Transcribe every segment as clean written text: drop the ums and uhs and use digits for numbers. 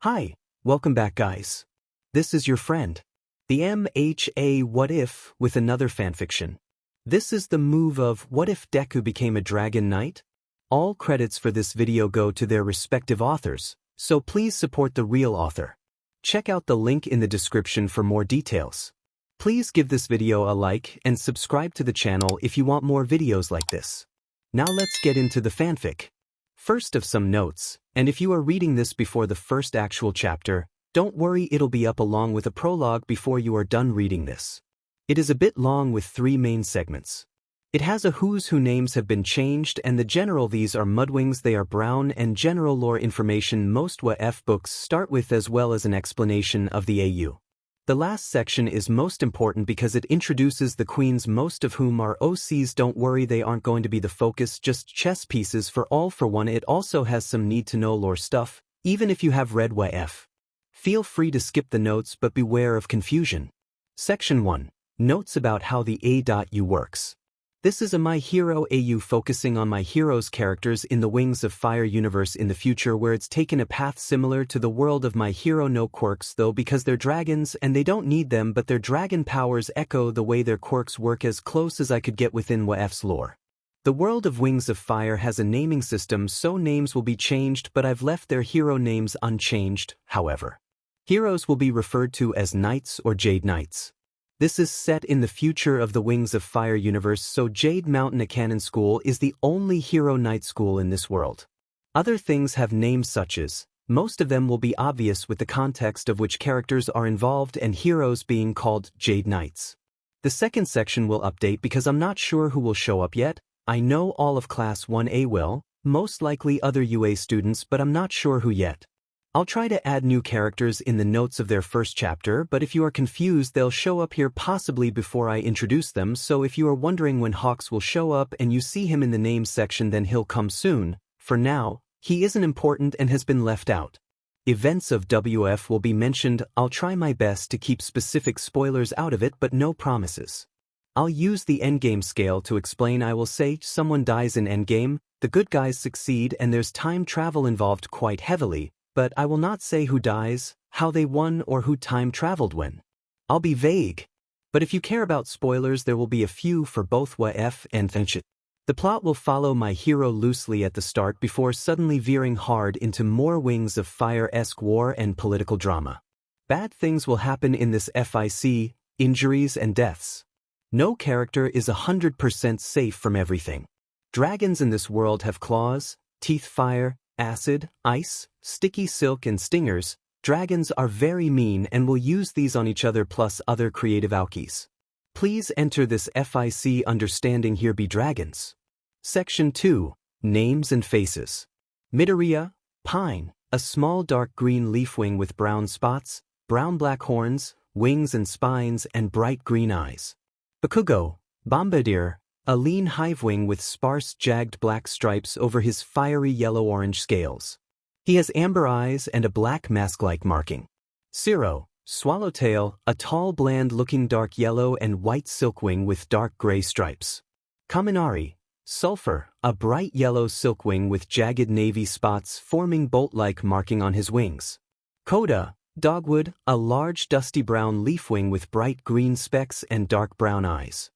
Hi, welcome back guys. This is your friend, the MHA What If with another fanfiction. This is the move of What If Deku Became a Dragon Knight? All credits for this video go to their respective authors, so please support the real author. Check out the link in the description for more details. Please give this video a like and subscribe to the channel if you want more videos like this. Now let's get into the fanfic. First of some notes, and if you are reading this before the first actual chapter, don't worry, it'll be up along with a prologue before you are done reading this. It is a bit long with 3 main segments. It has a who's who names have been changed and the general these are mudwings they are brown and general lore information most WF books start with as well as an explanation of the AU. The last section is most important because it introduces the queens most of whom are OCs. Don't worry, they aren't going to be the focus, just chess pieces for all for one. It also has some need to know lore stuff, even if you have read YF. Feel free to skip the notes but beware of confusion. Section 1. Notes about how the AU works. This is a My Hero AU focusing on My Hero's characters in the Wings of Fire universe in the future where it's taken a path similar to the world of My Hero. No quirks though because they're dragons and they don't need them, but their dragon powers echo the way their quirks work as close as I could get within WF's lore. The world of Wings of Fire has a naming system so names will be changed, but I've left their hero names unchanged, however. Heroes will be referred to as Knights or Jade Knights. This is set in the future of the Wings of Fire universe, so Jade Mountain Canon School is the only hero knight school in this world. Other things have names such as, most of them will be obvious with the context of which characters are involved and heroes being called Jade Knights. The second section will update because I'm not sure who will show up yet. I know all of Class 1A will, most likely other UA students, but I'm not sure who yet. I'll try to add new characters in the notes of their first chapter, but if you are confused they'll show up here possibly before I introduce them, so if you are wondering when Hawks will show up and you see him in the names section then he'll come soon. For now, he isn't important and has been left out. Events of WF will be mentioned. I'll try my best to keep specific spoilers out of it but no promises. I'll use the endgame scale to explain. I will say someone dies in endgame, the good guys succeed and there's time travel involved quite heavily. But I will not say who dies, how they won, or who time traveled when. I'll be vague. But if you care about spoilers there will be a few for both YF and Fenchit. The plot will follow My Hero loosely at the start before suddenly veering hard into more Wings of Fire-esque war and political drama. Bad things will happen in this FIC, injuries and deaths. No character is 100% safe from everything. Dragons in this world have claws, teeth, fire, acid, ice, sticky silk and stingers. Dragons are very mean and will use these on each other plus other creative alkies. Please enter this FIC understanding here be dragons. Section 2. Names and faces. Midoriya, Pine, a small dark green leafwing with brown spots, brown-black horns, wings and spines and bright green eyes. Bakugo, Bombadier, a lean hivewing with sparse jagged black stripes over his fiery yellow-orange scales. He has amber eyes and a black mask-like marking. Zero, Swallowtail, a tall bland-looking dark yellow and white silkwing with dark gray stripes. Kaminari, Sulfur, a bright yellow silkwing with jagged navy spots forming bolt-like marking on his wings. Koda, Dogwood, a large dusty brown leafwing with bright green specks and dark brown eyes.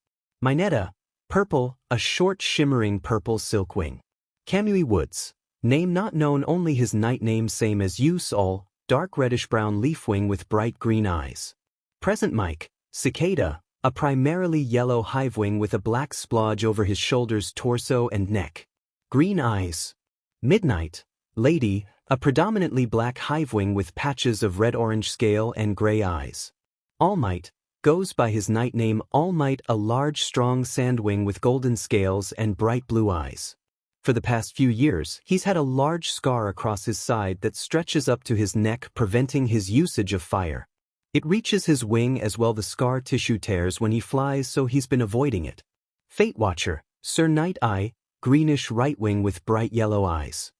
Mineta, Purple, a short shimmering purple silkwing. Kamui Woods, name not known, only his night name same as Yusol, dark reddish-brown leafwing with bright green eyes. Present Mike, Cicada, a primarily yellow hivewing with a black splodge over his shoulders, torso and neck. Green eyes. Midnight, Lady, a predominantly black hivewing with patches of red-orange scale and gray eyes. All Might, goes by his night name All Might, a large strong sandwing with golden scales and bright blue eyes. For the past few years, he's had a large scar across his side that stretches up to his neck, preventing his usage of fire. It reaches his wing as well. The scar tissue tears when he flies, so he's been avoiding it. Fate Watcher, Sir Night Eye, greenish right wing with bright yellow eyes.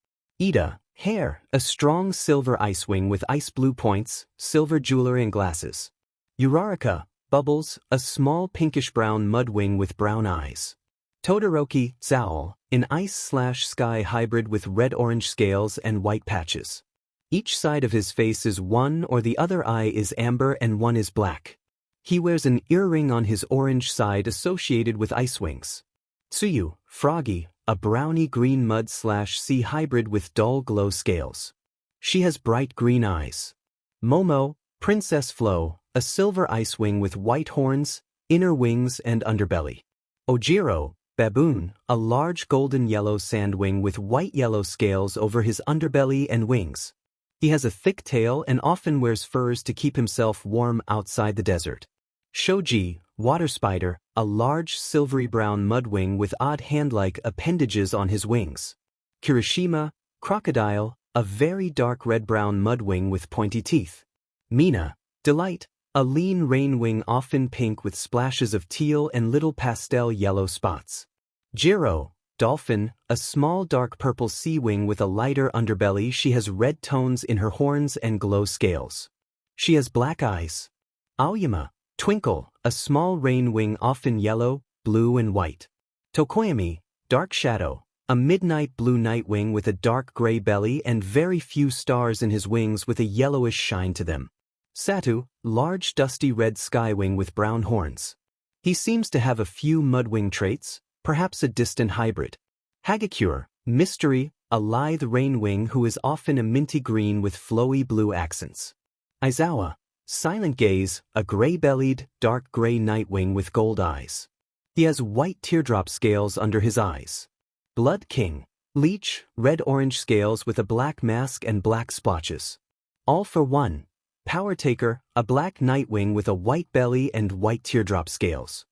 Ida, Hair, a strong silver icewing with ice blue points, silver jewelry and glasses. Uraraka, Bubbles, a small pinkish-brown mudwing with brown eyes. Todoroki, Zowl, an ice/sky hybrid with red-orange scales and white patches. Each side of his face is one or the other eye is amber and one is black. He wears an earring on his orange side associated with ice wings. Tsuyu, Froggy, a browny green mud/sea hybrid with dull glow scales. She has bright green eyes. Momo, Princess Flo, a silver ice wing with white horns, inner wings and underbelly. Ojiro, Baboon, a large golden yellow sandwing with white yellow scales over his underbelly and wings. He has a thick tail and often wears furs to keep himself warm outside the desert. Shoji, Water Spider, a large silvery brown mudwing with odd hand-like appendages on his wings. Kirishima, Crocodile, a very dark red-brown mudwing with pointy teeth. Mina, Delight, a lean rainwing often pink with splashes of teal and little pastel yellow spots. Jiro, Dolphin, a small dark purple sea wing with a lighter underbelly. She has red tones in her horns and glow scales. She has black eyes. Aoyama, Twinkle, a small rain wing often yellow, blue and white. Tokoyami, Dark Shadow, a midnight blue nightwing with a dark gray belly and very few stars in his wings with a yellowish shine to them. Satu, large dusty red skywing with brown horns. He seems to have a few mudwing traits, perhaps a distant hybrid. Hagakure, Mystery, a lithe rainwing who is often a minty green with flowy blue accents. Aizawa, Silent Gaze, a gray-bellied, dark gray nightwing with gold eyes. He has white teardrop scales under his eyes. Blood King, Leech, red-orange scales with a black mask and black splotches. All for One, Power Taker, a black nightwing with a white belly and white teardrop scales.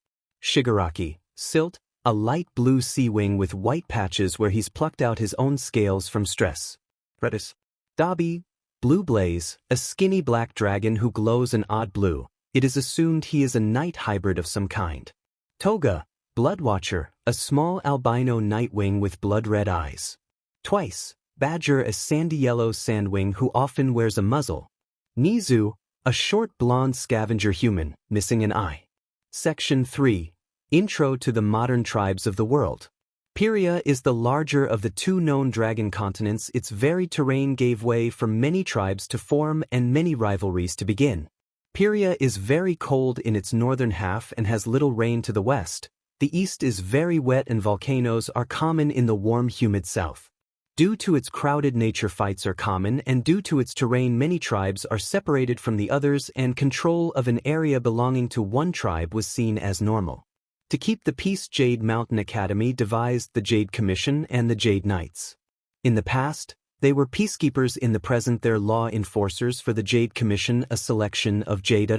Shigaraki, Silt, a light blue sea wing with white patches where he's plucked out his own scales from stress. Redis. Dabi, Blue Blaze, a skinny black dragon who glows an odd blue. It is assumed he is a night hybrid of some kind. Toga, Bloodwatcher, a small albino nightwing with blood-red eyes. Twice, Badger, a sandy yellow sandwing who often wears a muzzle. Nizu, a short blonde scavenger human, missing an eye. Section 3. Intro to the modern tribes of the world. Pyria is the larger of the two known dragon continents. Its varied terrain gave way for many tribes to form and many rivalries to begin. Pyria is very cold in its northern half and has little rain to the west. The east is very wet and volcanoes are common in the warm, humid south. Due to its crowded nature, fights are common, and due to its terrain many tribes are separated from the others and control of an area belonging to one tribe was seen as normal. To keep the peace, Jade Mountain Academy devised the Jade Commission and the Jade Knights. In the past, they were peacekeepers. In the present, they're law enforcers for the Jade Commission, a selection of Jade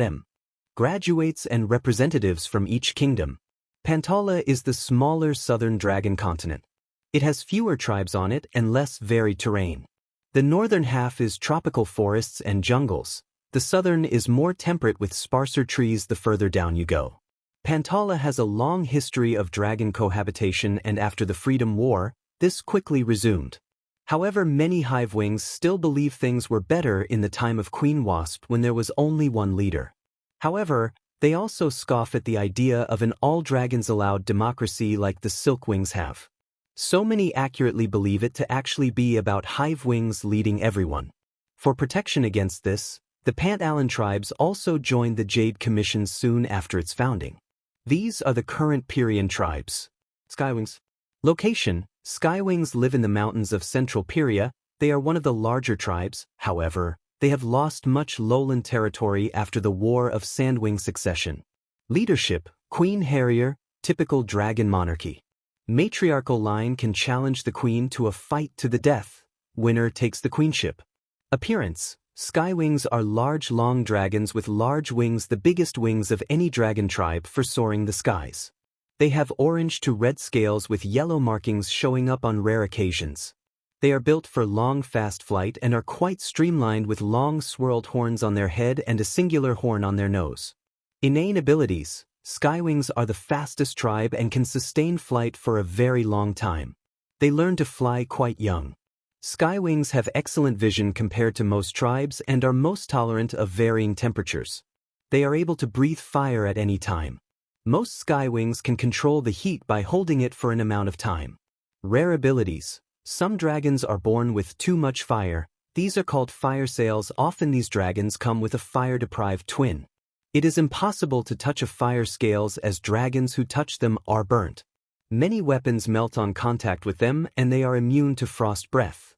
graduates and representatives from each kingdom. Pantala is the smaller southern dragon continent. It has fewer tribes on it and less varied terrain. The northern half is tropical forests and jungles. The southern is more temperate with sparser trees the further down you go. Pantala has a long history of dragon cohabitation, and after the Freedom War, this quickly resumed. However, many hivewings still believe things were better in the time of Queen Wasp when there was only one leader. However, they also scoff at the idea of an all-dragons-allowed democracy like the Silkwings have. So many accurately believe it to actually be about hivewings leading everyone. For protection against this, the Pant-Allen tribes also joined the Jade Commission soon after its founding. These are the current Pyrian tribes. Skywings. Location: Skywings live in the mountains of central Pyria. They are one of the larger tribes. However, they have lost much lowland territory after the War of Sandwing Succession. Leadership: Queen Harrier, typical dragon monarchy. Matriarchal line can challenge the queen to a fight to the death. Winner takes the queenship. Appearance: Skywings are large long dragons with large wings, the biggest wings of any dragon tribe for soaring the skies. They have orange to red scales with yellow markings showing up on rare occasions. They are built for long fast flight and are quite streamlined with long swirled horns on their head and a singular horn on their nose. Innate abilities: Skywings are the fastest tribe and can sustain flight for a very long time. They learn to fly quite young. Skywings have excellent vision compared to most tribes and are most tolerant of varying temperatures. They are able to breathe fire at any time. Most Skywings can control the heat by holding it for an amount of time. Rare abilities: Some dragons are born with too much fire, These are called fire sails. Often these dragons come with a fire-deprived twin. It is impossible to touch a fire scales as dragons who touch them are burnt. Many weapons melt on contact with them and they are immune to frost breath.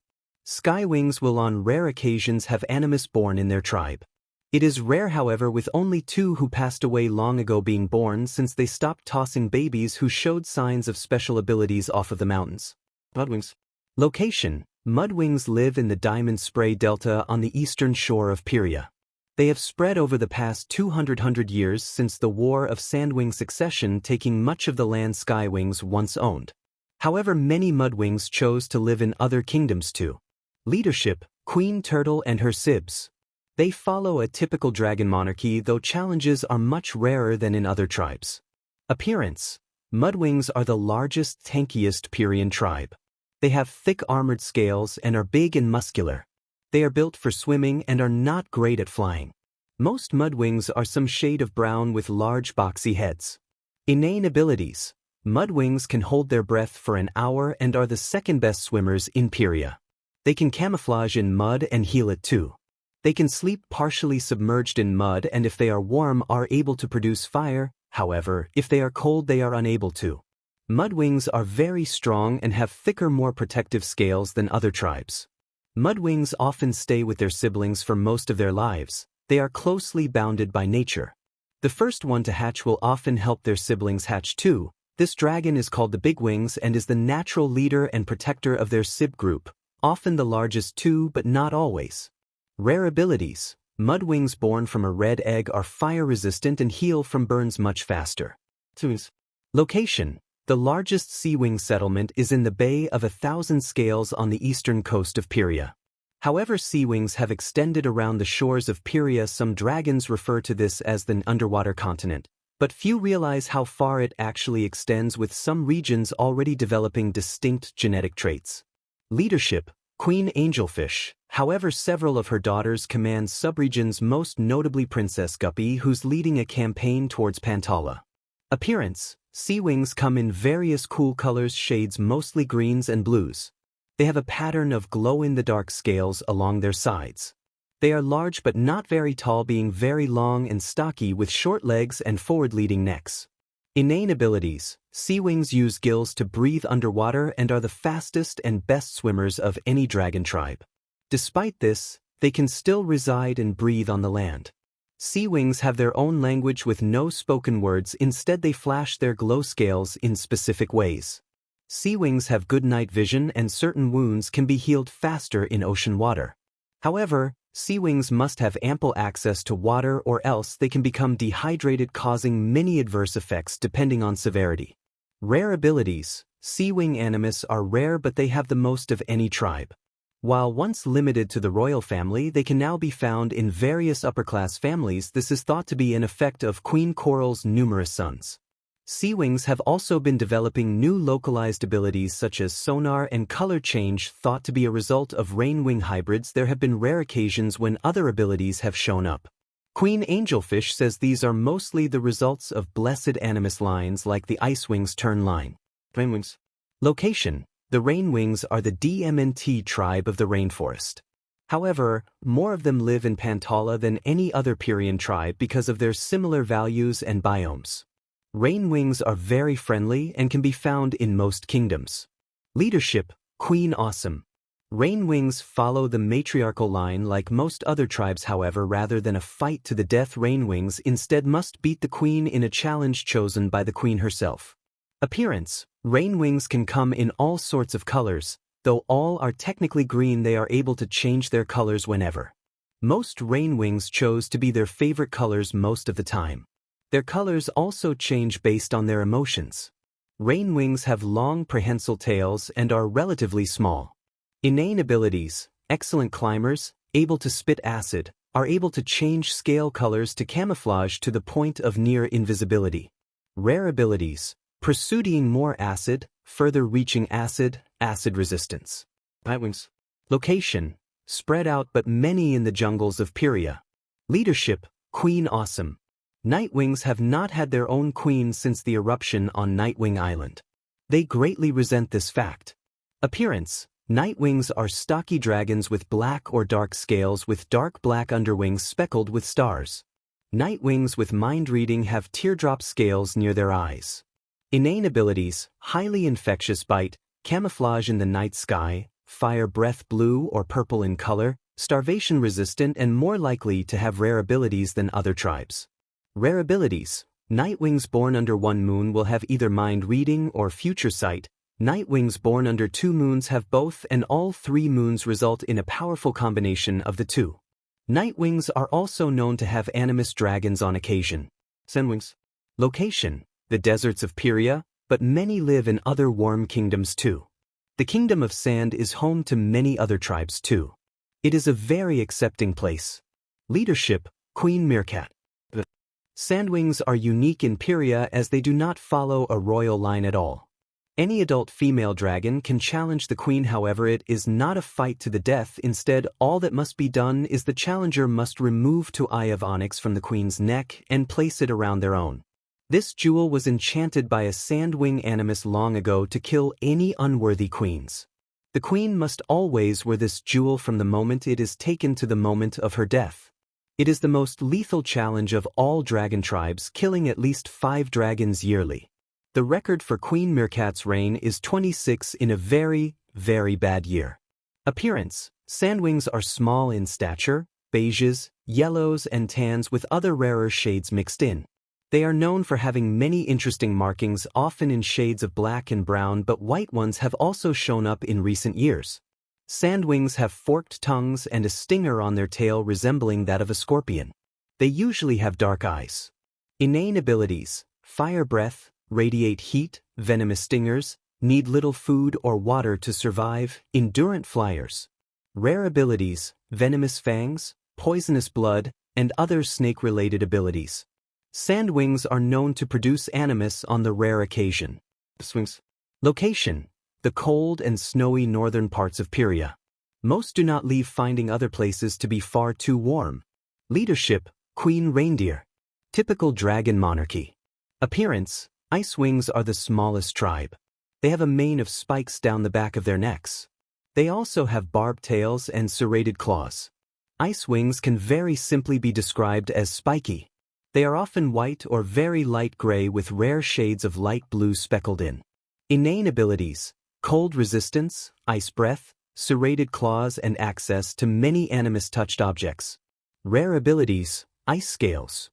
Skywings will on rare occasions have animus born in their tribe. It is rare however with only 2 who passed away long ago being born since they stopped tossing babies who showed signs of special abilities off of the mountains. Mudwings. Location: Mudwings live in the Diamond Spray Delta on the eastern shore of Pyria. They have spread over the past 200 years since the War of Sandwing Succession, taking much of the land Skywings once owned. However, many Mudwings chose to live in other kingdoms too. Leadership: Queen Turtle and her Sibs. They follow a typical dragon monarchy, though challenges are much rarer than in other tribes. Appearance: Mudwings are the largest, tankiest Pyrian tribe. They have thick armored scales and are big and muscular. They are built for swimming and are not great at flying. Most Mudwings are some shade of brown with large boxy heads. Inane abilities: Mudwings can hold their breath for an hour and are the second best swimmers in Pyria. They can camouflage in mud and heal it too. They can sleep partially submerged in mud and if they are warm are able to produce fire, however, if they are cold they are unable to. Mudwings are very strong and have thicker, more protective scales than other tribes. Mudwings often stay with their siblings for most of their lives. They are closely bounded by nature. The first one to hatch will often help their siblings hatch too. This dragon is called the Bigwings and is the natural leader and protector of their sib group, often the largest too but not always. Rare abilities: Mudwings born from a red egg are fire-resistant and heal from burns much faster. Location: The largest Seawing settlement is in the Bay of 1,000 Scales on the eastern coast of Pyria. However, Seawings have extended around the shores of Pyria. Some dragons refer to this as the underwater continent, but few realize how far it actually extends, with some regions already developing distinct genetic traits. Leadership: Queen Angelfish. However, several of her daughters command subregions, most notably Princess Guppy, who's leading a campaign towards Pantala. Appearance: Seawings come in various cool colors, shades mostly greens and blues. They have a pattern of glow-in-the-dark scales along their sides. They are large but not very tall, being very long and stocky with short legs and forward-leading necks. Inane abilities: Seawings use gills to breathe underwater and are the fastest and best swimmers of any dragon tribe. Despite this, they can still reside and breathe on the land. Seawings have their own language with no spoken words, instead they flash their glow scales in specific ways. Seawings have good night vision and certain wounds can be healed faster in ocean water. However, Seawings must have ample access to water or else they can become dehydrated, causing many adverse effects depending on severity. Rare abilities: Seawing animus are rare but they have the most of any tribe. While once limited to the royal family, they can now be found in various upper-class families. This is thought to be an effect of Queen Coral's numerous sons. Seawings have also been developing new localized abilities such as sonar and color change, thought to be a result of rainwing hybrids. There have been rare occasions when other abilities have shown up. Queen Angelfish says these are mostly the results of blessed animus lines like the Icewings turn line. Rainwings. Location: The Rainwings are the DMNT tribe of the rainforest. However, more of them live in Pantala than any other Pyrian tribe because of their similar values and biomes. Rainwings are very friendly and can be found in most kingdoms. Leadership: Queen Awesome. Rainwings follow the matriarchal line like most other tribes. However, rather than a fight to the death, Rainwings instead must beat the queen in a challenge chosen by the queen herself. Appearance: Rainwings can come in all sorts of colors. Though all are technically green, they are able to change their colors whenever. Most Rainwings chose to be their favorite colors most of the time. Their colors also change based on their emotions. Rainwings have long prehensile tails and are relatively small. Inane abilities: excellent climbers, able to spit acid, are able to change scale colors to camouflage to the point of near invisibility. Rare abilities: pursuing more acid, further reaching acid, acid resistance. Nightwings. Location: spread out but many in the jungles of Pyria. Leadership: Queen Awesome. Nightwings have not had their own queen since the eruption on Nightwing Island. They greatly resent this fact. Appearance: Nightwings are stocky dragons with black or dark scales with dark black underwings speckled with stars. Nightwings with mind reading have teardrop scales near their eyes. Inane abilities: highly infectious bite, camouflage in the night sky, fire breath blue or purple in color, starvation resistant and more likely to have rare abilities than other tribes. Rare abilities: Nightwings born under one moon will have either mind reading or future sight. Nightwings born under 2 moons have both, and all 3 moons result in a powerful combination of the two. Nightwings are also known to have animus dragons on occasion. Sandwings. Location: the deserts of Pyria, but many live in other warm kingdoms too. The Kingdom of Sand is home to many other tribes too. It is a very accepting place. Leadership: Queen Meerkat. The Sandwings are unique in Pyria as they do not follow a royal line at all. Any adult female dragon can challenge the queen, however it is not a fight to the death. Instead, all that must be done is the challenger must remove two Eye of Onyx from the queen's neck and place it around their own. This jewel was enchanted by a Sandwing animus long ago to kill any unworthy queens. The queen must always wear this jewel from the moment it is taken to the moment of her death. It is the most lethal challenge of all dragon tribes, killing at least 5 dragons yearly. The record for Queen Meerkat's reign is 26 in a very, very bad year. Appearance: Sandwings are small in stature, beiges, yellows and tans with other rarer shades mixed in. They are known for having many interesting markings, often in shades of black and brown, but white ones have also shown up in recent years. Sandwings have forked tongues and a stinger on their tail resembling that of a scorpion. They usually have dark eyes. Inane abilities: fire breath, radiate heat, venomous stingers, need little food or water to survive, endurant flyers. Rare abilities: venomous fangs, poisonous blood, and other snake-related abilities. Sandwings are known to produce animus on the rare occasion. Location: the cold and snowy northern parts of Pyria. Most do not leave, finding other places to be far too warm. Leadership: Queen Reindeer. Typical dragon monarchy. Appearance: Icewings are the smallest tribe. They have a mane of spikes down the back of their necks. They also have barbed tails and serrated claws. Icewings can very simply be described as spiky. They are often white or very light gray with rare shades of light blue speckled in. Inane abilities: cold resistance, ice breath, serrated claws and access to many animus-touched objects. Rare abilities: ice scales.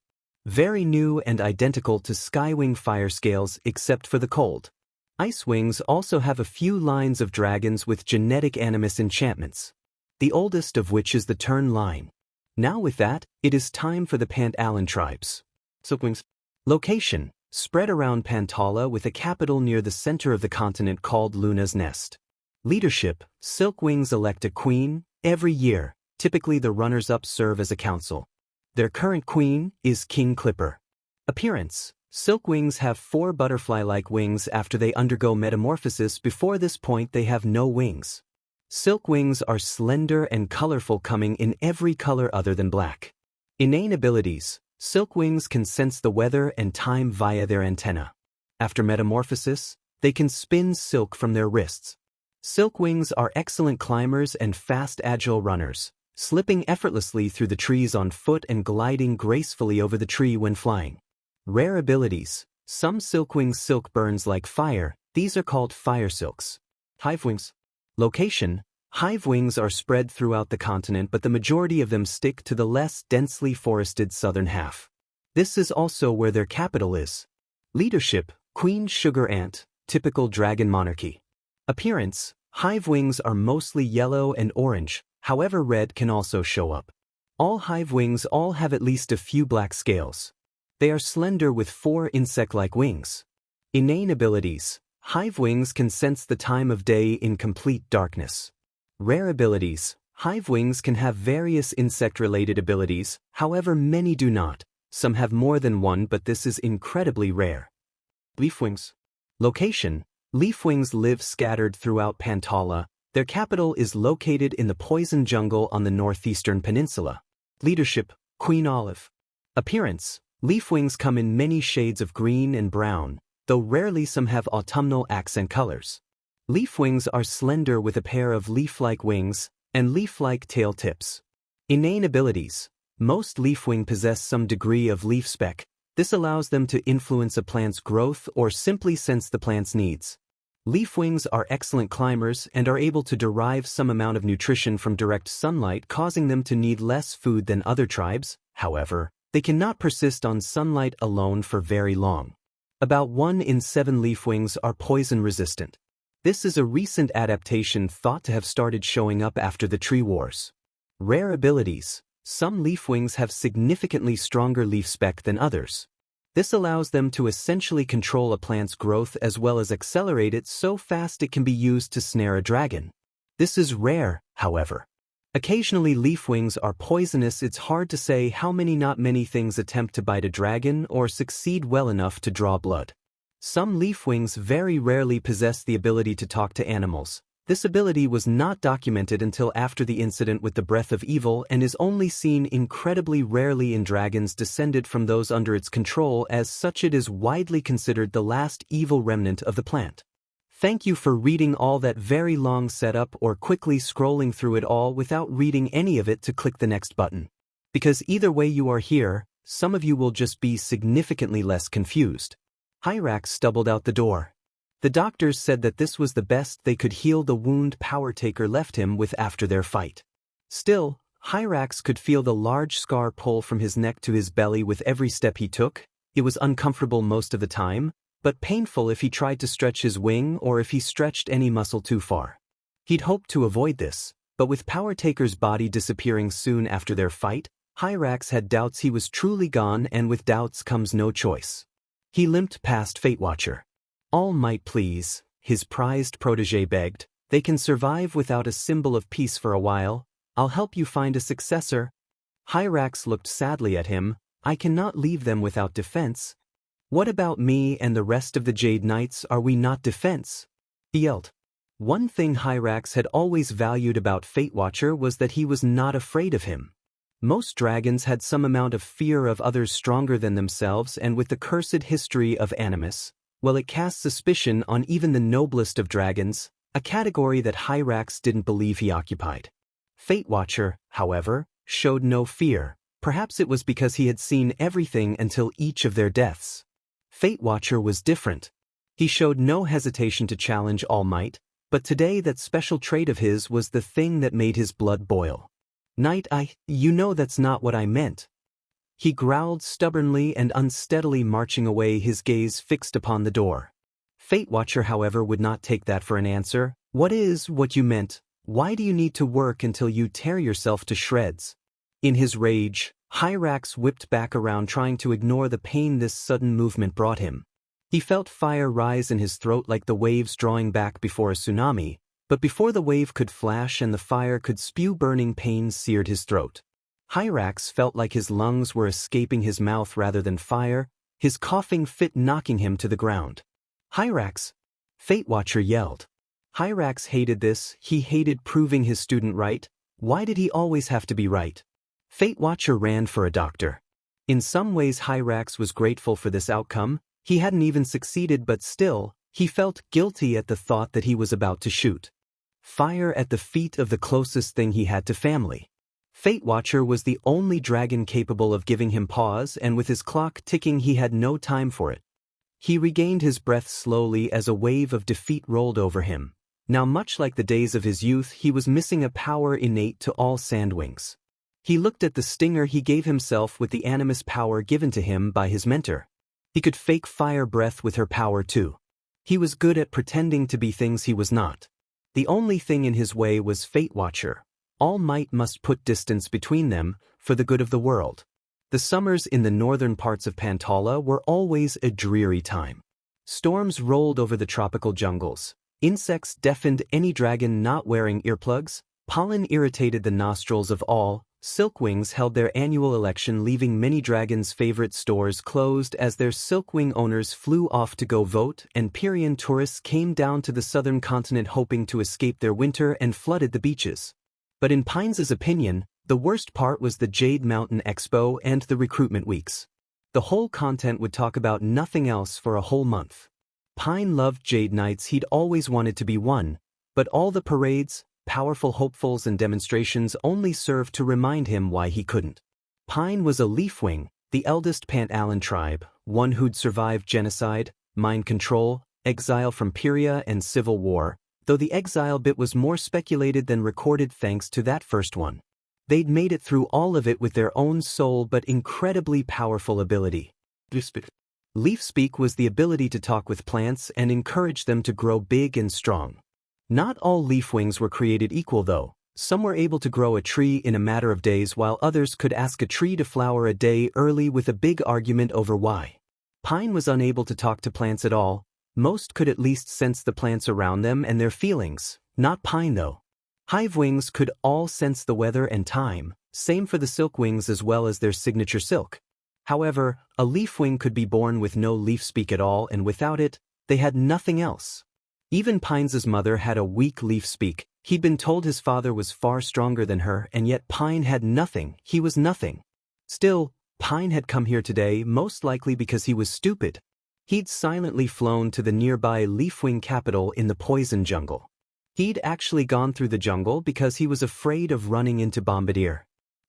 Very new and identical to Skywing fire scales except for the cold. Icewings also have a few lines of dragons with genetic animus enchantments, the oldest of which is the Turn line. Now with that, it is time for the Pant-Allen tribes. Silkwings. Location: spread around Pantala with a capital near the center of the continent called Luna's Nest. Leadership: Silkwings elect a queen every year. Typically the runners-up serve as a council. Their current queen is King Clipper. Appearance: Silkwings have 4 butterfly-like wings after they undergo metamorphosis. Before this point they have no wings. Silkwings are slender and colorful, coming in every color other than black. Inane abilities: Silkwings can sense the weather and time via their antenna. After metamorphosis, they can spin silk from their wrists. Silkwings are excellent climbers and fast, agile runners, slipping effortlessly through the trees on foot and gliding gracefully over the tree when flying. Rare abilities: some Silkwings' silk burns like fire. These are called fire silks. Hivewings. Location: Hivewings are spread throughout the continent, but the majority of them stick to the less densely forested southern half. This is also where their capital is. Leadership: Queen Sugar Ant. Typical dragon monarchy. Appearance: Hivewings are mostly yellow and orange. However, red can also show up. All hivewings all have at least a few black scales. They are slender with 4 insect-like wings. Inane abilities: Hivewings can sense the time of day in complete darkness. Rare abilities: Hivewings can have various insect-related abilities, however many do not. Some have more than one, but this is incredibly rare. Leafwings. Location: Leafwings live scattered throughout Pantala. Their capital is located in the poison jungle on the northeastern peninsula. Leadership: Queen Olive. Appearance: Leafwings come in many shades of green and brown, though rarely some have autumnal accent colors. Leaf wings are slender with a pair of leaf-like wings and leaf-like tail tips. Innate abilities. Most leafwing possess some degree of leaf spec. This allows them to influence a plant's growth or simply sense the plant's needs. Leafwings are excellent climbers and are able to derive some amount of nutrition from direct sunlight, causing them to need less food than other tribes. However, they cannot persist on sunlight alone for very long. About 1 in 7 leafwings are poison-resistant. This is a recent adaptation thought to have started showing up after the tree wars. Rare abilities. Some leafwings have significantly stronger leaf spec than others. This allows them to essentially control a plant's growth as well as accelerate it so fast it can be used to snare a dragon. This is rare, however. Occasionally leafwings are poisonous. It's hard to say how many. Not many things attempt to bite a dragon or succeed well enough to draw blood. Some leafwings very rarely possess the ability to talk to animals. This ability was not documented until after the incident with the Breath of Evil and is only seen incredibly rarely in dragons descended from those under its control. As such, it is widely considered the last evil remnant of the plant. Thank you for reading all that very long setup or quickly scrolling through it all without reading any of it to click the next button. Because either way you are here, some of you will just be significantly less confused. Hyrax stumbled out the door. The doctors said that this was the best they could heal the wound Power Taker left him with after their fight. Still, Hyrax could feel the large scar pull from his neck to his belly with every step he took. It was uncomfortable most of the time, but painful if he tried to stretch his wing or if he stretched any muscle too far. He'd hoped to avoid this, but with Power Taker's body disappearing soon after their fight, Hyrax had doubts he was truly gone, and with doubts comes no choice. He limped past Fate Watcher. All might please, his prized protege begged. They can survive without a symbol of peace for a while. I'll help you find a successor. Hyrax looked sadly at him. I cannot leave them without defense. What about me and the rest of the Jade Knights? Are we not defense? He yelled. One thing Hyrax had always valued about Fate Watcher was that he was not afraid of him. Most dragons had some amount of fear of others stronger than themselves, and with the cursed history of Animus, well, it casts suspicion on even the noblest of dragons, a category that Hyrax didn't believe he occupied. Fate Watcher, however, showed no fear. Perhaps it was because he had seen everything until each of their deaths. Fate Watcher was different. He showed no hesitation to challenge All Might, but today that special trait of his was the thing that made his blood boil. Knight, you know that's not what I meant. He growled stubbornly and unsteadily, marching away, his gaze fixed upon the door. Fate Watcher, however, would not take that for an answer. What is what you meant? Why do you need to work until you tear yourself to shreds? In his rage, Hyrax whipped back around, trying to ignore the pain this sudden movement brought him. He felt fire rise in his throat like the waves drawing back before a tsunami, but before the wave could flash and the fire could spew, burning pain seared his throat. Hyrax felt like his lungs were escaping his mouth rather than fire, his coughing fit knocking him to the ground. Hyrax! Fate Watcher yelled. Hyrax hated this. He hated proving his student right. Why did he always have to be right? Fate Watcher ran for a doctor. In some ways Hyrax was grateful for this outcome. He hadn't even succeeded, but still, he felt guilty at the thought that he was about to shoot fire at the feet of the closest thing he had to family. Fate Watcher was the only dragon capable of giving him pause, and with his clock ticking he had no time for it. He regained his breath slowly as a wave of defeat rolled over him. Now, much like the days of his youth, he was missing a power innate to all Sandwings. He looked at the stinger he gave himself with the Animus power given to him by his mentor. He could fake fire breath with her power too. He was good at pretending to be things he was not. The only thing in his way was Fate Watcher. All Might must put distance between them, for the good of the world. The summers in the northern parts of Pantala were always a dreary time. Storms rolled over the tropical jungles. Insects deafened any dragon not wearing earplugs. Pollen irritated the nostrils of all. Silkwings held their annual election, leaving many dragons' favorite stores closed as their Silkwing owners flew off to go vote, and Pyrian tourists came down to the southern continent hoping to escape their winter and flooded the beaches. But in Pines' opinion, the worst part was the Jade Mountain Expo and the recruitment weeks. The whole content would talk about nothing else for a whole month. Pine loved Jade Knights, he'd always wanted to be one, but all the parades, powerful hopefuls and demonstrations only served to remind him why he couldn't. Pine was a Leafwing, the eldest Pant-Allen tribe, one who'd survived genocide, mind control, exile from Pyria and civil war, though the exile bit was more speculated than recorded thanks to that first one. They'd made it through all of it with their own soul but incredibly powerful ability. Leaf speak was the ability to talk with plants and encourage them to grow big and strong. Not all Leafwings were created equal though. Some were able to grow a tree in a matter of days while others could ask a tree to flower a day early with a big argument over why. Pine was unable to talk to plants at all. Most could at least sense the plants around them and their feelings, not Pine though. Hivewings could all sense the weather and time, same for the Silkwings as well as their signature silk. However, a Leafwing could be born with no leaf speak at all, and without it, they had nothing else. Even Pine's mother had a weak leaf speak. He'd been told his father was far stronger than her, and yet Pine had nothing, he was nothing. Still, Pine had come here today most likely because he was stupid. He'd silently flown to the nearby Leafwing capital in the poison jungle. He'd actually gone through the jungle because he was afraid of running into Bombadier.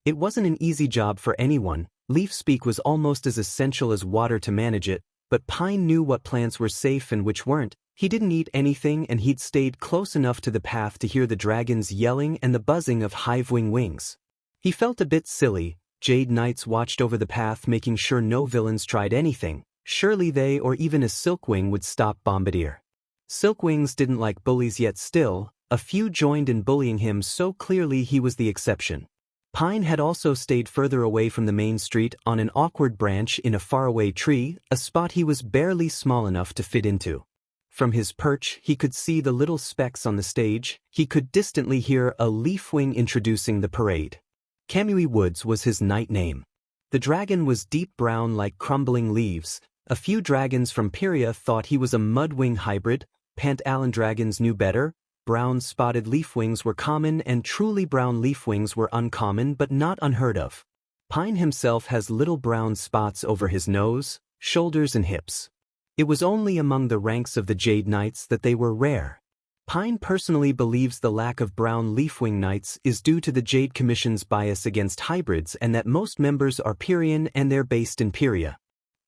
It wasn't an easy job for anyone. Leaf speak was almost as essential as water to manage it, but Pine knew what plants were safe and which weren't. He didn't eat anything and he'd stayed close enough to the path to hear the dragons yelling and the buzzing of Hivewing wings. He felt a bit silly. Jade Knights watched over the path making sure no villains tried anything. Surely they or even a Silkwing would stop Bombadier. Silkwings didn't like bullies, yet still, a few joined in bullying him, so clearly he was the exception. Pine had also stayed further away from the main street on an awkward branch in a faraway tree, a spot he was barely small enough to fit into. From his perch, he could see the little specks on the stage. He could distantly hear a Leafwing introducing the parade. Kamui Woods was his knight name. The dragon was deep brown like crumbling leaves. A few dragons from Pyria thought he was a Mudwing hybrid. Pant-Allen dragons knew better. Brown spotted Leafwings were common and truly brown Leafwings were uncommon but not unheard of. Pine himself has little brown spots over his nose, shoulders and hips. It was only among the ranks of the Jade Knights that they were rare. Pine personally believes the lack of brown Leafwing Knights is due to the Jade Commission's bias against hybrids and that most members are Pyrian and they're based in Pyria.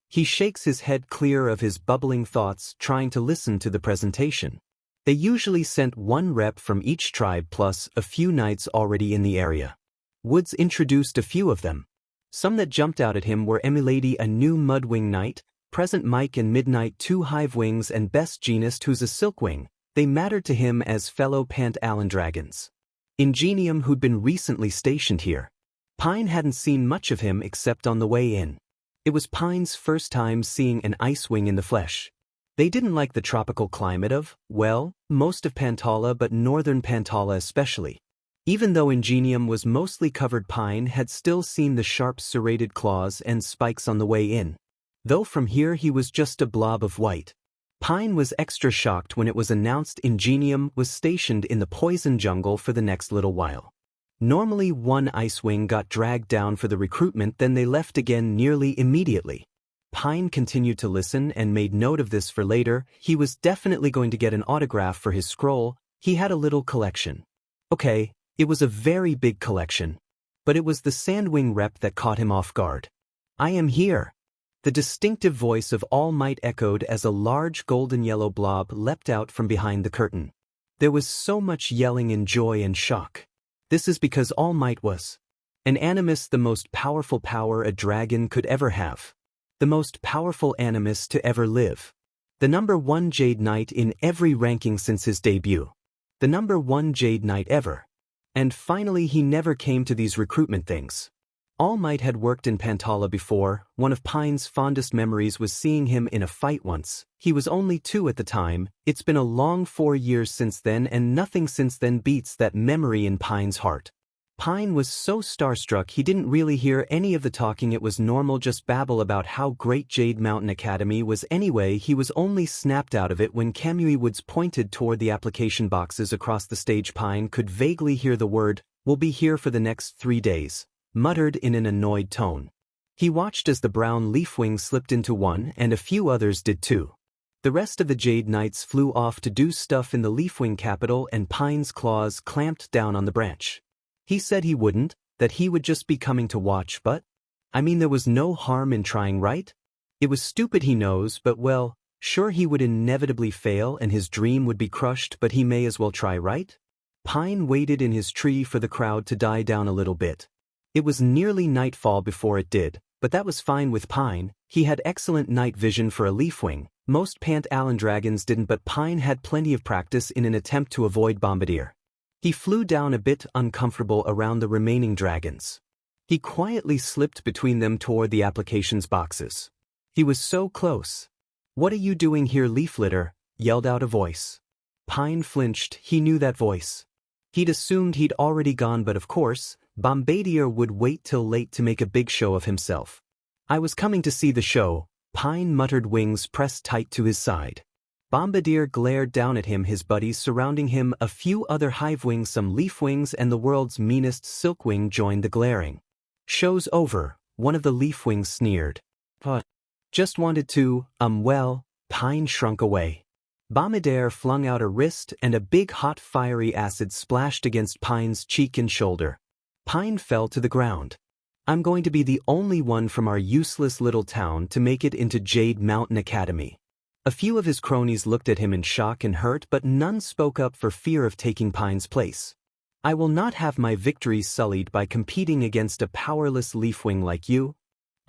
He shakes his head clear of his bubbling thoughts, trying to listen to the presentation. They usually sent one rep from each tribe plus a few knights already in the area. Woods introduced a few of them. Some that jumped out at him were Emilady, a new Mudwing Knight, Present Mike and Midnight, two Hivewings, and Best Genist, who's a Silkwing. They mattered to him as fellow Pant-Allen dragons. Ingenium, who'd been recently stationed here. Pine hadn't seen much of him except on the way in. It was Pine's first time seeing an Icewing in the flesh. They didn't like the tropical climate of, well, most of Pantala, but northern Pantala especially. Even though Ingenium was mostly covered, Pine had still seen the sharp serrated claws and spikes on the way in. Though from here he was just a blob of white. Pine was extra shocked when it was announced Ingenium was stationed in the poison jungle for the next little while. Normally one Icewing got dragged down for the recruitment, then they left again nearly immediately. Pine continued to listen and made note of this for later. He was definitely going to get an autograph for his scroll. He had a little collection. Okay, it was a very big collection. But it was the Sandwing rep that caught him off guard. "I am here." The distinctive voice of All Might echoed as a large golden yellow blob leapt out from behind the curtain. There was so much yelling in joy and shock. This is because All Might was an animus, the most powerful power a dragon could ever have. The most powerful animus to ever live. The #1 Jade Knight in every ranking since his debut. The #1 Jade Knight ever. And finally he never came to these recruitment things. All Might had worked in Pantala before. One of Pine's fondest memories was seeing him in a fight once. He was only 2 at the time. It's been a long 4 years since then, and nothing since then beats that memory in Pine's heart. Pine was so starstruck he didn't really hear any of the talking. It was normal, just babble about how great Jade Mountain Academy was anyway. He was only snapped out of it when Kamui Woods pointed toward the application boxes across the stage. Pine could vaguely hear the word, "We'll be here for the next 3 days." Muttered in an annoyed tone. He watched as the brown Leafwing slipped into one and a few others did too. The rest of the Jade Knights flew off to do stuff in the Leafwing capital, and Pine's claws clamped down on the branch. He said he wouldn't, that he would just be coming to watch, but I mean, there was no harm in trying, right? It was stupid, he knows, but well, sure, he would inevitably fail and his dream would be crushed, but he may as well try, right? Pine waited in his tree for the crowd to die down a little bit. It was nearly nightfall before it did, but that was fine with Pine. He had excellent night vision for a Leafwing. Most Pant-Allen dragons didn't, but Pine had plenty of practice in an attempt to avoid Bombadier. He flew down a bit uncomfortable around the remaining dragons. He quietly slipped between them toward the applications boxes. He was so close. "What are you doing here, Leaflitter?" yelled out a voice. Pine flinched. He knew that voice. He'd assumed he'd already gone, but of course, Bombadier would wait till late to make a big show of himself. "I was coming to see the show," Pine muttered, wings pressed tight to his side. Bombadier glared down at him, his buddies surrounding him, a few other Hivewings, some Leafwings, and the world's meanest Silkwing joined the glaring. "Show's over," one of the Leafwings sneered. "But just wanted to, well," Pine shrunk away. Bombadier flung out a wrist and a big hot fiery acid splashed against Pine's cheek and shoulder. Pine fell to the ground. "I'm going to be the only one from our useless little town to make it into Jade Mountain Academy." A few of his cronies looked at him in shock and hurt, but none spoke up for fear of taking Pine's place. "I will not have my victory sullied by competing against a powerless Leafwing like you."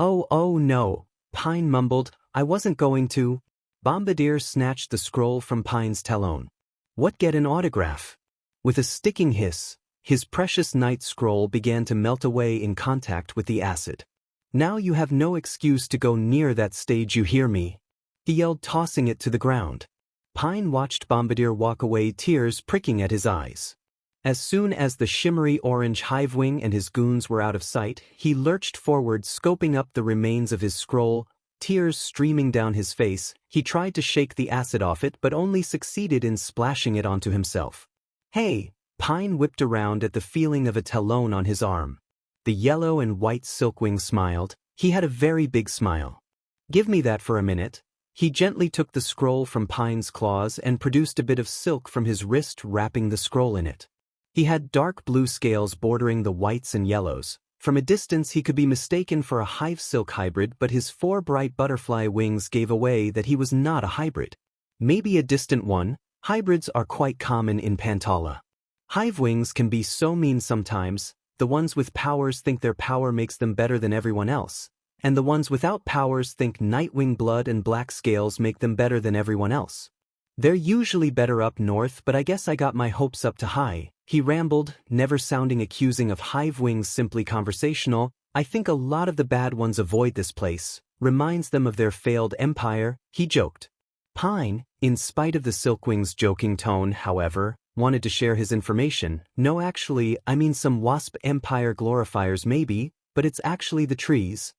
Oh no," Pine mumbled, "I wasn't going to." Bombadier snatched the scroll from Pine's talon. "What, get an autograph?" With a sticking hiss, his precious night scroll began to melt away in contact with the acid. "Now you have no excuse to go near that stage, you hear me?" he yelled, tossing it to the ground. Pine watched Bombadier walk away, tears pricking at his eyes. As soon as the shimmery orange Hivewing and his goons were out of sight, he lurched forward, scoping up the remains of his scroll, tears streaming down his face. He tried to shake the acid off it, but only succeeded in splashing it onto himself. "Hey!" Pine whipped around at the feeling of a talon on his arm. The yellow and white Silkwing smiled. He had a very big smile. "Give me that for a minute." He gently took the scroll from Pine's claws and produced a bit of silk from his wrist, wrapping the scroll in it. He had dark blue scales bordering the whites and yellows. From a distance he could be mistaken for a hive silk hybrid, but his 4 bright butterfly wings gave away that he was not a hybrid. Maybe a distant one. Hybrids are quite common in Pantala. Hivewings can be so mean sometimes. The ones with powers think their power makes them better than everyone else, and the ones without powers think Nightwing blood and black scales make them better than everyone else. They're usually better up north, but I guess I got my hopes up too high, he rambled, never sounding accusing of Hivewings, simply conversational. "I think a lot of the bad ones avoid this place. Reminds them of their failed empire," he joked. Pine, in spite of the Silkwing's joking tone, however, wanted to share his information. "No, actually, I mean some Wasp Empire glorifiers maybe, but it's actually the trees.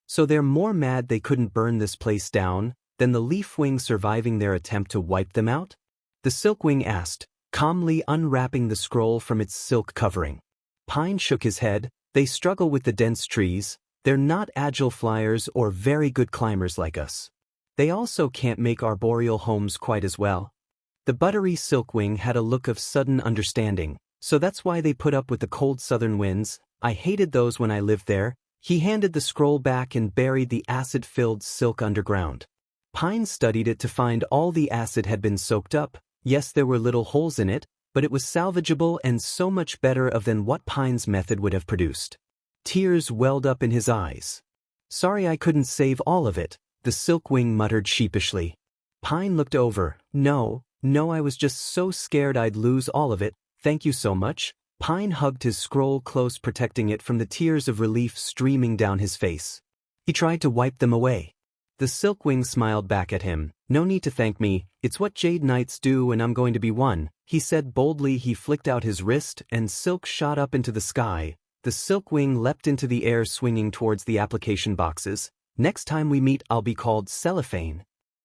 So they're more mad they couldn't burn this place down than the Leafwing surviving their attempt to wipe them out?" the Silkwing asked, calmly unwrapping the scroll from its silk covering. Pine shook his head. "They struggle with the dense trees. They're not agile flyers or very good climbers like us. They also can't make arboreal homes quite as well." The buttery Silkwing had a look of sudden understanding. "So that's why they put up with the cold southern winds. I hated those when I lived there." He handed the scroll back and buried the acid-filled silk underground. Pine studied it to find all the acid had been soaked up. Yes, there were little holes in it, but it was salvageable and so much better than what Pine's method would have produced. Tears welled up in his eyes. "Sorry I couldn't save all of it," the Silkwing muttered sheepishly. Pine looked over. No, I was just so scared I'd lose all of it. Thank you so much." Pine hugged his scroll close, protecting it from the tears of relief streaming down his face. He tried to wipe them away. The Silkwing smiled back at him. "No need to thank me. It's what Jade Knights do, and I'm going to be one," he said boldly. He flicked out his wrist, and silk shot up into the sky. The Silkwing leapt into the air, swinging towards the application boxes. "Next time we meet, I'll be called Cellophane."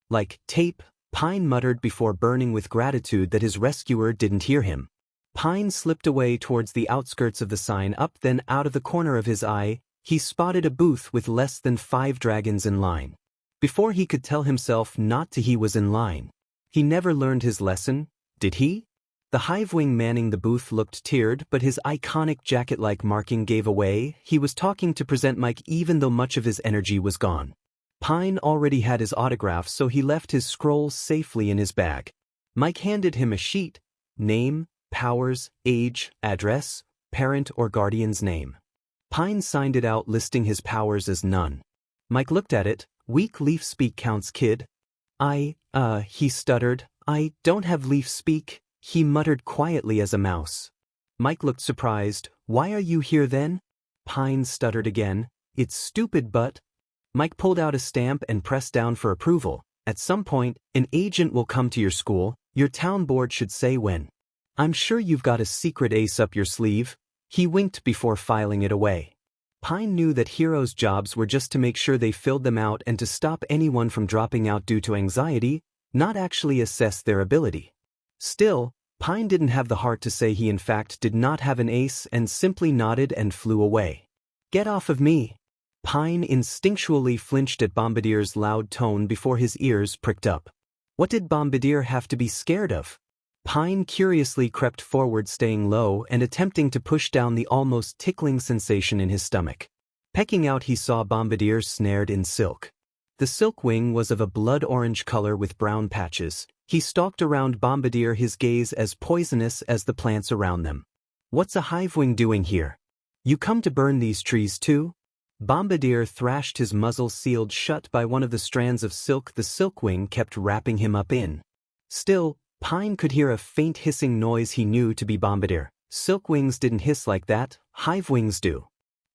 "Like tape," Pine muttered before burning with gratitude that his rescuer didn't hear him. Pine slipped away towards the outskirts of the sign up, then out of the corner of his eye, he spotted a booth with less than 5 dragons in line. Before he could tell himself not to, he was in line. He never learned his lesson, did he? The hivewing manning the booth looked tired, but his iconic jacket-like marking gave away. He was talking to present Mike even though much of his energy was gone. Pine already had his autograph, so he left his scroll safely in his bag. Mike handed him a sheet. Name, powers, age, address, parent or guardian's name. Pine signed it out, listing his powers as none. Mike looked at it. Weak leaf speak counts, kid. He stuttered. I don't have leaf speak, he muttered quietly as a mouse. Mike looked surprised. Why are you here then? Pine stuttered again. It's stupid, but... Mike pulled out a stamp and pressed down for approval. At some point, an agent will come to your school. Your town board should say when. I'm sure you've got a secret ace up your sleeve. He winked before filing it away. Pine knew that heroes' jobs were just to make sure they filled them out and to stop anyone from dropping out due to anxiety, not actually assess their ability. Still, Pine didn't have the heart to say he in fact did not have an ace and simply nodded and flew away. Get off of me! Pine instinctually flinched at Bombadier's loud tone before his ears pricked up. What did Bombadier have to be scared of? Pine curiously crept forward, staying low and attempting to push down the almost tickling sensation in his stomach. Pecking out, he saw Bombadier snared in silk. The silk wing was of a blood orange color with brown patches. He stalked around Bombadier, his gaze as poisonous as the plants around them. What's a hivewing doing here? You come to burn these trees too? Bombadier thrashed, his muzzle sealed shut by one of the strands of silk the silkwing kept wrapping him up in. Still, Pine could hear a faint hissing noise he knew to be Bombadier. Silkwings didn't hiss like that, hivewings do.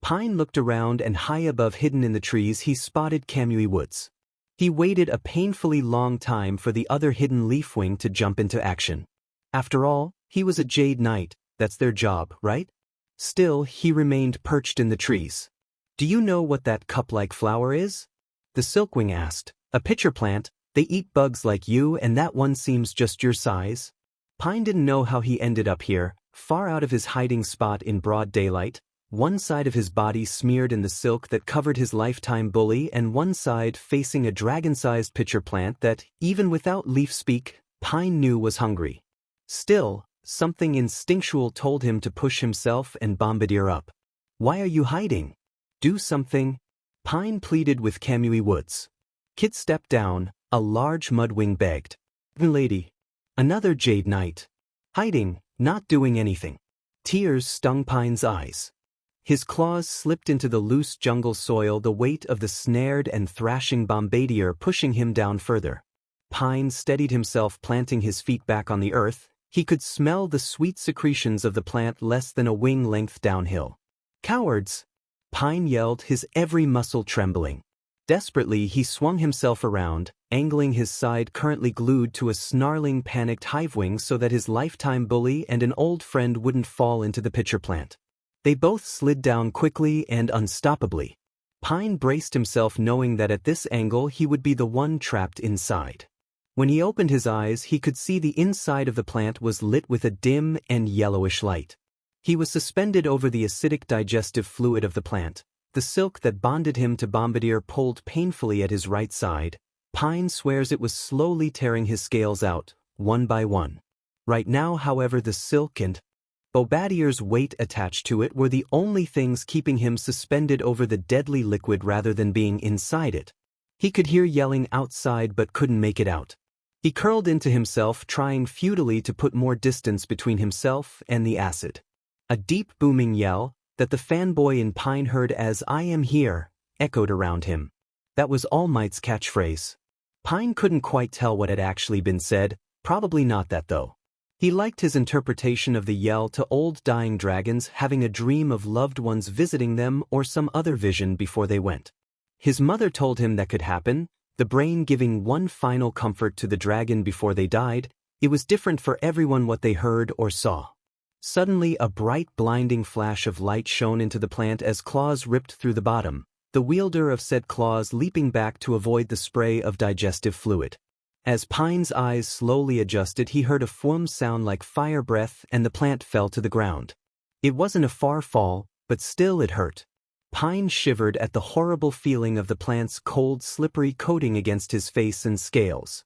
Pine looked around, and high above, hidden in the trees, he spotted Kamui Woods. He waited a painfully long time for the other hidden leafwing to jump into action. After all, he was a Jade Knight, that's their job, right? Still, he remained perched in the trees. Do you know what that cup-like flower is? The silkwing asked. A pitcher plant. They eat bugs like you, and that one seems just your size. Pine didn't know how he ended up here, far out of his hiding spot in broad daylight, one side of his body smeared in the silk that covered his lifetime bully and one side facing a dragon-sized pitcher plant that, even without leaf speak, Pine knew was hungry. Still, something instinctual told him to push himself and Bombadier up. Why are you hiding? Do something, Pine pleaded with Kamui Woods. Kid stepped down, a large mudwing begged. Lady. Another Jade Knight. Hiding, not doing anything. Tears stung Pine's eyes. His claws slipped into the loose jungle soil, the weight of the snared and thrashing Bombadier pushing him down further. Pine steadied himself, planting his feet back on the earth. He could smell the sweet secretions of the plant less than a wing length downhill. Cowards! Pine yelled, his every muscle trembling. Desperately, he swung himself around, angling his side currently glued to a snarling, panicked hivewing so that his lifetime bully and an old friend wouldn't fall into the pitcher plant. They both slid down quickly and unstoppably. Pine braced himself, knowing that at this angle he would be the one trapped inside. When he opened his eyes, he could see the inside of the plant was lit with a dim and yellowish light. He was suspended over the acidic digestive fluid of the plant. The silk that bonded him to Bombadier pulled painfully at his right side. Pine swears it was slowly tearing his scales out, one by one. Right now, however, the silk and Bombadier's weight attached to it were the only things keeping him suspended over the deadly liquid rather than being inside it. He could hear yelling outside but couldn't make it out. He curled into himself, trying futilely to put more distance between himself and the acid. A deep booming yell, that the fanboy in Pine heard as "I am here," echoed around him. That was All Might's catchphrase. Pine couldn't quite tell what had actually been said, probably not that though. He liked his interpretation of the yell to old dying dragons having a dream of loved ones visiting them or some other vision before they went. His mother told him that could happen, the brain giving one final comfort to the dragon before they died. It was different for everyone what they heard or saw. Suddenly, a bright, blinding flash of light shone into the plant as claws ripped through the bottom, the wielder of said claws leaping back to avoid the spray of digestive fluid. As Pine's eyes slowly adjusted, he heard a foam sound like fire breath and the plant fell to the ground. It wasn't a far fall, but still it hurt. Pine shivered at the horrible feeling of the plant's cold, slippery coating against his face and scales.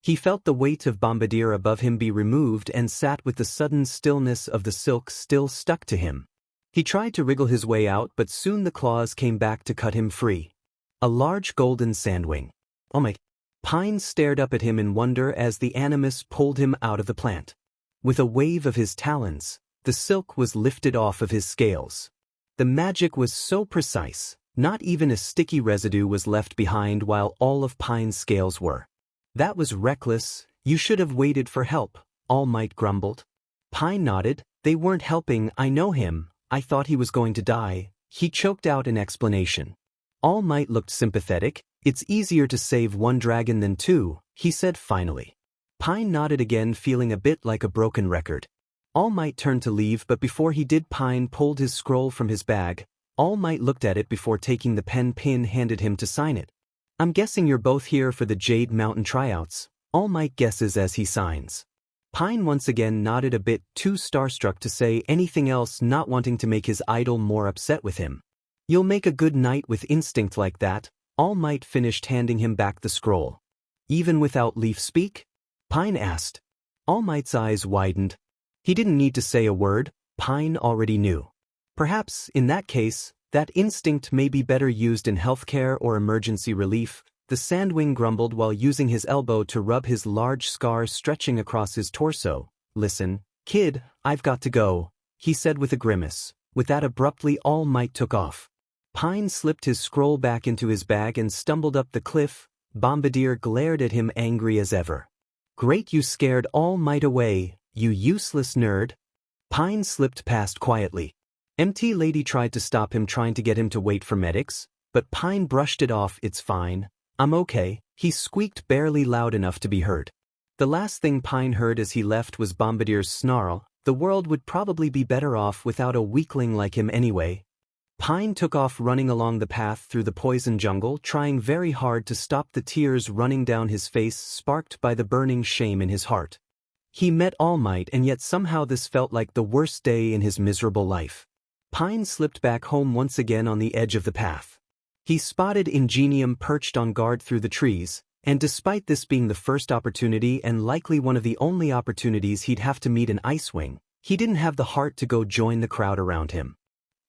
He felt the weight of Bombadier above him be removed and sat with the sudden stillness of the silk still stuck to him. He tried to wriggle his way out, but soon the claws came back to cut him free. A large golden sandwing. Oh my! Pine stared up at him in wonder as the animus pulled him out of the plant. With a wave of his talons, the silk was lifted off of his scales. The magic was so precise, not even a sticky residue was left behind while all of Pine's scales were. That was reckless. You should have waited for help, All Might grumbled. Pine nodded. They weren't helping. I know him. I thought he was going to die. He choked out an explanation. All Might looked sympathetic. It's easier to save one dragon than two, he said finally. Pine nodded again, feeling a bit like a broken record. All Might turned to leave, but before he did, Pine pulled his scroll from his bag. All Might looked at it before taking the pen Pin handed him to sign it. I'm guessing you're both here for the Jade Mountain tryouts, All Might guesses as he signs. Pine once again nodded, a bit too starstruck to say anything else, not wanting to make his idol more upset with him. You'll make a good knight with instinct like that, All Might finished, handing him back the scroll. Even without leaf speak? Pine asked. All Might's eyes widened. He didn't need to say a word, Pine already knew. Perhaps, in that case, that instinct may be better used in healthcare or emergency relief, the sandwing grumbled while using his elbow to rub his large scar stretching across his torso. Listen, kid, I've got to go, he said with a grimace. With that, abruptly All Might took off. Pine slipped his scroll back into his bag and stumbled up the cliff. Bombadier glared at him, angry as ever. Great, you scared All Might away, you useless nerd. Pine slipped past quietly. MT Lady tried to stop him, trying to get him to wait for medics, but Pine brushed it off. It's fine. I'm okay, he squeaked, barely loud enough to be heard. The last thing Pine heard as he left was Bombadier's snarl. The world would probably be better off without a weakling like him anyway. Pine took off, running along the path through the poison jungle, trying very hard to stop the tears running down his face, sparked by the burning shame in his heart. He met All Might, and yet somehow this felt like the worst day in his miserable life. Pine slipped back home once again on the edge of the path. He spotted Ingenium perched on guard through the trees, and despite this being the first opportunity and likely one of the only opportunities he'd have to meet an Icewing, he didn't have the heart to go join the crowd around him.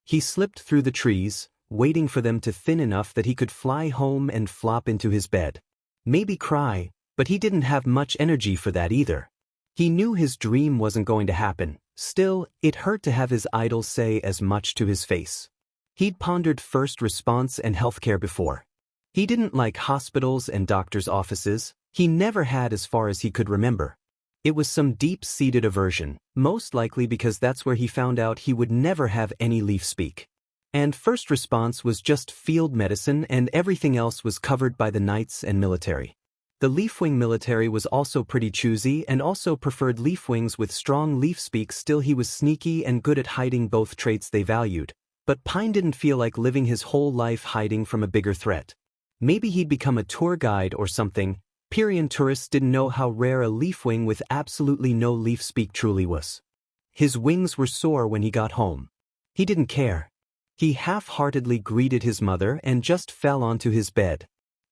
He slipped through the trees, waiting for them to thin enough that he could fly home and flop into his bed. Maybe cry, but he didn't have much energy for that either. He knew his dream wasn't going to happen. Still, it hurt to have his idol say as much to his face. He'd pondered first response and healthcare before. He didn't like hospitals and doctors' offices. He never had, as far as he could remember. It was some deep-seated aversion, most likely because that's where he found out he would never have any leaf speak. And first response was just field medicine, and everything else was covered by the knights and military. The Leafwing military was also pretty choosy and also preferred Leafwings with strong leaf speak. Still, he was sneaky and good at hiding, both traits they valued. But Pine didn't feel like living his whole life hiding from a bigger threat. Maybe he'd become a tour guide or something. Pyrian tourists didn't know how rare a Leafwing with absolutely no leaf speak truly was. His wings were sore when he got home. He didn't care. He half-heartedly greeted his mother and just fell onto his bed.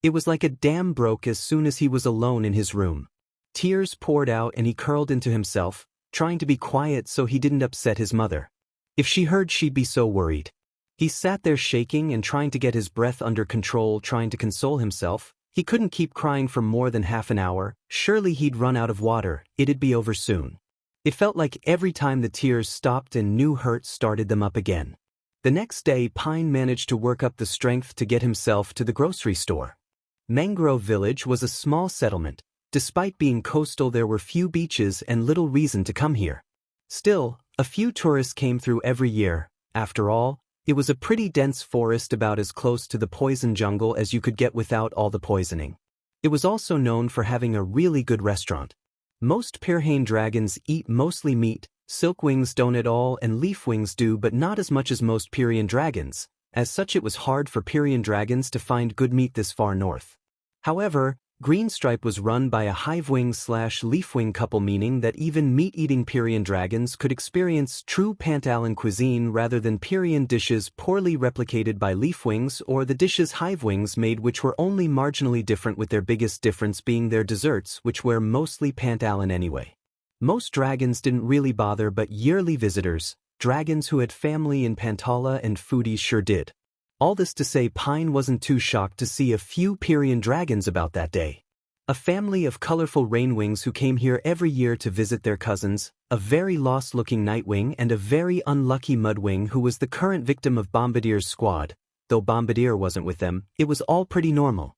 It was like a dam broke as soon as he was alone in his room. Tears poured out and he curled into himself, trying to be quiet so he didn't upset his mother. If she heard, she'd be so worried. He sat there shaking and trying to get his breath under control, trying to console himself. He couldn't keep crying for more than half an hour. Surely he'd run out of water. It'd be over soon. It felt like every time the tears stopped and new hurt started them up again. The next day, Pine managed to work up the strength to get himself to the grocery store. Mangrove Village was a small settlement. Despite being coastal, there were few beaches and little reason to come here. Still, a few tourists came through every year. After all, it was a pretty dense forest, about as close to the poison jungle as you could get without all the poisoning. It was also known for having a really good restaurant. Most Pirhane dragons eat mostly meat, Silkwings don't at all, and Leafwings do, but not as much as most Pyrian dragons. As such, it was hard for Pyrian dragons to find good meat this far north. However, Greenstripe was run by a hivewing/leafwing couple, meaning that even meat-eating Pyrean dragons could experience true Pantalan cuisine rather than Pyrean dishes poorly replicated by leafwings or the dishes hivewings made, which were only marginally different, with their biggest difference being their desserts, which were mostly Pantalan anyway. Most dragons didn't really bother, but yearly visitors, dragons who had family in Pantala and foodies, sure did. All this to say, Pine wasn't too shocked to see a few Pyrean dragons about that day. A family of colorful rainwings who came here every year to visit their cousins, a very lost-looking nightwing and a very unlucky mudwing who was the current victim of Bombadier's squad. Though Bombardier wasn't with them, it was all pretty normal.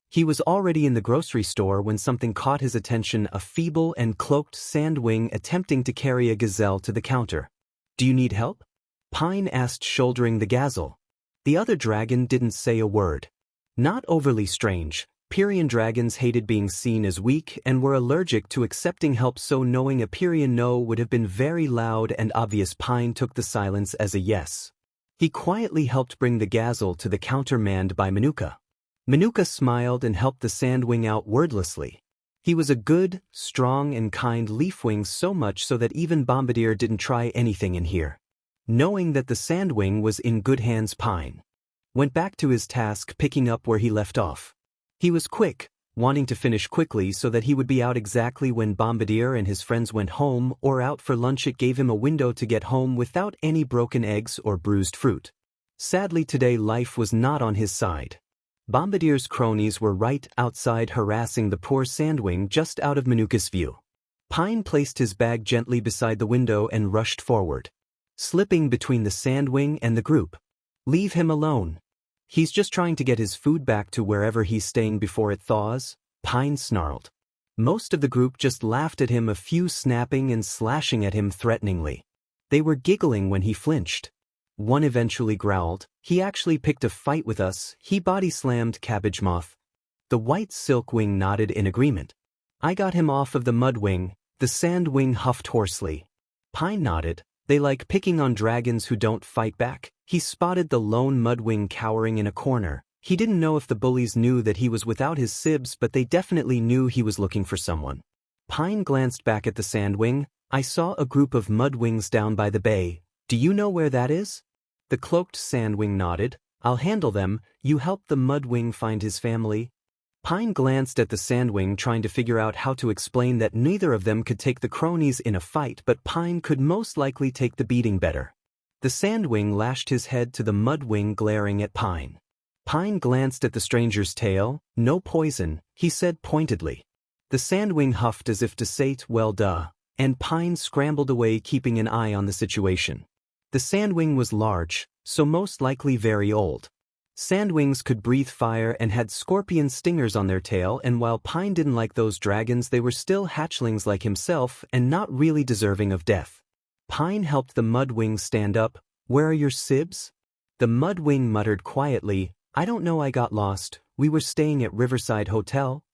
He was already in the grocery store when something caught his attention: a feeble and cloaked sandwing attempting to carry a gazelle to the counter. "Do you need help?" Pine asked, shouldering the gazelle. The other dragon didn't say a word. Not overly strange. Pyrean dragons hated being seen as weak and were allergic to accepting help, so knowing a Pyrean no would have been very loud and obvious. Pine took the silence as a yes. He quietly helped bring the gazelle to the counter manned by Manuka. Manuka smiled and helped the sandwing out wordlessly. He was a good, strong and kind leafwing, so much so that even Bombardier didn't try anything in here. Knowing that the sandwing was in good hands, Pine went back to his task, picking up where he left off. He was quick, wanting to finish quickly so that he would be out exactly when Bombardier and his friends went home or out for lunch. It gave him a window to get home without any broken eggs or bruised fruit. Sadly, today life was not on his side. Bombadier's cronies were right outside, harassing the poor sandwing just out of Manuka's view. Pine placed his bag gently beside the window and rushed forward, slipping between the sandwing and the group. "Leave him alone. He's just trying to get his food back to wherever he's staying before it thaws," Pine snarled. Most of the group just laughed at him, a few snapping and slashing at him threateningly. They were giggling when he flinched. One eventually growled, "He actually picked a fight with us." He body slammed Cabbage Moth. The white silkwing nodded in agreement. "I got him off of the mudwing," the sandwing huffed hoarsely. Pine nodded. "They like picking on dragons who don't fight back." He spotted the lone mudwing cowering in a corner. He didn't know if the bullies knew that he was without his sibs, but they definitely knew he was looking for someone. Pine glanced back at the sandwing. "I saw a group of mudwings down by the bay. Do you know where that is?" The cloaked sandwing nodded. "I'll handle them. You help the mudwing find his family." Pine glanced at the sandwing, trying to figure out how to explain that neither of them could take the cronies in a fight, but Pine could most likely take the beating better. The sandwing lashed his head to the mudwing, glaring at Pine. Pine glanced at the stranger's tail. "No poison," he said pointedly. The sandwing huffed as if to say, "Well, duh," and Pine scrambled away, keeping an eye on the situation. The sandwing was large, so most likely very old. Sandwings could breathe fire and had scorpion stingers on their tail, and while Pine didn't like those dragons, they were still hatchlings like himself and not really deserving of death. Pine helped the mudwing stand up. "Where are your sibs?" The mudwing muttered quietly, "I don't know, I got lost. We were staying at Riverside Hotel."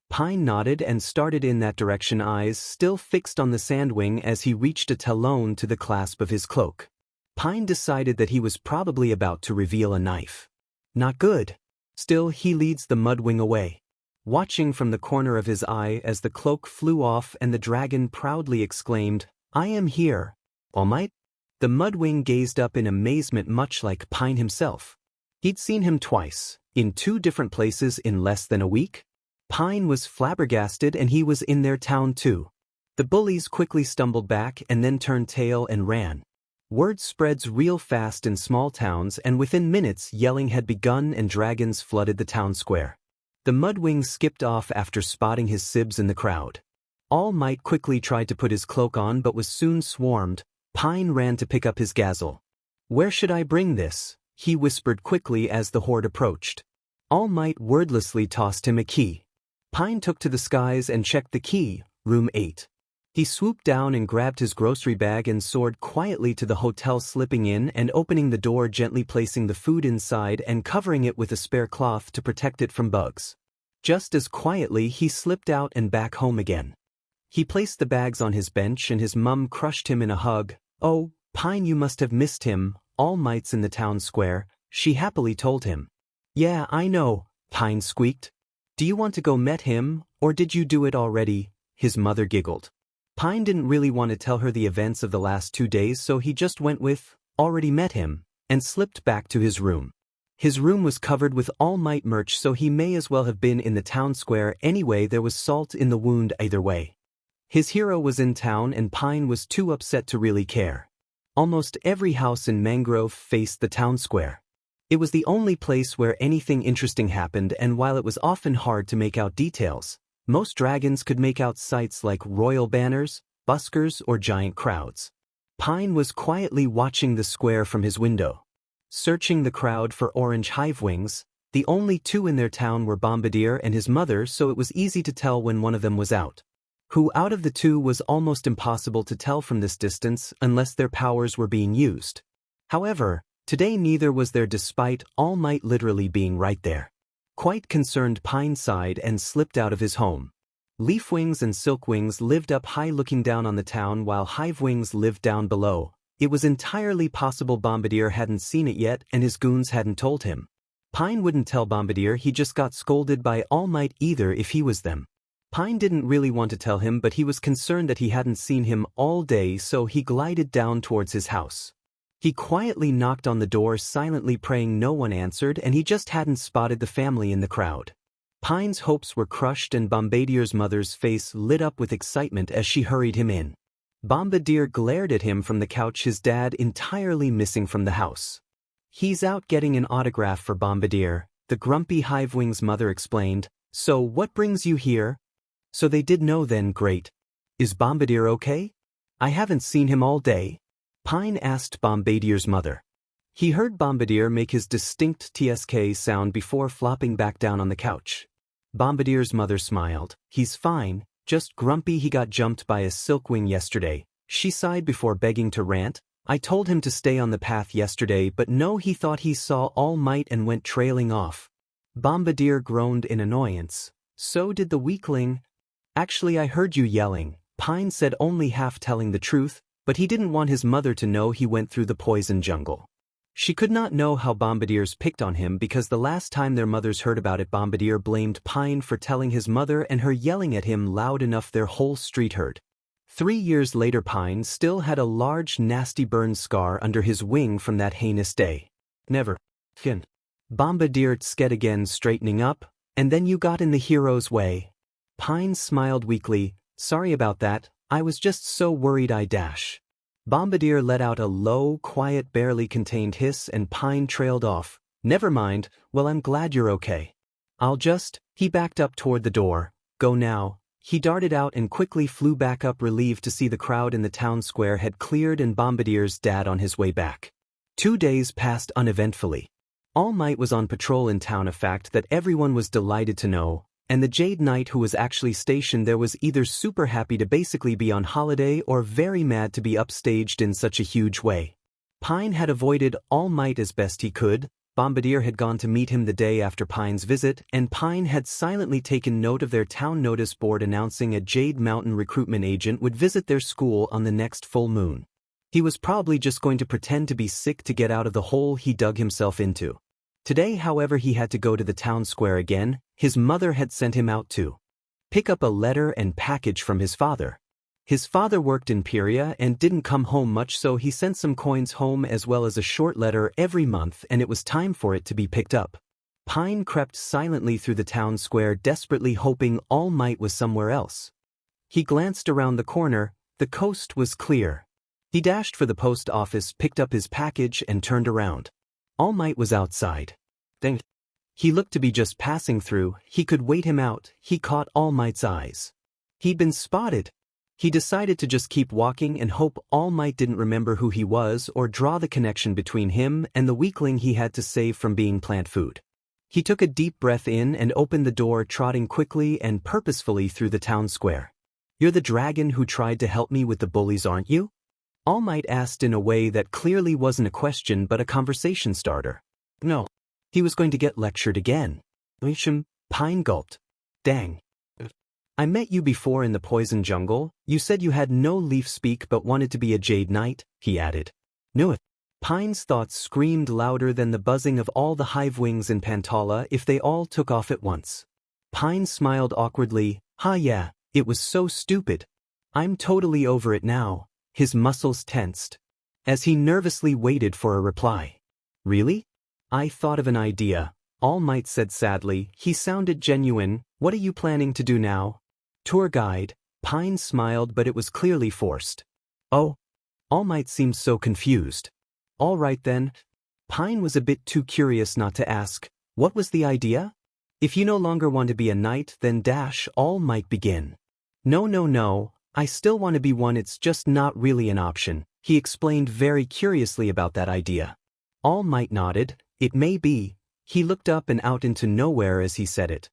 Pine nodded and started in that direction, eyes still fixed on the sandwing as he reached a talon to the clasp of his cloak. Pine decided that he was probably about to reveal a knife. Not good. Still, he leads the mudwing away, watching from the corner of his eye as the cloak flew off and the dragon proudly exclaimed, "I am here, All Might." The mudwing gazed up in amazement, much like Pine himself. He'd seen him twice, in two different places in less than a week. Pine was flabbergasted, and he was in their town too. The bullies quickly stumbled back and then turned tail and ran. Word spreads real fast in small towns, and within minutes yelling had begun and dragons flooded the town square. The mudwing skipped off after spotting his sibs in the crowd. All Might quickly tried to put his cloak on but was soon swarmed. Pine ran to pick up his gazelle. "Where should I bring this?" he whispered quickly as the horde approached. All Might wordlessly tossed him a key. Pine took to the skies and checked the key, room 8. He swooped down and grabbed his grocery bag and soared quietly to the hotel, slipping in and opening the door, gently placing the food inside and covering it with a spare cloth to protect it from bugs. Just as quietly, he slipped out and back home again. He placed the bags on his bench and his mum crushed him in a hug. "Oh, Pine, you must have missed him. All Might's in the town square," she happily told him. "Yeah, I know," Pine squeaked. Do you want to go met him, or did you do it already? His mother giggled. Pine didn't really want to tell her the events of the last 2 days, so he just went with, already met him, and slipped back to his room. His room was covered with All Might merch, so he may as well have been in the town square anyway. There was salt in the wound either way. His hero was in town and Pine was too upset to really care. Almost every house in Mangrove faced the town square. It was the only place where anything interesting happened, and while it was often hard to make out details, most dragons could make out sights like royal banners, buskers, or giant crowds. Pine was quietly watching the square from his window, searching the crowd for orange hive wings. The only two in their town were Bombadier and his mother, so it was easy to tell when one of them was out. Who out of the two was almost impossible to tell from this distance unless their powers were being used. However, today neither was there, despite All Might literally being right there. Quite concerned, Pine sighed and slipped out of his home. Leafwings and Silkwings lived up high looking down on the town, while Hivewings lived down below. It was entirely possible Bombadier hadn't seen it yet and his goons hadn't told him. Pine wouldn't tell Bombadier he just got scolded by All Might either if he was them. Pine didn't really want to tell him, but he was concerned that he hadn't seen him all day, so he glided down towards his house. He quietly knocked on the door, silently praying no one answered, and he just hadn't spotted the family in the crowd. Pine's hopes were crushed and Bombadier's mother's face lit up with excitement as she hurried him in. Bombadier glared at him from the couch, his dad entirely missing from the house. He's out getting an autograph for Bombadier, the grumpy Hivewing's mother explained. So what brings you here? So they did know then, great. Is Bombadier okay? I haven't seen him all day. Pine asked Bombadier's mother. He heard Bombadier make his distinct TSK sound before flopping back down on the couch. Bombadier's mother smiled. He's fine, just grumpy. He got jumped by a Silkwing yesterday. She sighed before begging to rant. I told him to stay on the path yesterday, but no, he thought he saw All Might and went trailing off. Bombadier groaned in annoyance. So did the weakling. Actually, I heard you yelling, Pine said, only half telling the truth, but he didn't want his mother to know he went through the poison jungle. She could not know how Bombadier's picked on him, because the last time their mothers heard about it, Bombadier blamed Pine for telling his mother and her yelling at him loud enough their whole street heard. 3 years later, Pine still had a large nasty burn scar under his wing from that heinous day. Never. Fin. Bombadier sked again, straightening up. And then you got in the hero's way. Pine smiled weakly. Sorry about that, I was just so worried I dash. Bombadier let out a low, quiet, barely contained hiss and Pine trailed off. Never mind, well, I'm glad you're okay. I'll just, he backed up toward the door. Go now. He darted out and quickly flew back up, relieved to see the crowd in the town square had cleared and Bombadier's dad on his way back. 2 days passed uneventfully. All Might was on patrol in town, a fact that everyone was delighted to know, and the Jade Knight who was actually stationed there was either super happy to basically be on holiday or very mad to be upstaged in such a huge way. Pine had avoided All Might as best he could. Bombadier had gone to meet him the day after Pine's visit, and Pine had silently taken note of their town notice board announcing a Jade Mountain recruitment agent would visit their school on the next full moon. He was probably just going to pretend to be sick to get out of the hole he dug himself into. Today, however, he had to go to the town square again. His mother had sent him out to pick up a letter and package from his father. His father worked in Pyria and didn't come home much, so he sent some coins home as well as a short letter every month, and it was time for it to be picked up. Pine crept silently through the town square, desperately hoping All Might was somewhere else. He glanced around the corner. The coast was clear. He dashed for the post office, picked up his package, and turned around. All Might was outside. Dang. He looked to be just passing through. He could wait him out. He caught All Might's eyes. He'd been spotted. He decided to just keep walking and hope All Might didn't remember who he was or draw the connection between him and the weakling he had to save from being plant food. He took a deep breath in and opened the door, trotting quickly and purposefully through the town square. You're the dragon who tried to help me with the bullies, aren't you? All Might asked in a way that clearly wasn't a question but a conversation starter. No. He was going to get lectured again. Pine gulped. Dang. I met you before in the poison jungle. You said you had no leaf speak but wanted to be a Jade Knight, he added. Knew it. Pine's thoughts screamed louder than the buzzing of all the hive wings in Pantala if they all took off at once. Pine smiled awkwardly. Yeah, it was so stupid. I'm totally over it now. His muscles tensed as he nervously waited for a reply. Really? I thought of an idea, All Might said sadly. He sounded genuine. What are you planning to do now? Tour guide. Pine smiled, but it was clearly forced. Oh. All Might seemed so confused. All right then. Pine was a bit too curious not to ask. What was the idea? If you no longer want to be a knight, then All Might begin. No, I still want to be one, it's just not really an option. He explained very curiously about that idea. All Might nodded. It may be. He looked up and out into nowhere as he said it.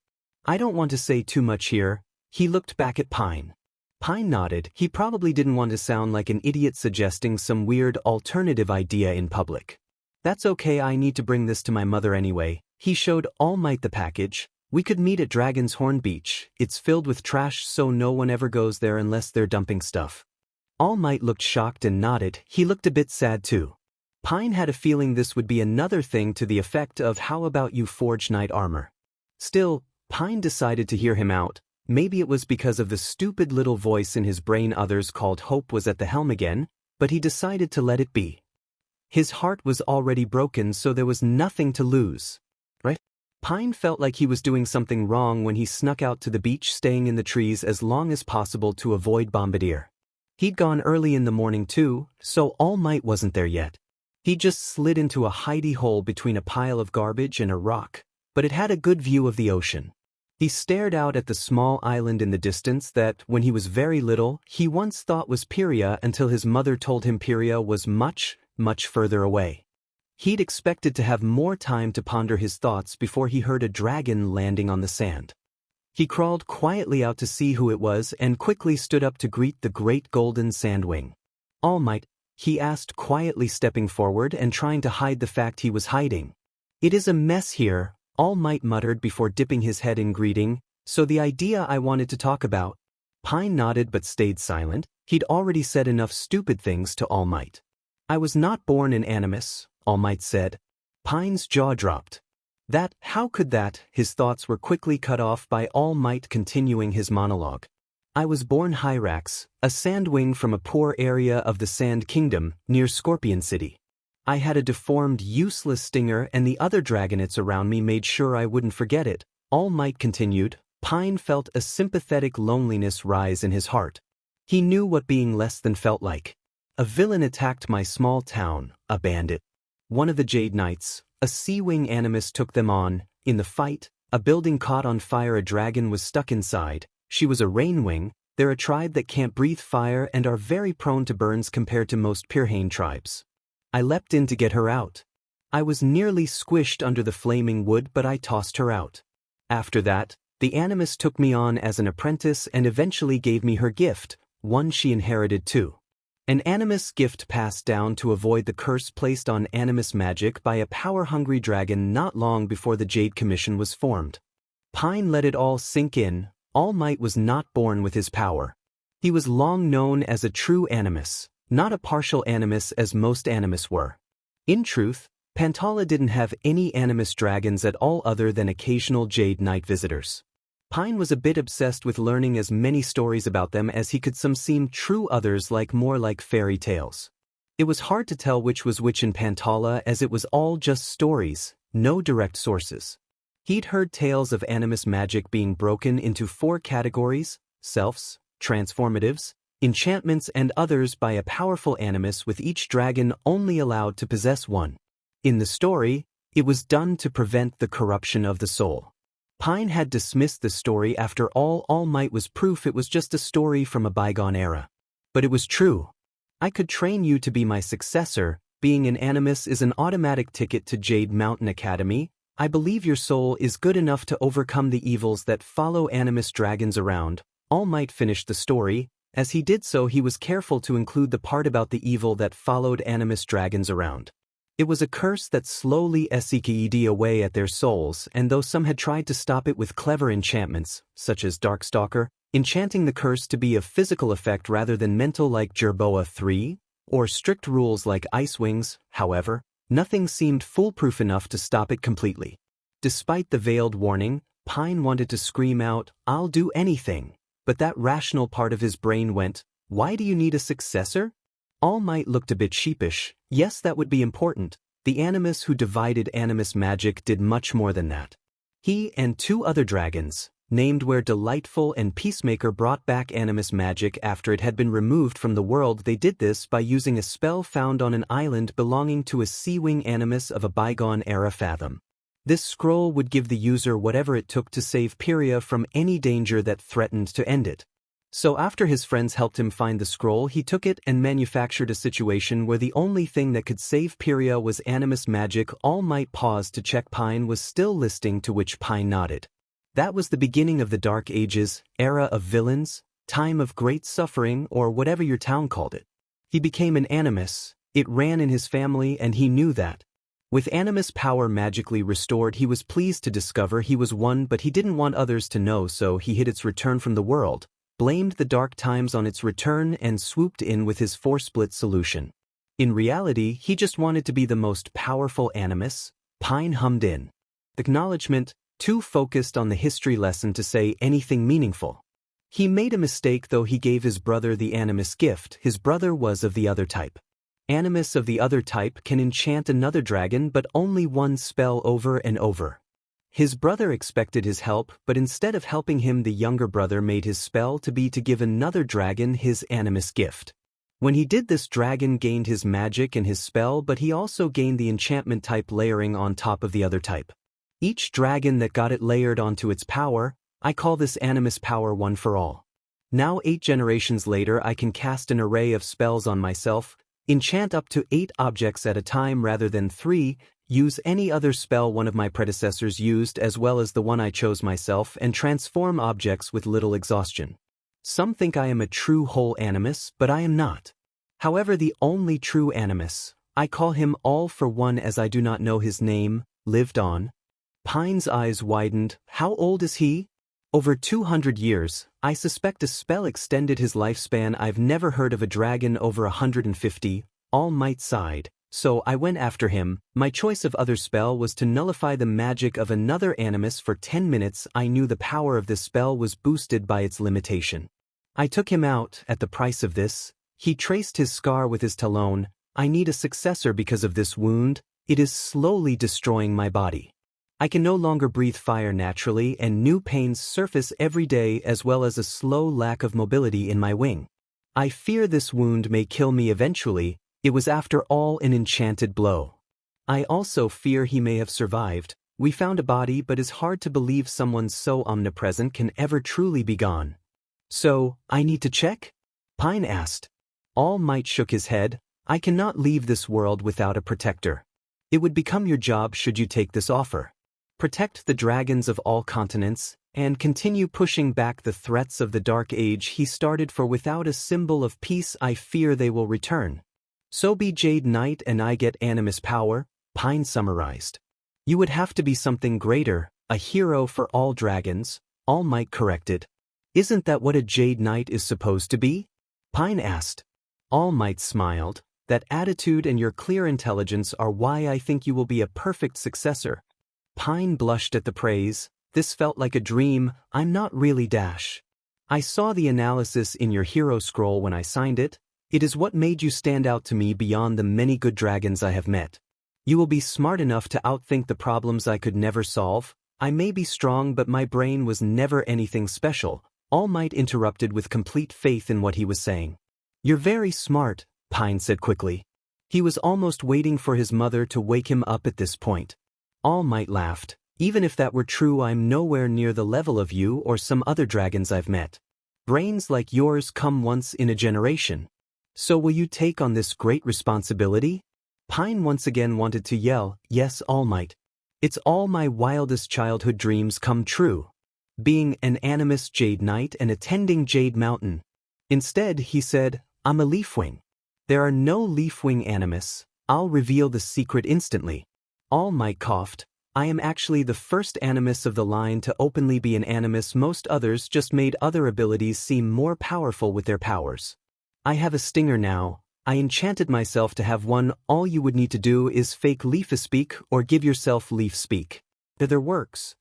I don't want to say too much here. He looked back at Pine. Pine nodded. He probably didn't want to sound like an idiot suggesting some weird alternative idea in public. That's okay, I need to bring this to my mother anyway. He showed All Might the package. We could meet at Dragon's Horn Beach. It's filled with trash, so no one ever goes there unless they're dumping stuff. All Might looked shocked and nodded. He looked a bit sad too. Pine had a feeling this would be another thing to the effect of, how about you forge knight armor? Still, Pine decided to hear him out. Maybe it was because of the stupid little voice in his brain others called Hope was at the helm again, but he decided to let it be. His heart was already broken, so there was nothing to lose. Right? Pine felt like he was doing something wrong when he snuck out to the beach, staying in the trees as long as possible to avoid Bombadier. He'd gone early in the morning too, so All Might wasn't there yet. He just slid into a hidey hole between a pile of garbage and a rock, but it had a good view of the ocean. He stared out at the small island in the distance that, when he was very little, he once thought was Pyria until his mother told him Pyria was much, much further away. He'd expected to have more time to ponder his thoughts before he heard a dragon landing on the sand. He crawled quietly out to see who it was and quickly stood up to greet the great golden sandwing. All Might, he asked quietly, stepping forward and trying to hide the fact he was hiding. It is a mess here, All Might muttered before dipping his head in greeting. So the idea I wanted to talk about. Pine nodded but stayed silent. He'd already said enough stupid things to All Might. I was not born an animus, All Might said. Pine's jaw dropped. How could that? His thoughts were quickly cut off by All Might continuing his monologue. I was born Hyrax, a sandwing from a poor area of the Sand Kingdom, near Scorpion City. I had a deformed, useless stinger, and the other dragonets around me made sure I wouldn't forget it. All Might continued. Pine felt a sympathetic loneliness rise in his heart. He knew what being less than felt like. A villain attacked my small town, a bandit. One of the Jade Knights, a sea-wing animus, took them on. In the fight, a building caught on fire, a dragon was stuck inside. She was a rainwing. They're a tribe that can't breathe fire and are very prone to burns compared to most Pirhane tribes. I leapt in to get her out. I was nearly squished under the flaming wood, but I tossed her out. After that, the animus took me on as an apprentice and eventually gave me her gift, one she inherited too. An animus gift passed down to avoid the curse placed on animus magic by a power-hungry dragon not long before the Jade Commission was formed. Pine let it all sink in. All Might was not born with his power. He was long known as a true animus, not a partial animus as most animus were. In truth, Pantala didn't have any animus dragons at all other than occasional Jade Knight visitors. Pine was a bit obsessed with learning as many stories about them as he could. Some seemed true, others more like fairy tales. It was hard to tell which was which in Pantala, as it was all just stories, no direct sources. He'd heard tales of animus magic being broken into 4 categories: selfs, transformatives, enchantments, and others by a powerful animus, with each dragon only allowed to possess one. In the story, it was done to prevent the corruption of the soul. Pine had dismissed the story. After all, All Might was proof it was just a story from a bygone era. But it was true. I could train you to be my successor. Being an animus is an automatic ticket to Jade Mountain Academy. I believe your soul is good enough to overcome the evils that follow animus dragons around. All Might finished the story. As he did so, he was careful to include the part about the evil that followed animus dragons around. It was a curse that slowly sucked away at their souls, and though some had tried to stop it with clever enchantments, such as Darkstalker, enchanting the curse to be of physical effect rather than mental like Jerboa 3, or strict rules like Ice Wings, however, nothing seemed foolproof enough to stop it completely. Despite the veiled warning, Pine wanted to scream out, "I'll do anything." But that rational part of his brain went, "Why do you need a successor?" All Might looked a bit sheepish. Yes, that would be important. The Animus who divided Animus magic did much more than that. He and two other dragons, named where Delightful and Peacemaker, brought back Animus magic after it had been removed from the world. They did this by using a spell found on an island belonging to a sea-wing Animus of a bygone era Fathom. This scroll would give the user whatever it took to save Pyria from any danger that threatened to end it. So after his friends helped him find the scroll, he took it and manufactured a situation where the only thing that could save Pyria was Animus magic. All Might paused to check Pine was still listening, to which Pine nodded. That was the beginning of the Dark Ages, era of villains, time of great suffering, or whatever your town called it. He became an Animus. It ran in his family, and he knew that. With Animus power magically restored, he was pleased to discover he was one, but he didn't want others to know, so he hid its return from the world, blamed the dark times on its return, and swooped in with his four-split solution. In reality, he just wanted to be the most powerful Animus. Pine hummed in. Acknowledgement, too focused on the history lesson to say anything meaningful. He made a mistake, though. He gave his brother the Animus gift. His brother was of the other type. Animus of the other type can enchant another dragon, but only one spell over and over. His brother expected his help, but instead of helping him, the younger brother made his spell to be to give another dragon his Animus gift. When he did this, dragon gained his magic and his spell, but he also gained the enchantment type layering on top of the other type. Each dragon that got it layered onto its power, I call this Animus power one for all. Now 8 generations later, I can cast an array of spells on myself, enchant up to 8 objects at a time rather than 3, use any other spell one of my predecessors used as well as the one I chose myself, and transform objects with little exhaustion. Some think I am a true whole Animus, but I am not. However, the only true Animus, I call him all for one as I do not know his name, lived on. Pine's eyes widened. How old is he? Over 200 years, I suspect a spell extended his lifespan. I've never heard of a dragon over 150, All Might sighed. So I went after him. My choice of other spell was to nullify the magic of another Animus for 10 minutes. I knew the power of this spell was boosted by its limitation. I took him out at the price of this. He traced his scar with his talon. I need a successor because of this wound. It is slowly destroying my body. I can no longer breathe fire naturally, and new pains surface every day, as well as a slow lack of mobility in my wing. I fear this wound may kill me eventually. It was after all an enchanted blow. I also fear he may have survived. We found a body, but it's hard to believe someone so omnipresent can ever truly be gone. So, I need to check? Pine asked. All Might shook his head. I cannot leave this world without a protector. It would become your job should you take this offer. Protect the dragons of all continents, and continue pushing back the threats of the Dark Age he started, for without a symbol of peace I fear they will return. So be Jade Knight and I get Animus power, Pine summarized. You would have to be something greater, a hero for all dragons, All Might corrected. Isn't that what a Jade Knight is supposed to be? Pine asked. All Might smiled. That attitude and your clear intelligence are why I think you will be a perfect successor. Pine blushed at the praise. This felt like a dream. I'm not really Dash. I saw the analysis in your hero scroll when I signed it. It is what made you stand out to me beyond the many good dragons I have met. You will be smart enough to outthink the problems I could never solve. I may be strong, but my brain was never anything special. All Might interrupted with complete faith in what he was saying. You're very smart, Pine said quickly. He was almost waiting for his mother to wake him up at this point. All Might laughed. Even if that were true, I'm nowhere near the level of you or some other dragons I've met. Brains like yours come once in a generation. So will you take on this great responsibility? Pine once again wanted to yell, yes, All Might. It's all my wildest childhood dreams come true. Being an Animus Jade Knight and attending Jade Mountain. Instead, he said, I'm a Leafwing. There are no Leafwing Animus. I'll reveal the secret instantly. All Might coughed. I am actually the first Animus of the line to openly be an Animus. Most others just made other abilities seem more powerful with their powers. I have a stinger now. I enchanted myself to have one. All you would need to do is fake Leaf-speak or give yourself Leaf-speak. Either works.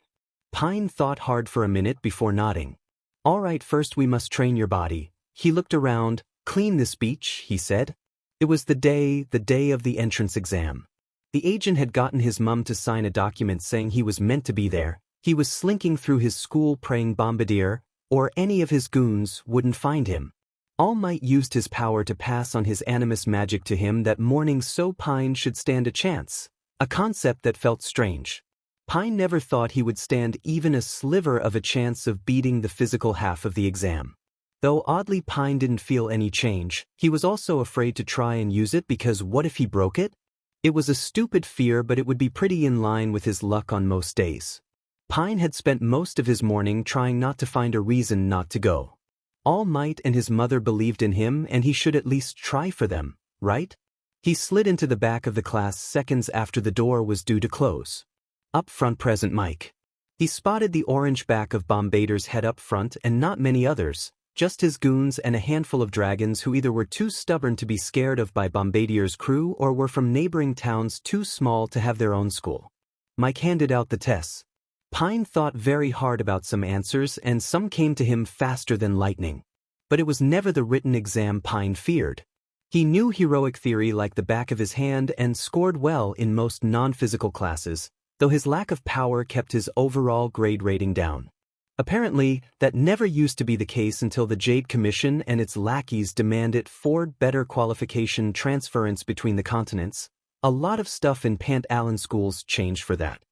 Pine thought hard for a minute before nodding. All right, first we must train your body. He looked around. Clean this beach, he said. It was the day of the entrance exam. The agent had gotten his mum to sign a document saying he was meant to be there. He was slinking through his school praying Bombadier, or any of his goons, wouldn't find him. All Might used his power to pass on his animus magic to him that morning so Pine should stand a chance, a concept that felt strange. Pine never thought he would stand even a sliver of a chance of beating the physical half of the exam. Though oddly Pine didn't feel any change, he was also afraid to try and use it because what if he broke it? It was a stupid fear, but it would be pretty in line with his luck on most days. Pine had spent most of his morning trying not to find a reason not to go. All Might and his mother believed in him and he should at least try for them, right? He slid into the back of the class seconds after the door was due to close. Up front present Mike. He spotted the orange back of Bombadier's head up front and not many others, just his goons and a handful of dragons who either were too stubborn to be scared of by Bombadier's crew or were from neighboring towns too small to have their own school. Mike handed out the tests. Pine thought very hard about some answers and some came to him faster than lightning. But it was never the written exam Pine feared. He knew heroic theory like the back of his hand and scored well in most non-physical classes, though his lack of power kept his overall grade rating down. Apparently, that never used to be the case until the Jade Commission and its lackeys demanded for better qualification transference between the continents. A lot of stuff in Pant Allen schools changed for that.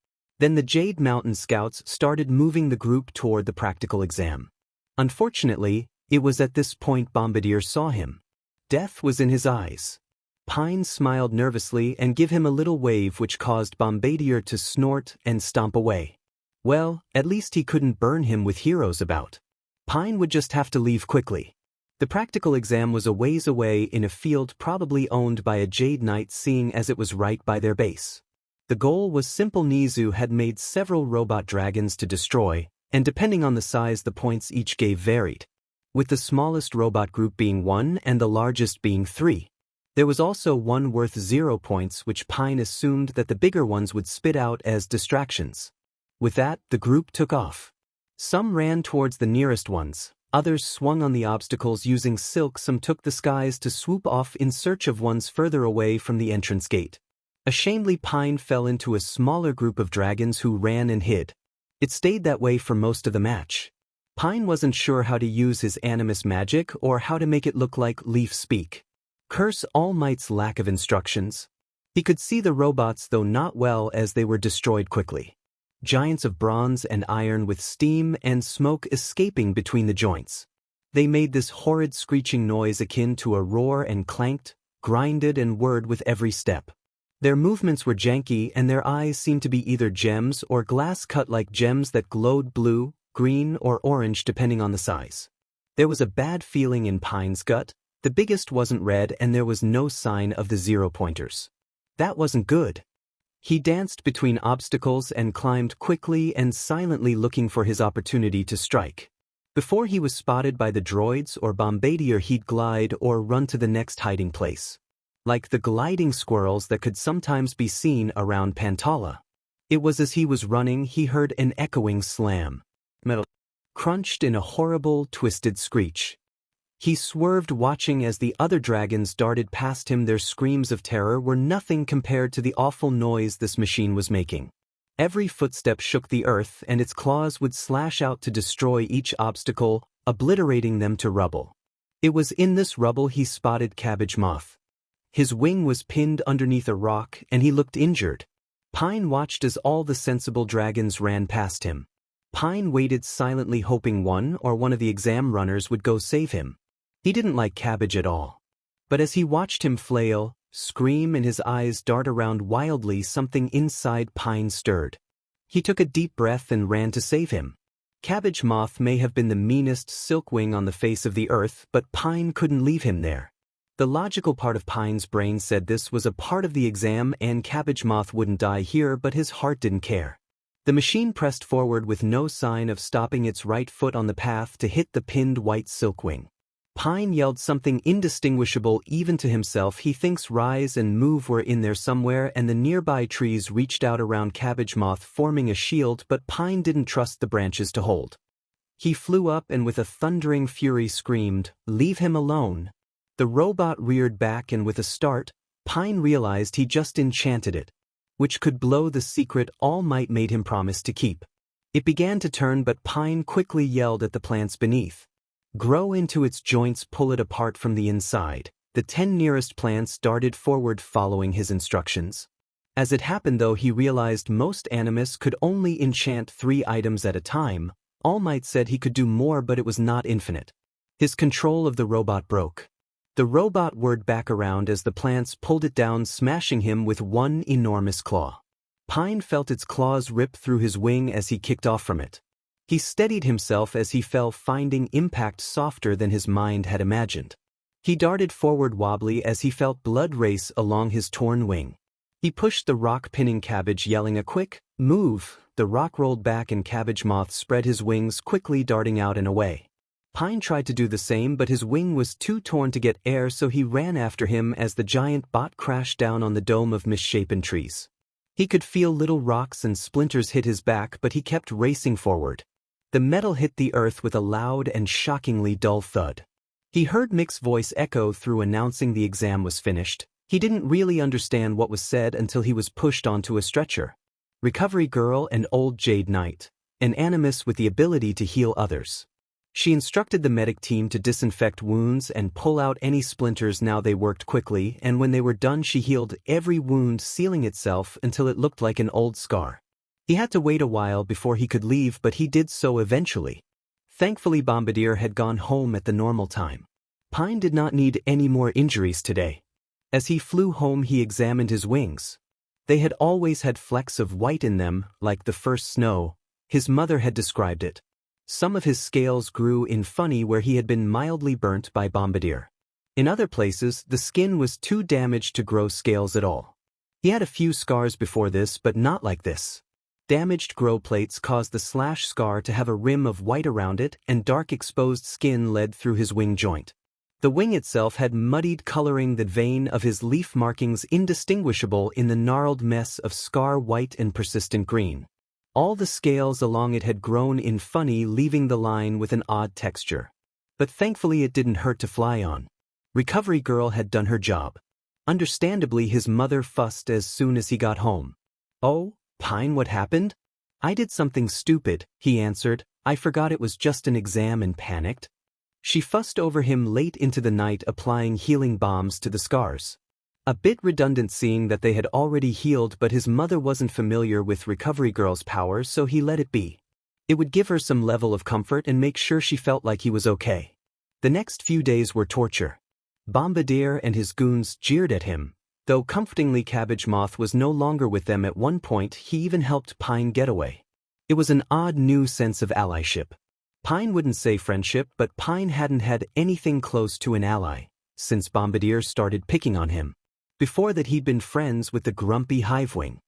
Then the Jade Mountain Scouts started moving the group toward the practical exam. Unfortunately, it was at this point Bombadier saw him. Death was in his eyes. Pine smiled nervously and gave him a little wave which caused Bombadier to snort and stomp away. Well, at least he couldn't burn him with heroes about. Pine would just have to leave quickly. The practical exam was a ways away in a field probably owned by a Jade Knight, seeing as it was right by their base. The goal was simple. Nizu had made several robot dragons to destroy, and depending on the size the points each gave varied, with the smallest robot group being 1 and the largest being 3. There was also one worth 0 points which Pine assumed that the bigger ones would spit out as distractions. With that, the group took off. Some ran towards the nearest ones, others swung on the obstacles using silk, some took the skies to swoop off in search of ones further away from the entrance gate. Ashamedly, Pine fell into a smaller group of dragons who ran and hid. It stayed that way for most of the match. Pine wasn't sure how to use his animus magic or how to make it look like leaf speak. Curse All Might's lack of instructions. He could see the robots, though not well, as they were destroyed quickly. Giants of bronze and iron with steam and smoke escaping between the joints. They made this horrid screeching noise akin to a roar and clanked, grinded and whirred with every step. Their movements were janky and their eyes seemed to be either gems or glass cut like gems that glowed blue, green or orange depending on the size. There was a bad feeling in Pine's gut. The biggest wasn't red and there was no sign of the 0-pointers. That wasn't good. He danced between obstacles and climbed quickly and silently looking for his opportunity to strike. Before he was spotted by the droids or Bombadier, he'd glide or run to the next hiding place. Like the gliding squirrels that could sometimes be seen around Pantala. It was as he was running he heard an echoing slam. Metal crunched in a horrible, twisted screech. He swerved, watching as the other dragons darted past him. Their screams of terror were nothing compared to the awful noise this machine was making. Every footstep shook the earth and its claws would slash out to destroy each obstacle, obliterating them to rubble. It was in this rubble he spotted Cabbage Moth. His wing was pinned underneath a rock and he looked injured. Pine watched as all the sensible dragons ran past him. Pine waited silently, hoping one of the exam runners would go save him. He didn't like Cabbage at all. But as he watched him flail, scream and his eyes dart around wildly, something inside Pine stirred. He took a deep breath and ran to save him. Cabbage Moth may have been the meanest silkwing on the face of the earth, but Pine couldn't leave him there. The logical part of Pine's brain said this was a part of the exam and Cabbage Moth wouldn't die here, but his heart didn't care. The machine pressed forward with no sign of stopping, its right foot on the path to hit the pinned white silkwing. Pine yelled something indistinguishable even to himself. He thinks Rise and Move were in there somewhere, and the nearby trees reached out around Cabbage Moth, forming a shield, but Pine didn't trust the branches to hold. He flew up and with a thundering fury screamed, "Leave him alone." The robot reared back, and with a start, Pine realized he just enchanted it, which could blow the secret All Might made him promise to keep. It began to turn, but Pine quickly yelled at the plants beneath, "Grow into its joints, pull it apart from the inside." The 10 nearest plants darted forward following his instructions. As it happened though, he realized most animists could only enchant 3 items at a time. All Might said he could do more, but it was not infinite. His control of the robot broke. The robot whirred back around as the plants pulled it down, smashing him with one enormous claw. Pine felt its claws rip through his wing as he kicked off from it. He steadied himself as he fell, finding impact softer than his mind had imagined. He darted forward wobbly as he felt blood race along his torn wing. He pushed the rock, pinning Cabbage, yelling a quick move. The rock rolled back and Cabbage Moth spread his wings, quickly darting out and away. Pine tried to do the same, but his wing was too torn to get air, so he ran after him as the giant bot crashed down on the dome of misshapen trees. He could feel little rocks and splinters hit his back, but he kept racing forward. The metal hit the earth with a loud and shockingly dull thud. He heard Mick's voice echo through, announcing the exam was finished. He didn't really understand what was said until he was pushed onto a stretcher. Recovery Girl and old Jade Knight, an animus with the ability to heal others. She instructed the medic team to disinfect wounds and pull out any splinters. Now they worked quickly, and when they were done she healed every wound, sealing itself until it looked like an old scar. He had to wait a while before he could leave, but he did so eventually. Thankfully Bombadier had gone home at the normal time. Pine did not need any more injuries today. As he flew home he examined his wings. They had always had flecks of white in them, like the first snow. His mother had described it. Some of his scales grew in funny where he had been mildly burnt by Bombadier. In other places, the skin was too damaged to grow scales at all. He had a few scars before this, but not like this. Damaged grow plates caused the slash scar to have a rim of white around it, and dark exposed skin led through his wing joint. The wing itself had muddied coloring, the vein of his leaf markings indistinguishable in the gnarled mess of scar, white and persistent green. All the scales along it had grown in funny, leaving the line with an odd texture. But thankfully it didn't hurt to fly on. Recovery Girl had done her job. Understandably his mother fussed as soon as he got home. "Oh, Pine, what happened?" "I did something stupid," he answered. "I forgot it was just an exam and panicked." She fussed over him late into the night, applying healing bombs to the scars. A bit redundant seeing that they had already healed, but his mother wasn't familiar with Recovery Girl's powers, so he let it be. It would give her some level of comfort and make sure she felt like he was okay. The next few days were torture. Bombadier and his goons jeered at him. Though comfortingly Cabbage Moth was no longer with them at one point, he even helped Pine get away. It was an odd new sense of allyship. Pine wouldn't say friendship, but Pine hadn't had anything close to an ally since Bombadier started picking on him. Before that he'd been friends with the grumpy Hivewing.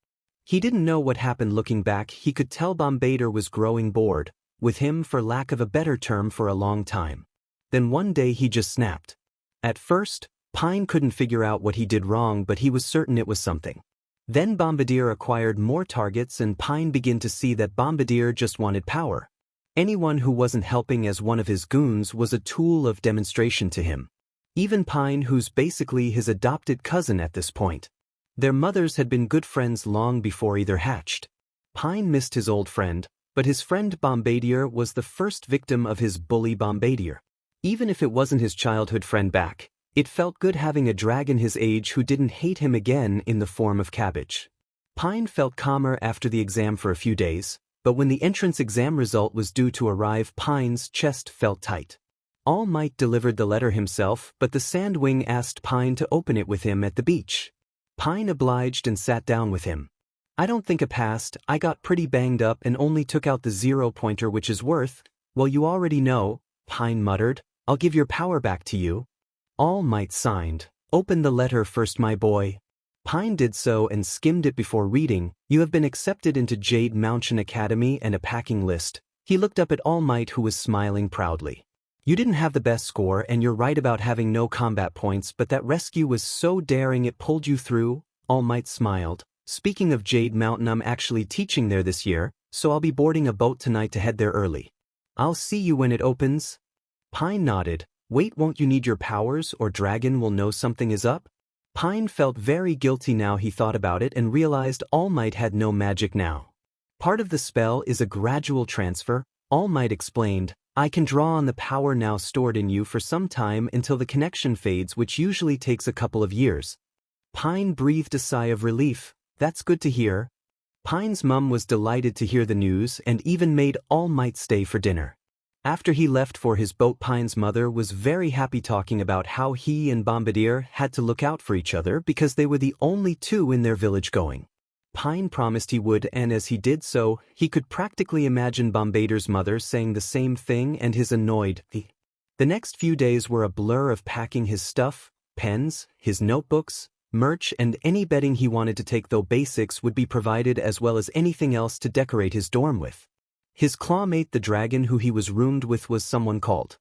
He didn't know what happened. Looking back, he could tell Bombadier was growing bored with him, for lack of a better term, for a long time. Then one day he just snapped. At first, Pine couldn't figure out what he did wrong, but he was certain it was something. Then Bombadier acquired more targets and Pine began to see that Bombadier just wanted power. Anyone who wasn't helping as one of his goons was a tool of demonstration to him. Even Pine, who's basically his adopted cousin at this point. Their mothers had been good friends long before either hatched. Pine missed his old friend, but his friend Bombadier was the first victim of his bully Bombadier. Even if it wasn't his childhood friend back, it felt good having a dragon his age who didn't hate him again in the form of Cabbage. Pine felt calmer after the exam for a few days, but when the entrance exam result was due to arrive, Pine's chest felt tight. All Might delivered the letter himself, but the Sandwing asked Pine to open it with him at the beach. Pine obliged and sat down with him. "I don't think I passed. I got pretty banged up and only took out the 0-pointer, which is worth, well, you already know," Pine muttered. "I'll give your power back to you." All Might signed. "Open the letter first, my boy." Pine did so and skimmed it before reading. "You have been accepted into Jade Mountain Academy and a packing list." He looked up at All Might, who was smiling proudly. You didn't have the best score and you're right about having no combat points, but that rescue was so daring it pulled you through. All Might smiled. Speaking of Jade Mountain, I'm actually teaching there this year, so I'll be boarding a boat tonight to head there early. I'll see you when it opens. Pine nodded. Wait, won't you need your powers or dragon will know something is up? Pine felt very guilty now he thought about it and realized All Might had no magic now. Part of the spell is a gradual transfer, All Might explained. I can draw on the power now stored in you for some time until the connection fades, which usually takes a couple of years. Pine breathed a sigh of relief. That's good to hear. Pine's mum was delighted to hear the news and even made All Might stay for dinner. After he left for his boat, Pine's mother was very happy, talking about how he and Bombadier had to look out for each other because they were the only two in their village going. Pine promised he would, and as he did so, he could practically imagine Bombadier's mother saying the same thing and his annoyed. The next few days were a blur of packing his stuff, pens, his notebooks, merch, and any bedding he wanted to take, though basics would be provided as well as anything else to decorate his dorm with. His clawmate, the dragon who he was roomed with, was someone called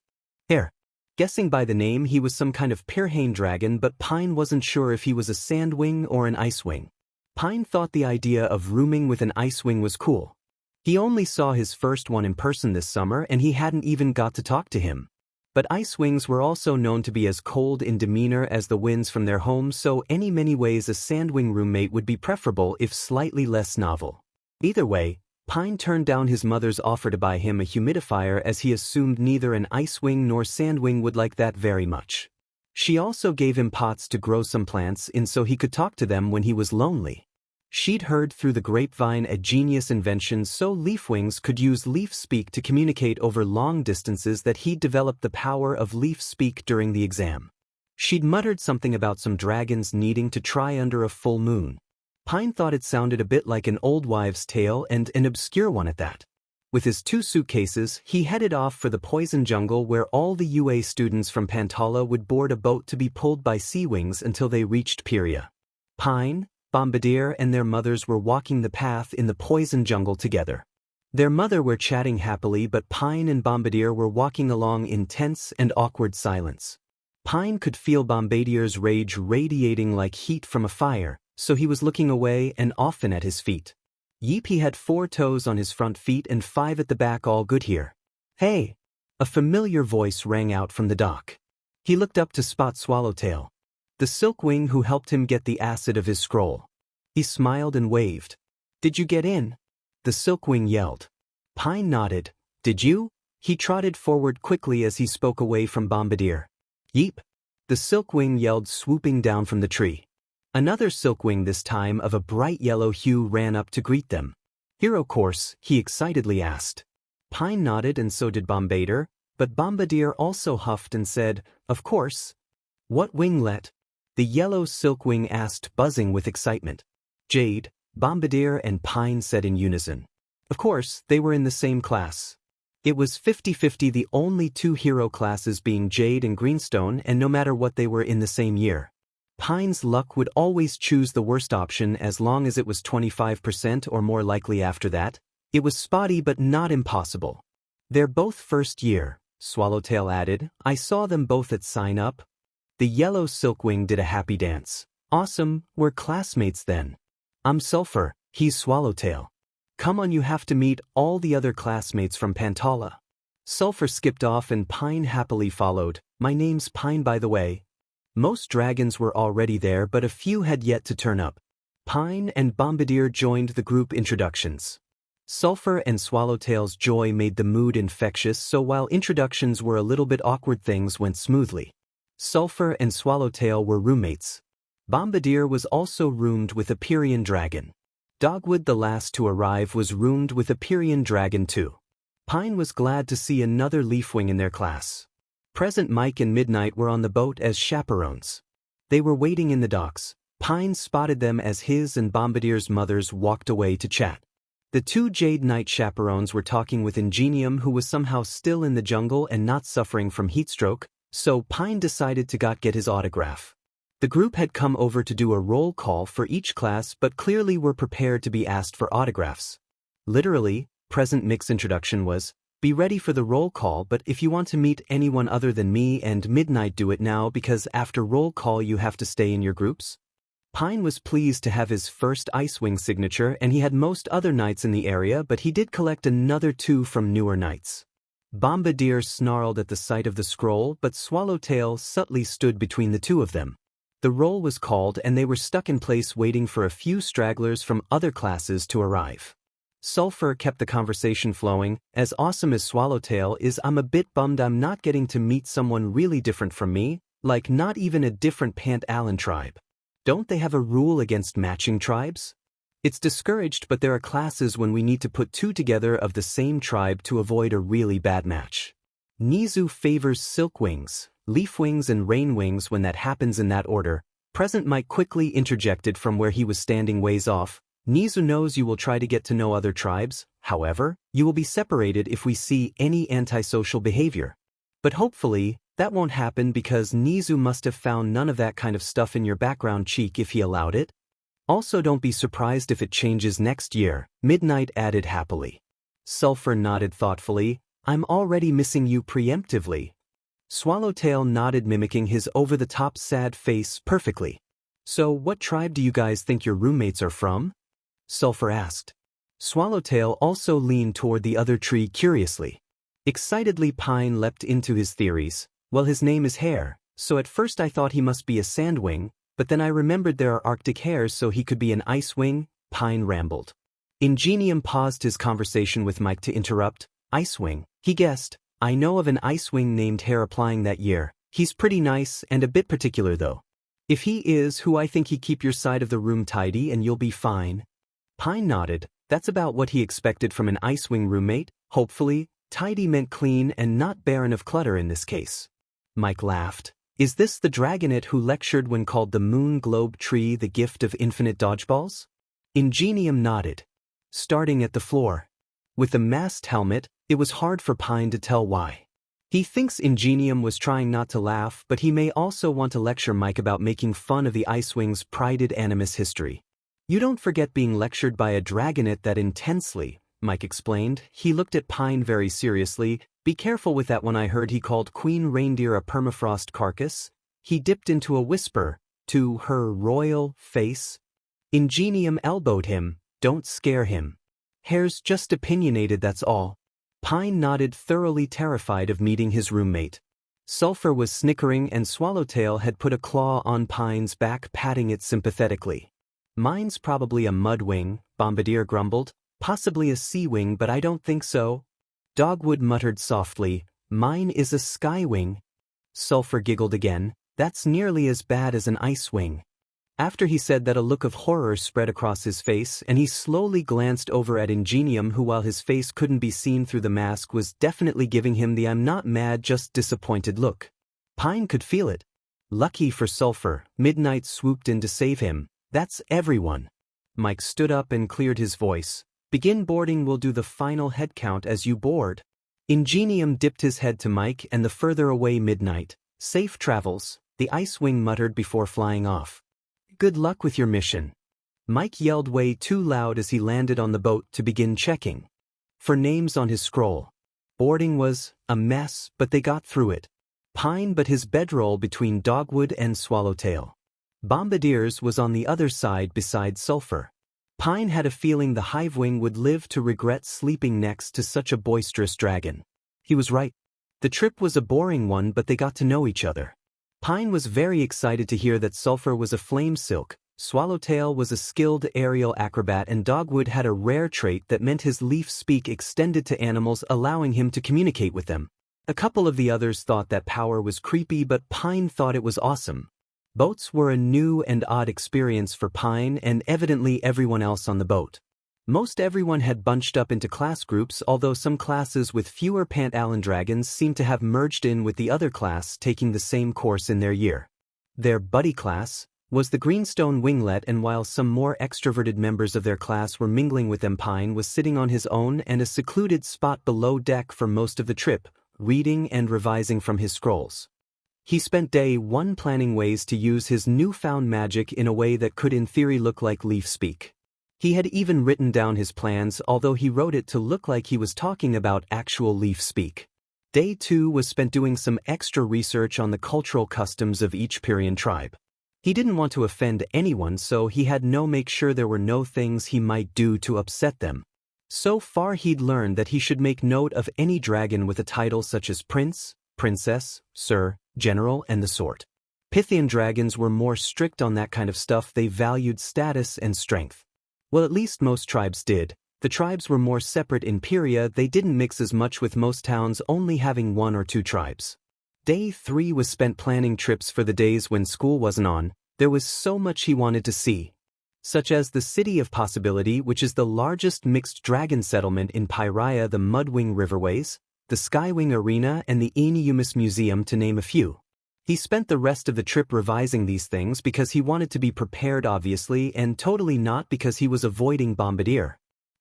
Hare. Guessing by the name he was some kind of Pirhane dragon, but Pine wasn't sure if he was a sandwing or an icewing. Pine thought the idea of rooming with an icewing was cool. He only saw his first one in person this summer and he hadn't even got to talk to him. But icewings were also known to be as cold in demeanor as the winds from their homes, so many ways a sandwing roommate would be preferable if slightly less novel. Either way, Pine turned down his mother's offer to buy him a humidifier as he assumed neither an icewing nor sandwing would like that very much. She also gave him pots to grow some plants in so he could talk to them when he was lonely. She'd heard through the grapevine a genius invention so leafwings could use leaf speak to communicate over long distances that he'd developed the power of leaf speak during the exam. She'd muttered something about some dragons needing to try under a full moon. Pine thought it sounded a bit like an old wives' tale, and an obscure one at that. With his 2 suitcases, he headed off for the poison jungle where all the UA students from Pantala would board a boat to be pulled by sea wings until they reached Pyria. Pine, Bombadier, and their mothers were walking the path in the poison jungle together. Their mother were chatting happily, but Pine and Bombadier were walking along in tense and awkward silence. Pine could feel Bombadier's rage radiating like heat from a fire, so he was looking away and often at his feet. Yeep, he had 4 toes on his front feet and 5 at the back. All good here. Hey! A familiar voice rang out from the dock. He looked up to spot Swallowtail, the silkwing who helped him get the acid of his scroll. He smiled and waved. Did you get in? The silkwing yelled. Pine nodded. Did you? He trotted forward quickly as he spoke away from Bombadier. Yeep! The silkwing yelled, swooping down from the tree. Another silkwing, this time of a bright yellow hue, ran up to greet them. Hero course? He excitedly asked. Pine nodded and so did Bombadier, but Bombadier also huffed and said, of course. What winglet? The yellow silkwing asked, buzzing with excitement. Jade, Bombadier, and Pine said in unison. Of course, they were in the same class. It was 50-50, the only 2 hero classes being Jade and Greenstone, and no matter what, they were in the same year. Pine's luck would always choose the worst option as long as it was 25% or more likely after that. It was spotty but not impossible. They're both first year, Swallowtail added. I saw them both at sign up. The yellow silkwing did a happy dance. Awesome, we're classmates then. I'm Sulfur, he's Swallowtail. Come on, you have to meet all the other classmates from Pantala. Sulfur skipped off and Pine happily followed. My name's Pine, by the way. Most dragons were already there, but a few had yet to turn up. Pine and Bombadier joined the group introductions. Sulfur and Swallowtail's joy made the mood infectious, so while introductions were a little bit awkward, things went smoothly. Sulfur and Swallowtail were roommates. Bombadier was also roomed with a Pyrian dragon. Dogwood, the last to arrive, was roomed with a Pyrian dragon too. Pine was glad to see another leafwing in their class. Present Mike and Midnight were on the boat as chaperones. They were waiting in the docks. Pine spotted them as his and Bombadier's mothers walked away to chat. The 2 Jade Knight chaperones were talking with Ingenium, who was somehow still in the jungle and not suffering from heatstroke, so Pine decided to get his autograph. The group had come over to do a roll call for each class, but clearly were prepared to be asked for autographs. Literally, Present Mick's introduction was, Be ready for the roll call, but if you want to meet anyone other than me and Midnight, do it now because after roll call you have to stay in your groups. Pine was pleased to have his first Icewing signature, and he had most other knights in the area, but he did collect another 2 from newer knights. Bombadier snarled at the sight of the scroll, but Swallowtail subtly stood between the two of them. The roll was called and they were stuck in place waiting for a few stragglers from other classes to arrive. Sulfur kept the conversation flowing. As awesome as Swallowtail is, I'm a bit bummed I'm not getting to meet someone really different from me, like not even a different Pant Allen tribe. Don't they have a rule against matching tribes? It's discouraged, but there are classes when we need to put 2 together of the same tribe to avoid a really bad match. Nizu favors Silkwings, Leafwings and Rainwings when that happens in that order. Present Mike quickly interjected from where he was standing ways off. Nizu knows you will try to get to know other tribes, however, you will be separated if we see any antisocial behavior. But hopefully, that won't happen because Nizu must have found none of that kind of stuff in your background cheek if he allowed it. Also, don't be surprised if it changes next year, Midnight added happily. Sulfur nodded thoughtfully. I'm already missing you preemptively. Swallowtail nodded, mimicking his over-the-top sad face perfectly. So what tribe do you guys think your roommates are from? Sulfur asked. Swallowtail also leaned toward the other tree curiously. Excitedly, Pine leapt into his theories. Well, his name is Hare, so at first I thought he must be a Sandwing, but then I remembered there are Arctic hares, so he could be an Icewing, Pine rambled. Ingenium paused his conversation with Mike to interrupt. Icewing, he guessed. I know of an Icewing named Hare applying that year. He's pretty nice and a bit particular though. If he is who I think, he keep your side of the room tidy and you'll be fine. Pine nodded. That's about what he expected from an Icewing roommate. Hopefully, tidy meant clean and not barren of clutter in this case. Mike laughed. Is this the dragonet who lectured when called the Moon Globe Tree the gift of infinite dodgeballs? Ingenium nodded. Starting at the floor. With the masked helmet, it was hard for Pine to tell why. He thinks Ingenium was trying not to laugh, but he may also want to lecture Mike about making fun of the Icewing's prided animus history. You don't forget being lectured by a dragonet that intensely, Mike explained. He looked at Pine very seriously. Be careful with that one. I heard he called Queen Reindeer a permafrost carcass. He dipped into a whisper, to her royal face. Ingenium elbowed him. Don't scare him. Hare's just opinionated, that's all. Pine nodded, thoroughly terrified of meeting his roommate. Sulfur was snickering and Swallowtail had put a claw on Pine's back, patting it sympathetically. Mine's probably a mudwing, Bombadier grumbled. Possibly a seawing, but I don't think so. Dogwood muttered softly. Mine is a skywing. Sulfur giggled again. That's nearly as bad as an Icewing. After he said that, a look of horror spread across his face, and he slowly glanced over at Ingenium, who, while his face couldn't be seen through the mask, was definitely giving him the I'm not mad, just disappointed look. Pine could feel it. Lucky for Sulfur, Midnight swooped in to save him. That's everyone. Mike stood up and cleared his voice. Begin boarding. We'll do the final head count as you board. Ingenium dipped his head to Mike and the further away Midnight. Safe travels, the Icewing muttered before flying off. Good luck with your mission. Mike yelled way too loud as he landed on the boat to begin checking for names on his scroll. Boarding was a mess, but they got through it. Pine but his bedroll between Dogwood and Swallowtail. Bombadier's was on the other side beside Sulfur. Pine had a feeling the Hivewing would live to regret sleeping next to such a boisterous dragon. He was right. The trip was a boring one, but they got to know each other. Pine was very excited to hear that Sulfur was a flame silk, Swallowtail was a skilled aerial acrobat, and Dogwood had a rare trait that meant his leaf speak extended to animals, allowing him to communicate with them. A couple of the others thought that power was creepy, but Pine thought it was awesome. Boats were a new and odd experience for Pine and evidently everyone else on the boat. Most everyone had bunched up into class groups, although some classes with fewer Pant Allen dragons seemed to have merged in with the other class taking the same course in their year. Their buddy class was the Greenstone Winglet, and while some more extroverted members of their class were mingling with them, Pine was sitting on his own and a secluded spot below deck for most of the trip, reading and revising from his scrolls. He spent day one planning ways to use his newfound magic in a way that could in theory look like leaf speak. He had even written down his plans, although he wrote it to look like he was talking about actual leaf speak. Day 2 was spent doing some extra research on the cultural customs of each Pierian tribe. He didn't want to offend anyone, so he had to make sure there were no things he might do to upset them. So far he'd learned that he should make note of any dragon with a title such as Prince, Princess, Sir, General, and the sort. Pythian dragons were more strict on that kind of stuff. They valued status and strength. Well, at least most tribes did. The tribes were more separate in Pieria. They didn't mix as much, with most towns only having 1 or 2 tribes. Day 3 was spent planning trips for the days when school wasn't on. There was so much he wanted to see, such as the City of Possibility, which is the largest mixed dragon settlement in Pyria, the Mudwing Riverways, the Skywing Arena, and the Eneumus Museum, to name a few. He spent the rest of the trip revising these things because he wanted to be prepared, obviously, and totally not because he was avoiding Bombadier.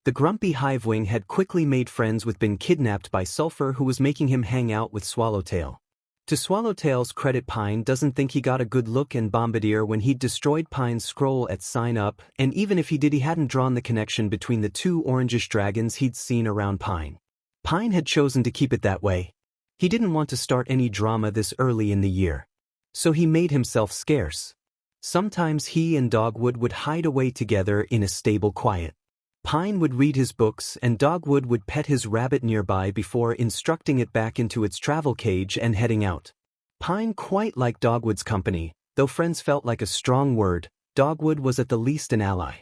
The grumpy Hivewing had quickly made friends with, been kidnapped by Sulfur, who was making him hang out with Swallowtail. To Swallowtail's credit, Pine doesn't think he got a good look in Bombadier when he'd destroyed Pine's scroll at Sign Up, and even if he did, he hadn't drawn the connection between the 2 orangish dragons he'd seen around Pine. Pine had chosen to keep it that way. He didn't want to start any drama this early in the year. So he made himself scarce. Sometimes he and Dogwood would hide away together in a stable quiet. Pine would read his books and Dogwood would pet his rabbit nearby before instructing it back into its travel cage and heading out. Pine quite liked Dogwood's company, though friends felt like a strong word. Dogwood was at the least an ally.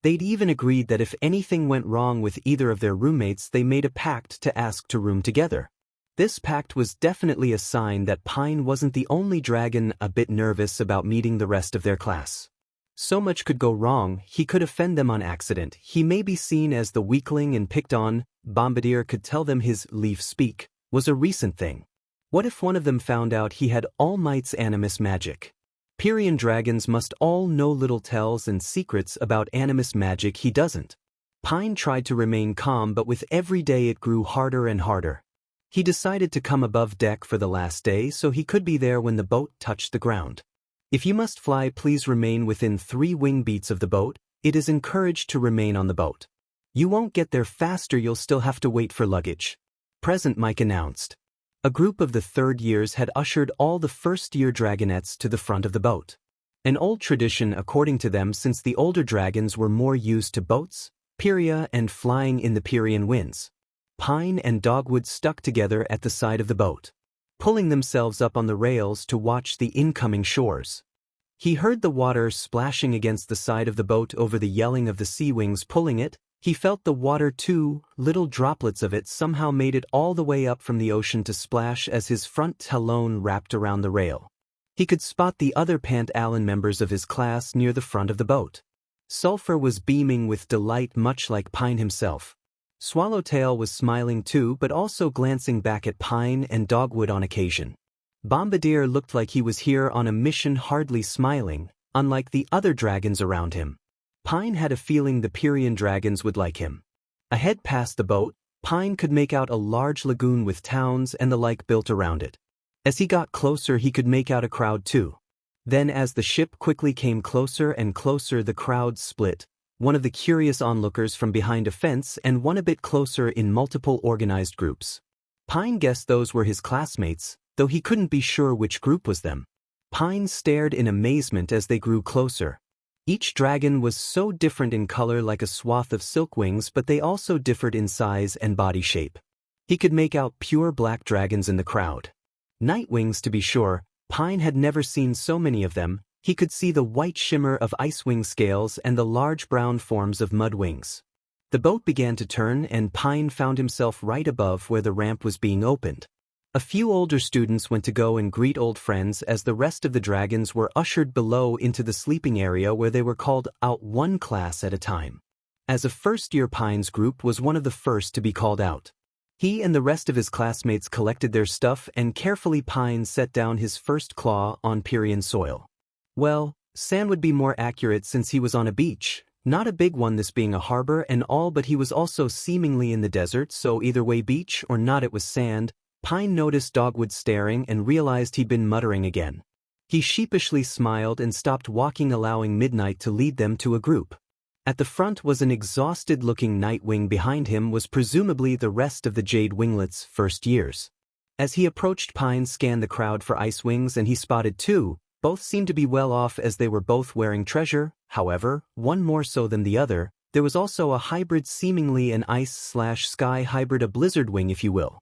They'd even agreed that if anything went wrong with either of their roommates, they made a pact to ask to room together. This pact was definitely a sign that Pine wasn't the only dragon a bit nervous about meeting the rest of their class. So much could go wrong. He could offend them on accident. He may be seen as the weakling and picked on. Bombadier could tell them his leaf speak was a recent thing. What if one of them found out he had All Might's animus magic? Pierian dragons must all know little tells and secrets about animus magic he doesn't. Pine tried to remain calm, but with every day it grew harder and harder. He decided to come above deck for the last day so he could be there when the boat touched the ground. If you must fly, please remain within 3 wing beats of the boat. It is encouraged to remain on the boat. You won't get there faster, you'll still have to wait for luggage. Present, Mike announced. A group of the 3rd years had ushered all the 1st-year dragonettes to the front of the boat. An old tradition according to them, since the older dragons were more used to boats, Pieria, and flying in the Pierian winds. Pine and Dogwood stuck together at the side of the boat, pulling themselves up on the rails to watch the incoming shores. He heard the water splashing against the side of the boat over the yelling of the sea wings pulling it. He felt the water too. Little droplets of it somehow made it all the way up from the ocean to splash as his front talon wrapped around the rail. He could spot the other Pant Allen members of his class near the front of the boat. Sulfur was beaming with delight, much like Pine himself. Swallowtail was smiling too, but also glancing back at Pine and Dogwood on occasion. Bombadier looked like he was here on a mission, hardly smiling, unlike the other dragons around him. Pine had a feeling the Pierian dragons would like him. Ahead past the boat, Pine could make out a large lagoon with towns and the like built around it. As he got closer, he could make out a crowd too. Then as the ship quickly came closer and closer, the crowd split. One of the curious onlookers from behind a fence and one a bit closer in multiple organized groups. Pine guessed those were his classmates, though he couldn't be sure which group was them. Pine stared in amazement as they grew closer. Each dragon was so different in color, like a swath of silk wings, but they also differed in size and body shape. He could make out pure black dragons in the crowd. Nightwings, to be sure. Pine had never seen so many of them. He could see the white shimmer of icewing scales and the large brown forms of mudwings. The boat began to turn and Pine found himself right above where the ramp was being opened. A few older students went to go and greet old friends as the rest of the dragons were ushered below into the sleeping area where they were called out one class at a time. As a first-year, Pine's group was one of the first to be called out. He and the rest of his classmates collected their stuff and carefully Pine set down his first claw on Pierian soil. Well, sand would be more accurate since he was on a beach, not a big one, this being a harbor and all, but he was also seemingly in the desert, so either way, beach or not, it was sand. Pine noticed Dogwood staring and realized he'd been muttering again. He sheepishly smiled and stopped walking, allowing Midnight to lead them to a group. At the front was an exhausted-looking Nightwing. Behind him was presumably the rest of the Jade Winglet's first years. As he approached, Pine scanned the crowd for Ice Wings and he spotted two. Both seemed to be well off as they were both wearing treasure, however, one more so than the other. There was also a hybrid, seemingly an ice/sky hybrid, a blizzard wing if you will.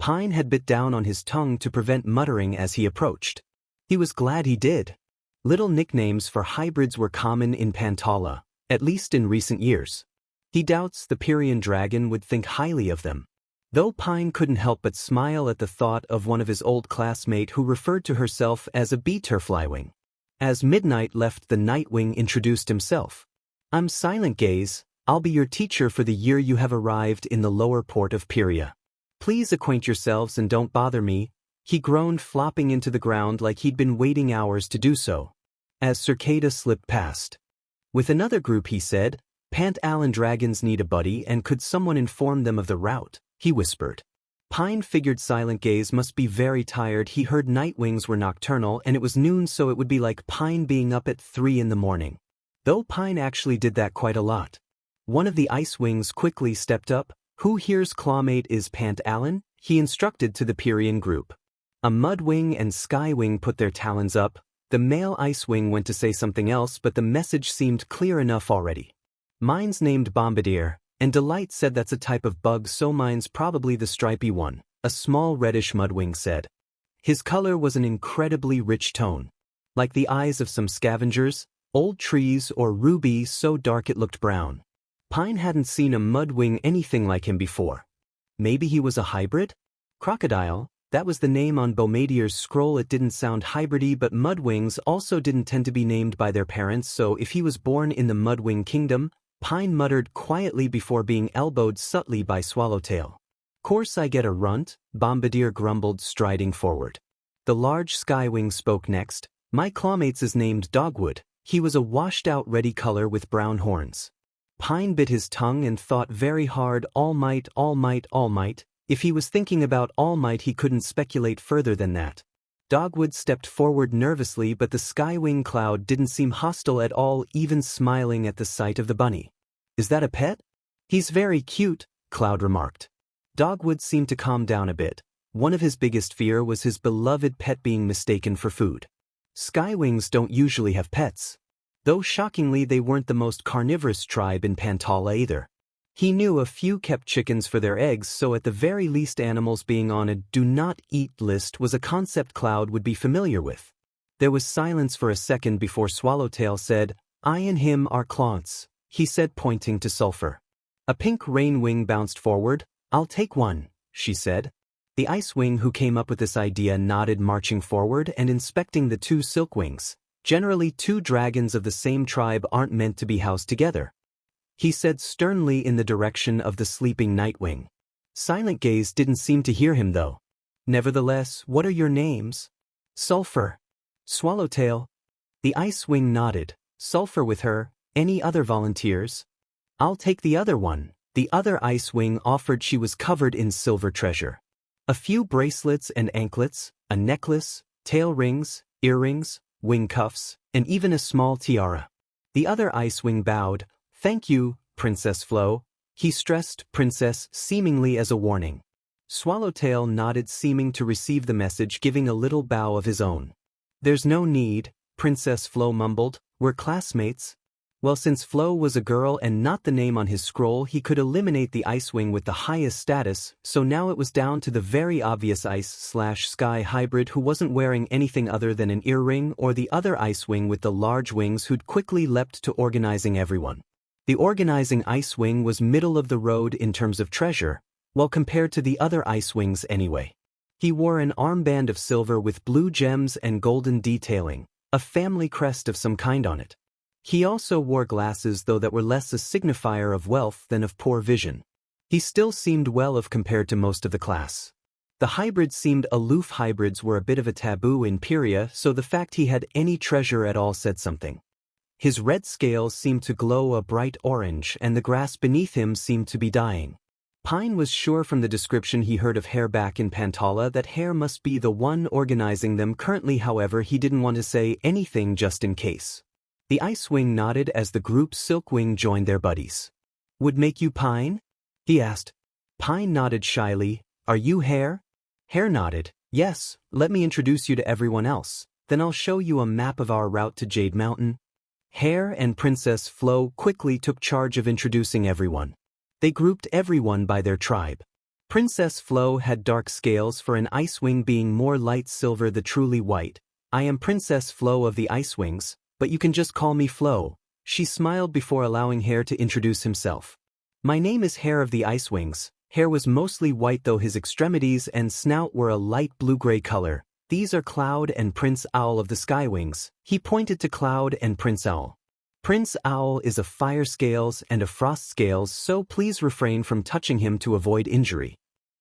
Pine had bit down on his tongue to prevent muttering as he approached. He was glad he did. Little nicknames for hybrids were common in Pantala, at least in recent years. He doubts the Pyrean dragon would think highly of them. Though Pine couldn't help but smile at the thought of one of his old classmate who referred to herself as a bee-turflywing. As Midnight left, the Nightwing introduced himself. "I'm Silent Gaze. I'll be your teacher for the year you have arrived in the lower port of Pyria. Please acquaint yourselves and don't bother me." He groaned, flopping into the ground like he'd been waiting hours to do so. As Cicada slipped past. With another group, he said, "Pant Allen dragons need a buddy, and could someone inform them of the route?" he whispered. Pine figured Silent Gaze must be very tired. He heard Nightwings were nocturnal and it was noon, so it would be like Pine being up at 3 in the morning. Though Pine actually did that quite a lot. One of the Ice Wings quickly stepped up. "Who here's clawmate is Pant Allen?" he instructed to the Pyrean group. A Mudwing and Skywing put their talons up. The male Ice Wing went to say something else, but the message seemed clear enough already. "Mine's named Bombadier. And Delight said that's a type of bug, so mine's probably the stripy one," a small reddish Mudwing said. His color was an incredibly rich tone. Like the eyes of some scavengers, old trees, or ruby, so dark it looked brown. Pine hadn't seen a Mudwing anything like him before. Maybe he was a hybrid? Crocodile, that was the name on Bombadier's scroll. It didn't sound hybridy, but Mudwings also didn't tend to be named by their parents, so if he was born in the Mudwing kingdom, Pine muttered quietly before being elbowed subtly by Swallowtail. "Course I get a runt," Bombadier grumbled, striding forward. The large Skywing spoke next. "My clawmate's is named Dogwood. He was a washed-out reddy color with brown horns." Pine bit his tongue and thought very hard. All Might, All Might, All Might. If he was thinking about All Might, he couldn't speculate further than that. Dogwood stepped forward nervously, but the Skywing Cloud didn't seem hostile at all, even smiling at the sight of the bunny. "Is that a pet?" "He's very cute," Cloud remarked. Dogwood seemed to calm down a bit. One of his biggest fear was his beloved pet being mistaken for food. Skywings don't usually have pets. Though shockingly, they weren't the most carnivorous tribe in Pantala either. He knew a few kept chickens for their eggs, so at the very least animals being on a do-not-eat list was a concept Cloud would be familiar with. There was silence for a second before Swallowtail said, "I and him are Claunts," he said, pointing to Sulphur. A pink Rainwing bounced forward. "I'll take one," she said. The Icewing who came up with this idea nodded, marching forward and inspecting the two Silkwings. "Generally, two dragons of the same tribe aren't meant to be housed together," he said sternly in the direction of the sleeping Nightwing. Silent Gaze didn't seem to hear him though. "Nevertheless, what are your names?" "Sulphur." "Swallowtail." The Icewing nodded. "Sulphur with her. Any other volunteers?" "I'll take the other one," the other Icewing offered. She was covered in silver treasure. A few bracelets and anklets, a necklace, tail rings, earrings, wing cuffs, and even a small tiara. The other Icewing bowed. "Thank you, Princess Flo," he stressed, princess seemingly as a warning. Swallowtail nodded, seeming to receive the message, giving a little bow of his own. "There's no need," Princess Flo mumbled. "We're classmates." Well, since Flo was a girl and not the name on his scroll, he could eliminate the Icewing with the highest status, so now it was down to the very obvious ice/sky hybrid who wasn't wearing anything other than an earring, or the other Icewing with the large wings who'd quickly leapt to organizing everyone. The organizing Icewing was middle of the road in terms of treasure, well, compared to the other Icewings anyway. He wore an armband of silver with blue gems and golden detailing, a family crest of some kind on it. He also wore glasses, though, that were less a signifier of wealth than of poor vision. He still seemed well off compared to most of the class. The hybrids seemed aloof. Hybrids were a bit of a taboo in Pyria, so the fact he had any treasure at all said something. His red scales seemed to glow a bright orange, and the grass beneath him seemed to be dying. Pine was sure from the description he heard of Hair back in Pantala that Hair must be the one organizing them currently. However, he didn't want to say anything just in case. The Icewing nodded as the group Silkwing joined their buddies. Would make you Pine? He asked. Pine nodded shyly. Are you Hare? Hare nodded. Yes, let me introduce you to everyone else, then I'll show you a map of our route to Jade Mountain. Hare and Princess Flo quickly took charge of introducing everyone. They grouped everyone by their tribe. Princess Flo had dark scales for an Icewing being more light silver the truly white. I am Princess Flo of the Icewings, but you can just call me Flo. She smiled before allowing Hare to introduce himself. My name is Hare of the Icewings. Hare was mostly white though his extremities and snout were a light blue-gray color. These are Cloud and Prince Owl of the Skywings. He pointed to Cloud and Prince Owl. Prince Owl is a fire scales and a frost scales, so please refrain from touching him to avoid injury.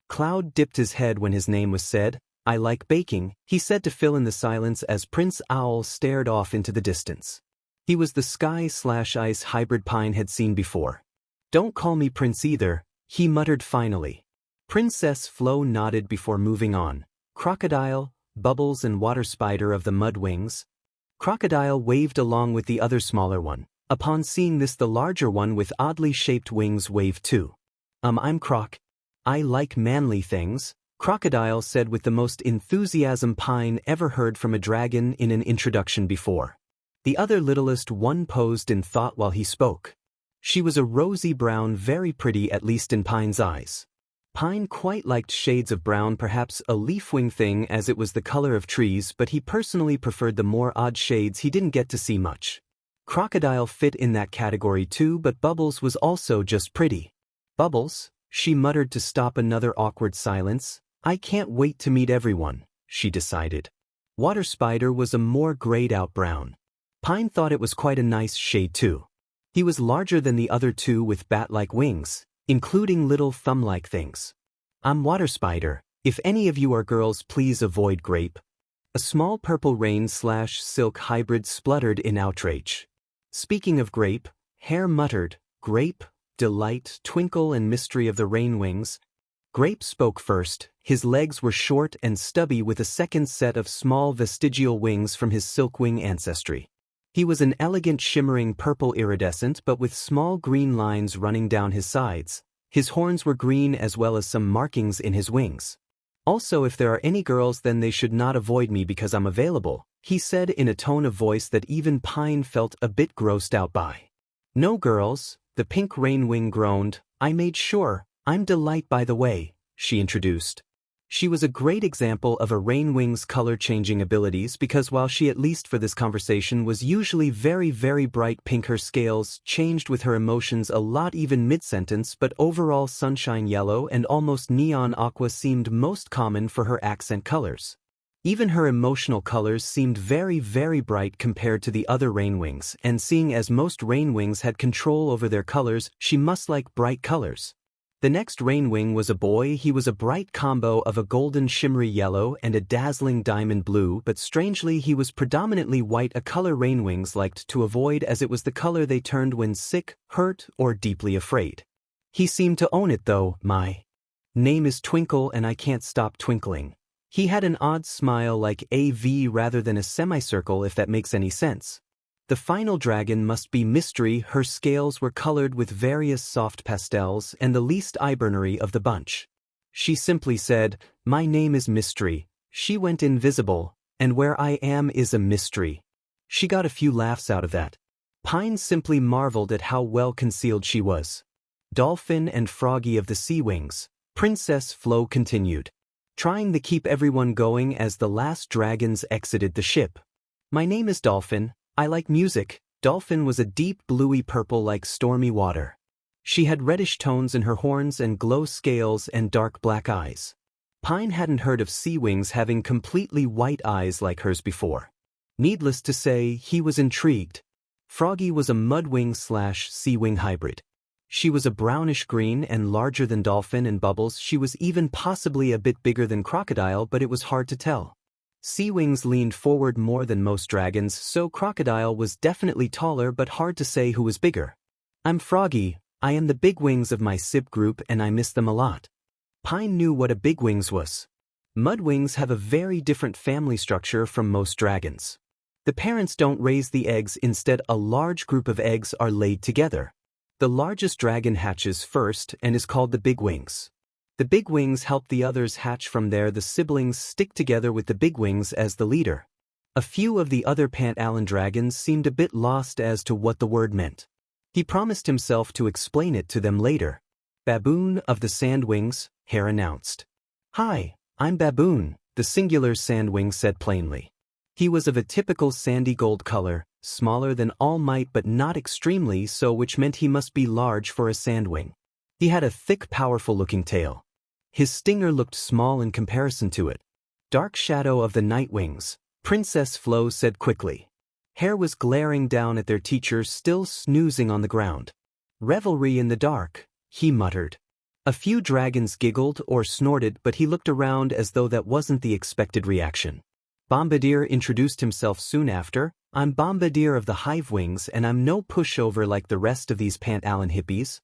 Cloud dipped his head when his name was said. I like baking, he said to fill in the silence as Prince Owl stared off into the distance. He was the sky/ice hybrid Pine had seen before. Don't call me Prince either, he muttered finally. Princess Flo nodded before moving on. Crocodile, Bubbles and Water Spider of the Mudwings. Crocodile waved along with the other smaller one. Upon seeing this, the larger one with oddly shaped wings waved too. I'm Croc. I like manly things, Crocodile said with the most enthusiasm Pine ever heard from a dragon in an introduction before. The other littlest one posed in thought while he spoke. She was a rosy brown, very pretty at least in Pine's eyes. Pine quite liked shades of brown, perhaps a leafwing thing as it was the color of trees, but he personally preferred the more odd shades he didn't get to see much. Crocodile fit in that category too, but Bubbles was also just pretty. Bubbles, she muttered to stop another awkward silence. I can't wait to meet everyone, she decided. Water Spider was a more grayed-out brown. Pine thought it was quite a nice shade too. He was larger than the other two with bat-like wings, including little thumb-like things. I'm Water Spider. If any of you are girls, please avoid Grape. A small purple rain/silk hybrid spluttered in outrage. Speaking of Grape, Hare muttered, Grape, delight, twinkle and mystery of the rainwings. Grape spoke first. His legs were short and stubby with a second set of small vestigial wings from his silkwing ancestry. He was an elegant shimmering purple iridescent but with small green lines running down his sides. His horns were green as well as some markings in his wings. Also, if there are any girls, then they should not avoid me because I'm available, he said in a tone of voice that even Pine felt a bit grossed out by. No girls, the pink rainwing groaned. I made sure. I'm Delight by the way, she introduced. She was a great example of a rainwing's color-changing abilities because while she, at least for this conversation, was usually very, very bright pink, her scales changed with her emotions a lot even mid-sentence, but overall sunshine yellow and almost neon aqua seemed most common for her accent colors. Even her emotional colors seemed very, very bright compared to the other rainwings, and seeing as most rainwings had control over their colors, she must like bright colors. The next rainwing was a boy. He was a bright combo of a golden shimmery yellow and a dazzling diamond blue, but strangely he was predominantly white, a color rainwings liked to avoid as it was the color they turned when sick, hurt, or deeply afraid. He seemed to own it though. My name is Twinkle and I can't stop twinkling. He had an odd smile like a V rather than a semicircle, if that makes any sense. The final dragon must be Mystery. Her scales were colored with various soft pastels and the least eyeburnery of the bunch. She simply said, my name is Mystery. She went invisible, and where I am is a mystery. She got a few laughs out of that. Pine simply marveled at how well concealed she was. Dolphin and Froggy of the Sea Wings, Princess Flo continued, trying to keep everyone going as the last dragons exited the ship. My name is Dolphin. I like music. Dolphin was a deep bluey purple like stormy water. She had reddish tones in her horns and glow scales and dark black eyes. Pine hadn't heard of sea wings having completely white eyes like hers before. Needless to say, he was intrigued. Froggy was a mudwing/sea wing hybrid. She was a brownish green and larger than Dolphin and Bubbles. She was even possibly a bit bigger than Crocodile, but it was hard to tell. Sea wings leaned forward more than most dragons, so Crocodile was definitely taller, but hard to say who was bigger. I'm Froggy. I am the big wings of my SIB group and I miss them a lot. Pine knew what a big wings was. Mudwings have a very different family structure from most dragons. The parents don't raise the eggs, instead a large group of eggs are laid together. The largest dragon hatches first and is called the big wings. The big wings help the others hatch. From there the siblings stick together with the big wings as the leader. A few of the other Pant-Allen dragons seemed a bit lost as to what the word meant. He promised himself to explain it to them later. Baboon of the Sandwings, Hare announced. "Hi, I'm Baboon," the singular Sandwing said plainly. He was of a typical sandy gold color, smaller than All Might but not extremely so, which meant he must be large for a Sandwing. He had a thick, powerful-looking tail. His stinger looked small in comparison to it. "Dark Shadow of the Nightwings," Princess Flo said quickly. Hare was glaring down at their teacher still snoozing on the ground. "Revelry in the dark," he muttered. A few dragons giggled or snorted, but he looked around as though that wasn't the expected reaction. Bombadier introduced himself soon after. "I'm Bombadier of the Hive Wings, and I'm no pushover like the rest of these Pant-Allen hippies."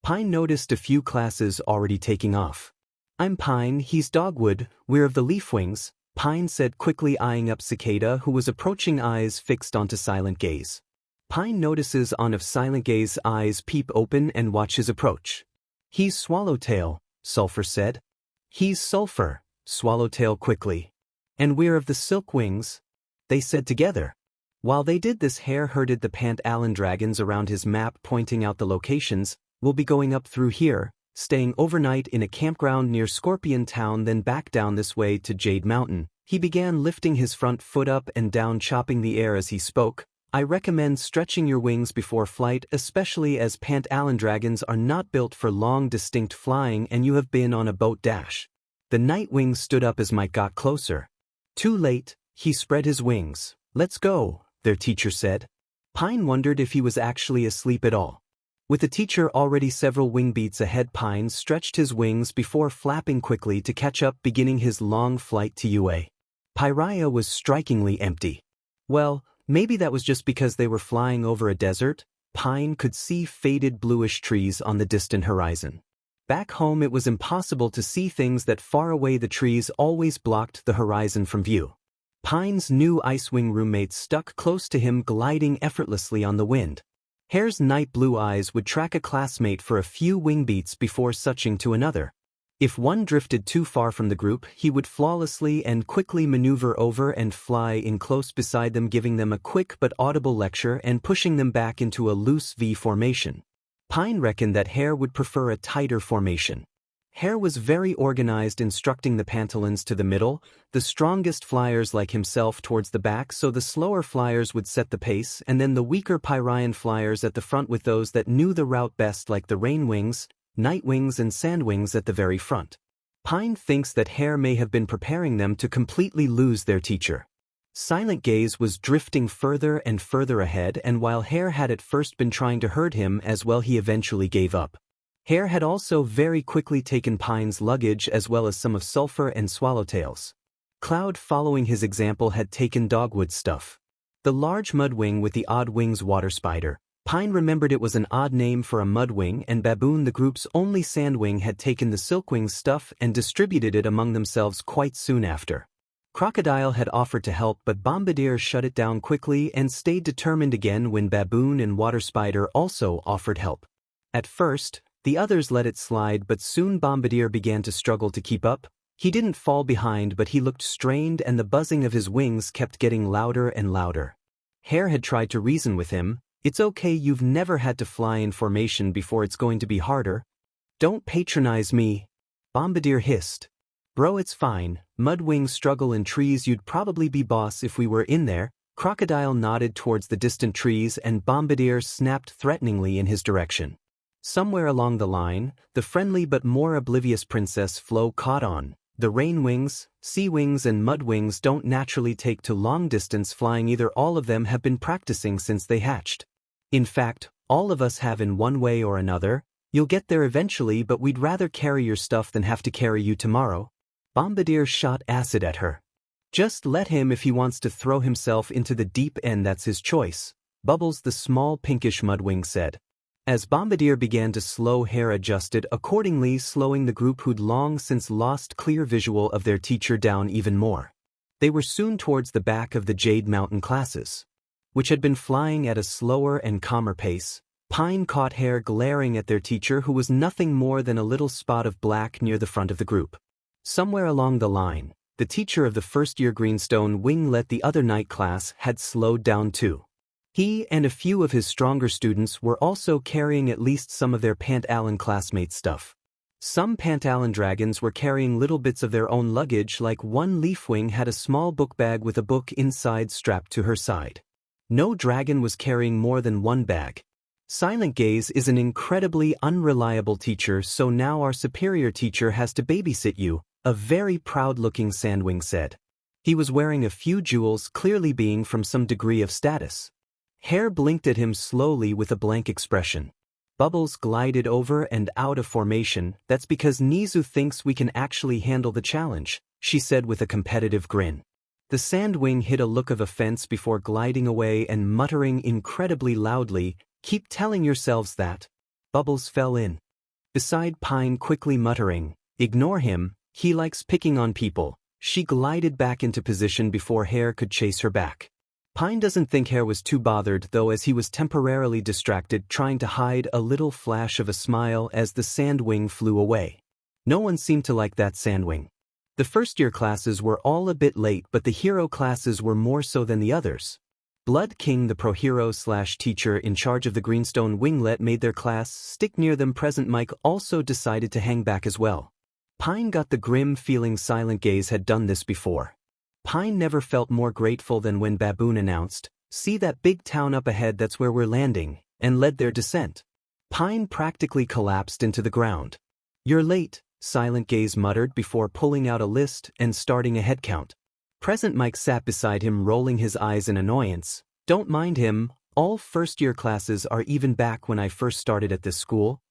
Pine noticed a few classes already taking off. "I'm Pine, he's Dogwood, we're of the Leaf Wings," Pine said quickly, eyeing up Cicada, who was approaching, eyes fixed onto Silent Gaze. Pine notices on of Silent Gaze's eyes peep open and watch his approach. "He's Swallowtail," Sulphur said. "He's Sulphur," Swallowtail quickly. "And we're of the Silk Wings," they said together. While they did this, Hare herded the Pant-Allen dragons around his map, pointing out the locations. "We'll be going up through here, staying overnight in a campground near Scorpion Town, then back down this way to Jade Mountain." He began lifting his front foot up and down, chopping the air as he spoke. "I recommend stretching your wings before flight, especially as Pant-Allen dragons are not built for long, distinct flying, and you have been on a boat dash." The Nightwing stood up as Mike got closer. Too late, he spread his wings. "Let's go," their teacher said. Pine wondered if he was actually asleep at all. With the teacher already several wing beats ahead, Pine stretched his wings before flapping quickly to catch up, beginning his long flight to UA. Pyrrhia was strikingly empty. Well, maybe that was just because they were flying over a desert. Pine could see faded bluish trees on the distant horizon. Back home it was impossible to see things that far away. The trees always blocked the horizon from view. Pine's new Icewing roommate stuck close to him, gliding effortlessly on the wind. Hare's night blue eyes would track a classmate for a few wing beats before switching to another. If one drifted too far from the group, he would flawlessly and quickly maneuver over and fly in close beside them, giving them a quick but audible lecture and pushing them back into a loose V formation. Pine reckoned that Hare would prefer a tighter formation. Hare was very organized, instructing the Pantallons to the middle, the strongest flyers like himself towards the back, so the slower flyers would set the pace, and then the weaker Pyrrhian flyers at the front, with those that knew the route best like the Rainwings, Nightwings and Sandwings at the very front. Pine thinks that Hare may have been preparing them to completely lose their teacher. Silent Gaze was drifting further and further ahead, and while Hare had at first been trying to herd him as well, he eventually gave up. Hare had also very quickly taken Pine's luggage as well as some of Sulphur and Swallowtail's. Cloud, following his example, had taken Dogwood's stuff. The large mudwing with the odd wings, Water Spider. Pine remembered it was an odd name for a mudwing, and Baboon, the group's only sandwing, had taken the Silkwing's stuff and distributed it among themselves quite soon after. Crocodile had offered to help, but Bombadier shut it down quickly and stayed determined again when Baboon and Water Spider also offered help. At first, the others let it slide, but soon Bombadier began to struggle to keep up. He didn't fall behind, but he looked strained, and the buzzing of his wings kept getting louder and louder. Hare had tried to reason with him. "It's okay, you've never had to fly in formation before, it's going to be harder." "Don't patronize me," Bombadier hissed. "Bro, it's fine. Mudwings struggle in trees, you'd probably be boss if we were in there." Crocodile nodded towards the distant trees, and Bombadier snapped threateningly in his direction. Somewhere along the line, the friendly but more oblivious Princess Flo caught on. The Rainwings, Seawings and Mudwings don't naturally take to long-distance flying either. All of them have been practicing since they hatched. In fact, all of us have in one way or another. You'll get there eventually, but we'd rather carry your stuff than have to carry you tomorrow. Bombadier shot acid at her. "Just let him if he wants to throw himself into the deep end, that's his choice," Bubbles, the small pinkish mudwing, said. As Bombadier began to slow, Hare adjusted accordingly, slowing the group who'd long since lost clear visual of their teacher down even more. They were soon towards the back of the Jade Mountain classes, which had been flying at a slower and calmer pace. Pine caught Hare glaring at their teacher, who was nothing more than a little spot of black near the front of the group. Somewhere along the line, the teacher of the first-year Greenstone Winglet, the other night class, had slowed down too. He and a few of his stronger students were also carrying at least some of their Pant-Allen classmates' stuff. Some Pant-Allen dragons were carrying little bits of their own luggage, like one Leafwing had a small book bag with a book inside strapped to her side. No dragon was carrying more than one bag. Silent Gaze is an incredibly unreliable teacher, so now our superior teacher has to babysit you, a very proud-looking Sandwing said. He was wearing a few jewels, clearly being from some degree of status. Hare blinked at him slowly with a blank expression. Bubbles glided over and out of formation. That's because Nizu thinks we can actually handle the challenge, she said with a competitive grin. The Sandwing hid a look of offense before gliding away and muttering incredibly loudly, "Keep telling yourselves that." Bubbles fell in beside Pine, quickly muttering, "Ignore him, he likes picking on people." She glided back into position before Hare could chase her back. Pine doesn't think Hare was too bothered though, as he was temporarily distracted, trying to hide a little flash of a smile as the Sandwing flew away. No one seemed to like that Sandwing. The first-year classes were all a bit late, but the hero classes were more so than the others. Blood King, the pro-hero/teacher in charge of the Greenstone Winglet, made their class stick near them. Present Mike also decided to hang back as well. Pine got the grim feeling Silent Gaze had done this before. Pine never felt more grateful than when Baboon announced, "See that big town up ahead, that's where we're landing," and led their descent. Pine practically collapsed into the ground. "You're late," Silent Gaze muttered before pulling out a list and starting a head count. Present Mike sat beside him, rolling his eyes in annoyance. "Don't mind him, all first-year classes are even back when I first started at this school."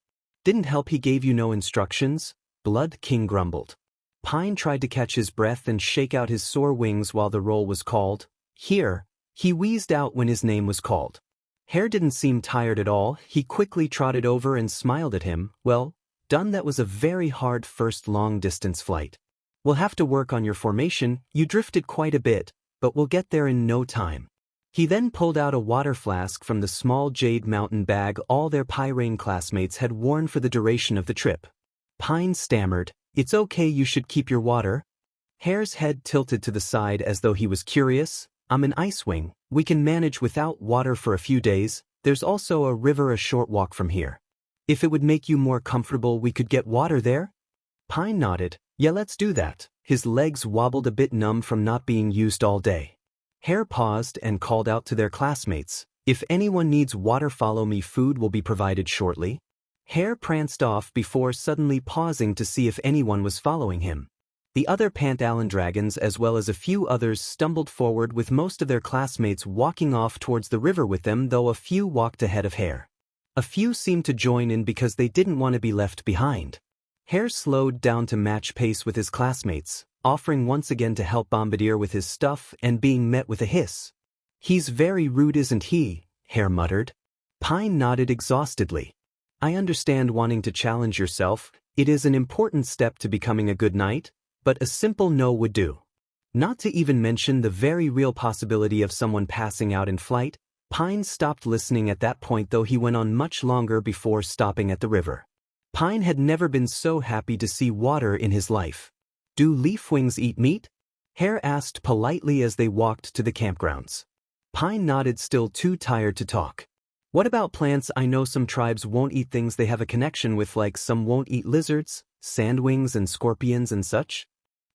"Didn't help he gave you no instructions," Blood King grumbled. Pine tried to catch his breath and shake out his sore wings while the roll was called. "Here," he wheezed out when his name was called. Hare didn't seem tired at all. He quickly trotted over and smiled at him. "Well done, that was a very hard first long-distance flight. We'll have to work on your formation, you drifted quite a bit, but we'll get there in no time." He then pulled out a water flask from the small Jade Mountain bag all their Pyrain classmates had worn for the duration of the trip. Pine stammered, "It's okay, you should keep your water." Hare's head tilted to the side as though he was curious. "I'm an Icewing, we can manage without water for a few days, there's also a river a short walk from here. If it would make you more comfortable, we could get water there?" Pine nodded. "Yeah, let's do that." His legs wobbled a bit, numb from not being used all day. Hare paused and called out to their classmates, "If anyone needs water, follow me, food will be provided shortly." Hare pranced off before suddenly pausing to see if anyone was following him. The other Pant-Allen dragons as well as a few others stumbled forward, with most of their classmates walking off towards the river with them, though a few walked ahead of Hare. A few seemed to join in because they didn't want to be left behind. Hare slowed down to match pace with his classmates, offering once again to help Bombadier with his stuff and being met with a hiss. "He's very rude, isn't he?" Hare muttered. Pine nodded exhaustedly. "I understand wanting to challenge yourself, it is an important step to becoming a good knight, but a simple no would do. Not to even mention the very real possibility of someone passing out in flight." Pine stopped listening at that point, though he went on much longer before stopping at the river. Pine had never been so happy to see water in his life. "Do Leafwings eat meat?" Hare asked politely as they walked to the campgrounds. Pine nodded, still too tired to talk. "What about plants? I know some tribes won't eat things they have a connection with, like some won't eat lizards, sandwings and scorpions and such."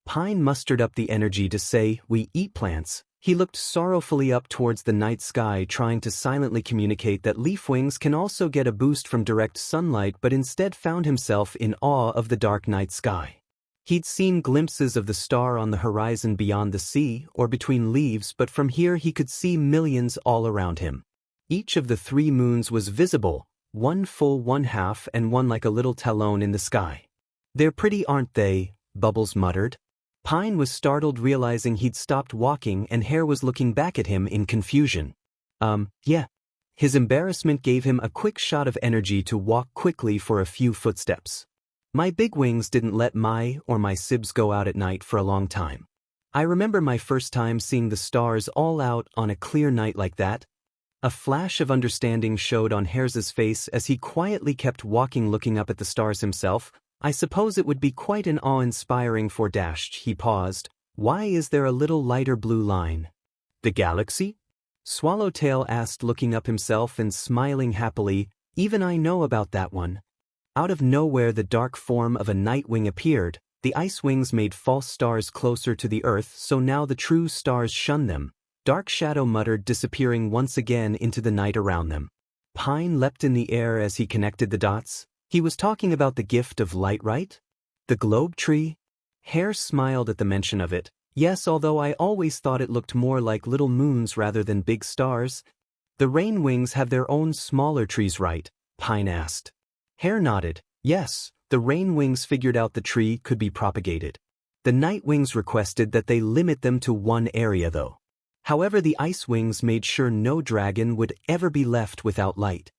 Pine mustered up the energy to say, "We eat plants." He looked sorrowfully up towards the night sky, trying to silently communicate that Leafwings can also get a boost from direct sunlight, but instead found himself in awe of the dark night sky. He'd seen glimpses of the star on the horizon beyond the sea or between leaves, but from here he could see millions all around him. Each of the 3 moons was visible, one full, one half, and one like a little talon in the sky. "They're pretty, aren't they?" Bubbles muttered. Pine was startled, realizing he'd stopped walking and Hare was looking back at him in confusion. Yeah." His embarrassment gave him a quick shot of energy to walk quickly for a few footsteps. "My big wings didn't let my or my sibs go out at night for a long time. I remember my first time seeing the stars all out on a clear night like that. A flash of understanding showed on Hare's face as he quietly kept walking looking up at the stars himself. I suppose it would be quite an awe-inspiring for dashed. He paused. Why is there a little lighter blue line? The galaxy? Swallowtail asked looking up himself and smiling happily. Even I know about that one. Out of nowhere the dark form of a nightwing appeared. The ice wings made false stars closer to the earth, so now the true stars shun them. Dark Shadow muttered, disappearing once again into the night around them. Pine leapt in the air as he connected the dots. He was talking about the gift of light, right? The globe tree? Hare smiled at the mention of it. Yes, although I always thought it looked more like little moons rather than big stars. The rain wings have their own smaller trees, right? Pine asked. Hare nodded. Yes, the rain wings figured out the tree could be propagated. The night wings requested that they limit them to one area though. However, the ice wings made sure no dragon would ever be left without light.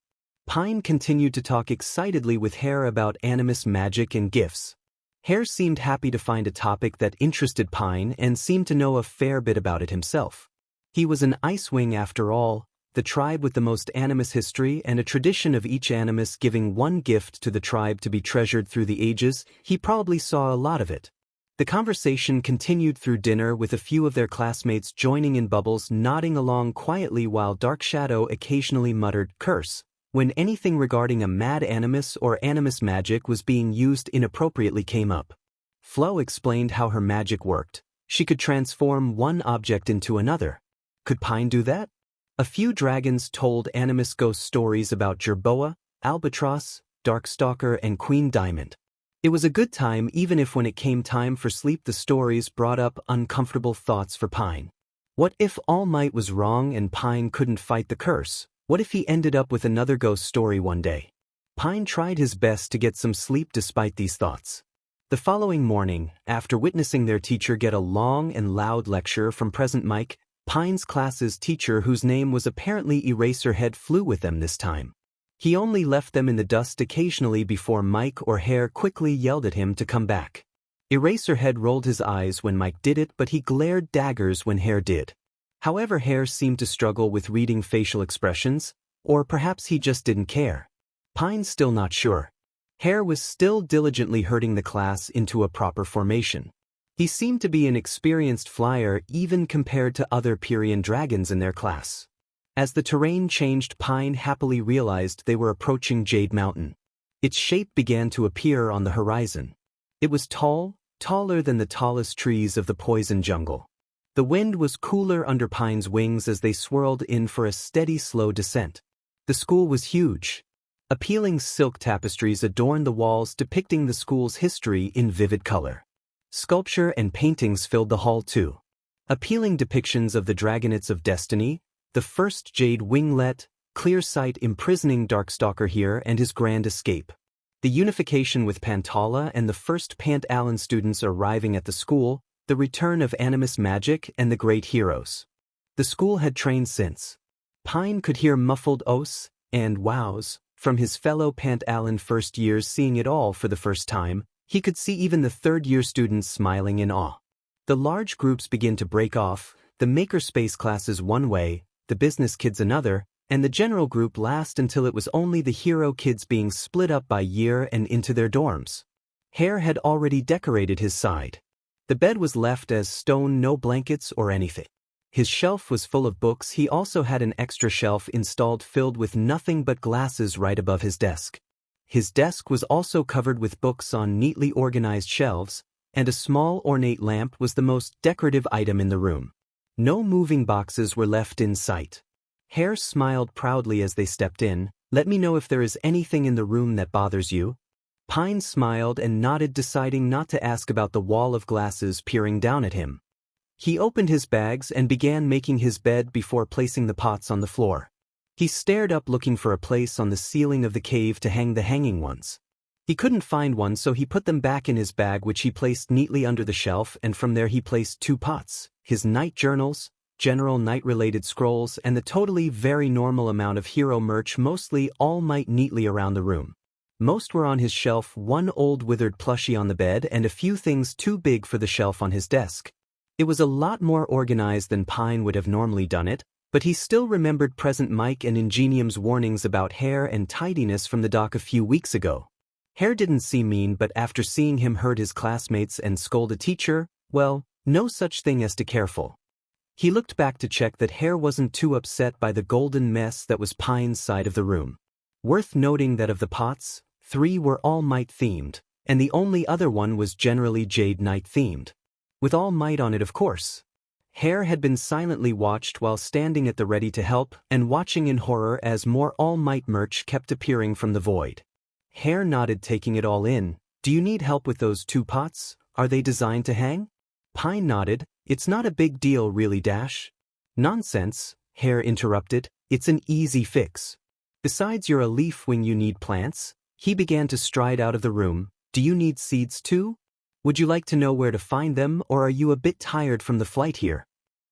Pine continued to talk excitedly with Hare about animus magic and gifts. Hare seemed happy to find a topic that interested Pine and seemed to know a fair bit about it himself. He was an ice wing after all, the tribe with the most animus history and a tradition of each animus giving one gift to the tribe to be treasured through the ages. He probably saw a lot of it. The conversation continued through dinner with a few of their classmates joining in bubbles, nodding along quietly while Dark Shadow occasionally muttered, "Curse," when anything regarding a mad animus or animus magic was being used inappropriately came up. Flo explained how her magic worked. She could transform one object into another. Could Pine do that? A few dragons told animus ghost stories about Jerboa, Albatross, Darkstalker, and Queen Diamond. It was a good time even if when it came time for sleep the stories brought up uncomfortable thoughts for Pine. What if All Might was wrong and Pine couldn't fight the curse? What if he ended up with another ghost story one day? Pine tried his best to get some sleep despite these thoughts. The following morning, after witnessing their teacher get a long and loud lecture from Present Mike, Pine's class's teacher, whose name was apparently Eraserhead, flew with them this time. He only left them in the dust occasionally before Mike or Hare quickly yelled at him to come back. Eraserhead rolled his eyes when Mike did it, but he glared daggers when Hare did. However, Hare seemed to struggle with reading facial expressions, or perhaps he just didn't care. Pine's still not sure. Hare was still diligently herding the class into a proper formation. He seemed to be an experienced flyer even compared to other Pyrian dragons in their class. As the terrain changed, Pine happily realized they were approaching Jade Mountain. Its shape began to appear on the horizon. It was tall, taller than the tallest trees of the poison jungle. The wind was cooler under Pine's wings as they swirled in for a steady, slow descent. The school was huge. Appealing silk tapestries adorned the walls depicting the school's history in vivid color. Sculpture and paintings filled the hall too. Appealing depictions of the Dragonets of Destiny, the first Jade winglet, clear sight imprisoning Darkstalker here and his grand escape. The unification with Pantala and the first Pant Allen students arriving at the school, the return of animus magic and the great heroes. The school had trained since. Pine could hear muffled oaths and wows from his fellow Pant Allen first years seeing it all for the first time. He could see even the third-year students smiling in awe. The large groups begin to break off, the makerspace classes one way, the business kids another, and the general group last until it was only the hero kids being split up by year and into their dorms. Hare had already decorated his side. The bed was left as stone, no blankets or anything. His shelf was full of books. He also had an extra shelf installed filled with nothing but glasses right above his desk. His desk was also covered with books on neatly organized shelves, and a small ornate lamp was the most decorative item in the room. No moving boxes were left in sight. Hare smiled proudly as they stepped in. "Let me know if there is anything in the room that bothers you." Pine smiled and nodded, deciding not to ask about the wall of glasses peering down at him. He opened his bags and began making his bed before placing the pots on the floor. He stared up looking for a place on the ceiling of the cave to hang the hanging ones. He couldn't find one, so he put them back in his bag, which he placed neatly under the shelf, and from there he placed two pots, his night journals, general night-related scrolls, and the totally very normal amount of hero merch, mostly All Might, neatly around the room. Most were on his shelf, one old withered plushie on the bed, and a few things too big for the shelf on his desk. It was a lot more organized than Pine would have normally done it, but he still remembered Present Mike and Ingenium's warnings about hair and tidiness from the dock a few weeks ago. Hair didn't seem mean, but after seeing him hurt his classmates and scold a teacher, well, no such thing as to careful. He looked back to check that Hair wasn't too upset by the golden mess that was Pine's side of the room. Worth noting that of the pots, 3 were All Might themed, and the only other one was generally Jade Knight themed. With All Might on it, of course. Hair had been silently watched while standing at the ready to help and watching in horror as more All Might merch kept appearing from the void. Hair nodded, taking it all in. Do you need help with those 2 pots? Are they designed to hang? Pine nodded. It's not a big deal really, Dash. Nonsense, Hair interrupted. It's an easy fix. Besides, you're a leaf wing, you need plants. He began to stride out of the room. Do you need seeds too? Would you like to know where to find them, or are you a bit tired from the flight here?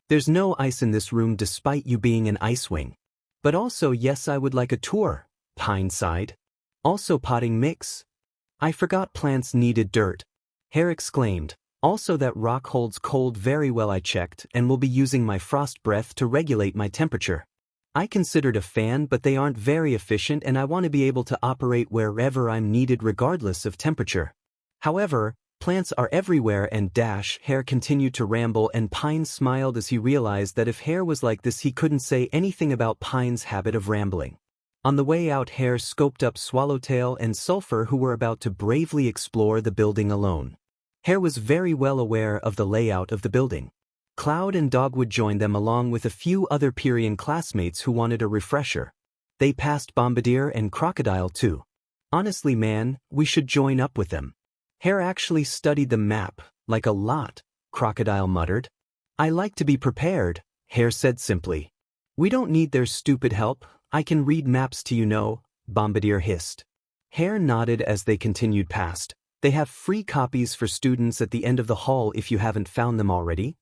There's no ice in this room despite you being an ice wing. But also, yes, I would like a tour, Pine sighed. Also potting mix? I forgot plants needed dirt. Hair exclaimed. Also, that rock holds cold very well, I checked, and will be using my frost breath to regulate my temperature. I considered a fan, but they aren't very efficient and I want to be able to operate wherever I'm needed regardless of temperature. However, plants are everywhere and Dash. Hair continued to ramble and Pine smiled as he realized that if Hair was like this he couldn't say anything about Pine's habit of rambling. On the way out, Hair scoped up Swallowtail and Sulfur, who were about to bravely explore the building alone. Hair was very well aware of the layout of the building. Cloud and Dogwood joined them along with a few other Pyrian classmates who wanted a refresher. They passed Bombardier and Crocodile too. Honestly man, we should join up with them. Hair actually studied the map, like a lot, Crocodile muttered. I like to be prepared, Hair said simply. We don't need their stupid help, I can read maps to you know, Bombardier hissed. Hair nodded as they continued past. They have free copies for students at the end of the hall if you haven't found them already.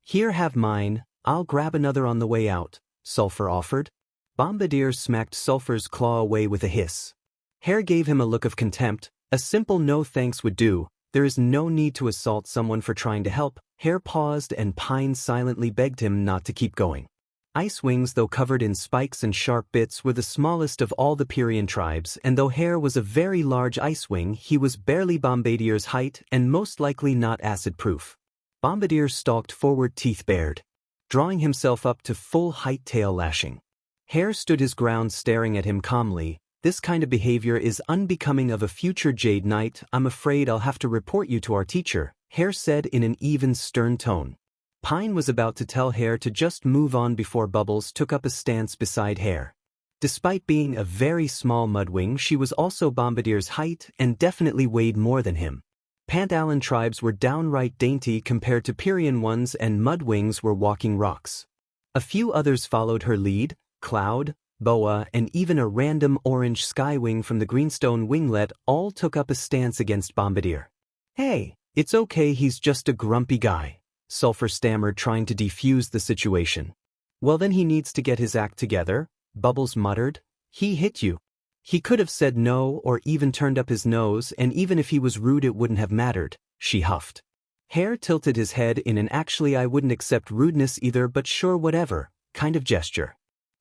Here, have mine, I'll grab another on the way out, Sulfur offered. Bombardier smacked Sulfur's claw away with a hiss. Hair gave him a look of contempt. A simple no thanks would do. There is no need to assault someone for trying to help. Hair paused and Pine silently begged him not to keep going. Ice Wings, though covered in spikes and sharp bits, were the smallest of all the Pyrian tribes, and though Hair was a very large Ice Wing, he was barely Bombadier's height and most likely not acid-proof. Bombardier stalked forward, teeth bared, drawing himself up to full height, tail lashing. Hair stood his ground, staring at him calmly. This kind of behavior is unbecoming of a future Jade Knight. I'm afraid I'll have to report you to our teacher, Hair said in an even, stern tone. Pine was about to tell Hair to just move on before Bubbles took up a stance beside Hair. Despite being a very small mudwing, she was also Bombadier's height and definitely weighed more than him. Pantalon tribes were downright dainty compared to Pyrian ones, and mudwings were walking rocks. A few others followed her lead. Cloud, Boa, and even a random orange skywing from the greenstone winglet all took up a stance against Bombardier. Hey, it's okay, he's just a grumpy guy, Sulfur stammered, trying to defuse the situation. Well then he needs to get his act together, Bubbles muttered. He hit you. He could have said no or even turned up his nose, and even if he was rude it wouldn't have mattered, she huffed. Hair tilted his head in an actually I wouldn't accept rudeness either but sure whatever kind of gesture.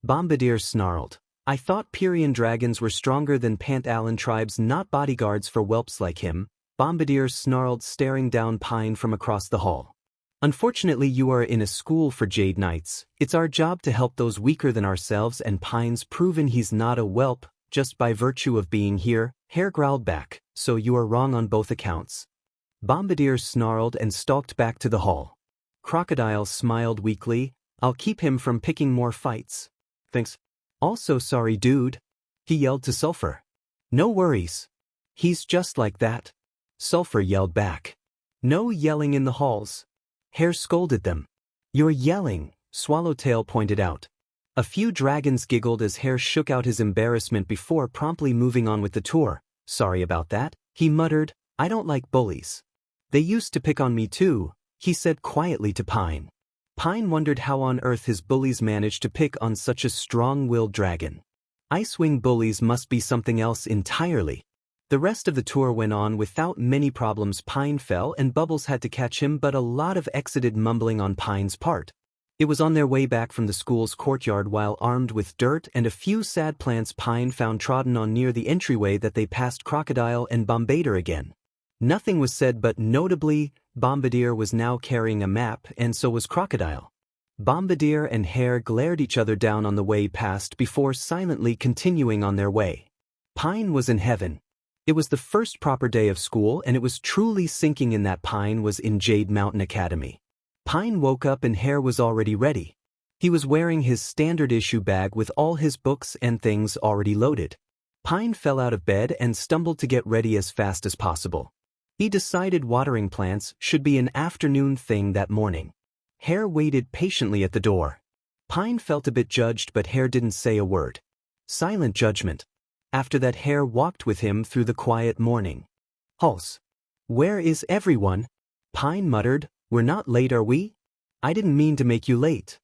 Bombardier snarled. I thought Pyrian dragons were stronger than Pantalon tribes, not bodyguards for whelps like him, Bombardier snarled, staring down Pine from across the hall. Unfortunately you are in a school for Jade Knights. It's our job to help those weaker than ourselves, and Pine's proven he's not a whelp just by virtue of being here, Hair growled back. So you are wrong on both accounts. Bombardier snarled and stalked back to the hall. Crocodile smiled weakly. I'll keep him from picking more fights. Thanks. Also sorry dude, he yelled to Sulfur. No worries. He's just like that, Sulfur yelled back. No yelling in the halls. Hair scolded them. You're yelling, Swallowtail pointed out. A few dragons giggled as Hair shook out his embarrassment before promptly moving on with the tour. Sorry about that, he muttered. I don't like bullies. They used to pick on me too, he said quietly to Pine. Pine wondered how on earth his bullies managed to pick on such a strong-willed dragon. Icewing bullies must be something else entirely. The rest of the tour went on without many problems. Pine fell and Bubbles had to catch him, but a lot of excited mumbling on Pine's part. It was on their way back from the school's courtyard, while armed with dirt and a few sad plants Pine found trodden on near the entryway, that they passed Crocodile and Bombadier again. Nothing was said, but notably, Bombadier was now carrying a map, and so was Crocodile. Bombadier and Hare glared each other down on the way past before silently continuing on their way. Pine was in heaven. It was the first proper day of school, and it was truly sinking in that Pine was in Jade Mountain Academy. Pine woke up and Hare was already ready. He was wearing his standard issue bag with all his books and things already loaded. Pine fell out of bed and stumbled to get ready as fast as possible. He decided watering plants should be an afternoon thing that morning. Hare waited patiently at the door. Pine felt a bit judged, but Hare didn't say a word. Silent judgment. After that, Hare walked with him through the quiet morning. "Hulse. Where is everyone?" Pine muttered. "We're not late, are we?" "I didn't mean to make you late."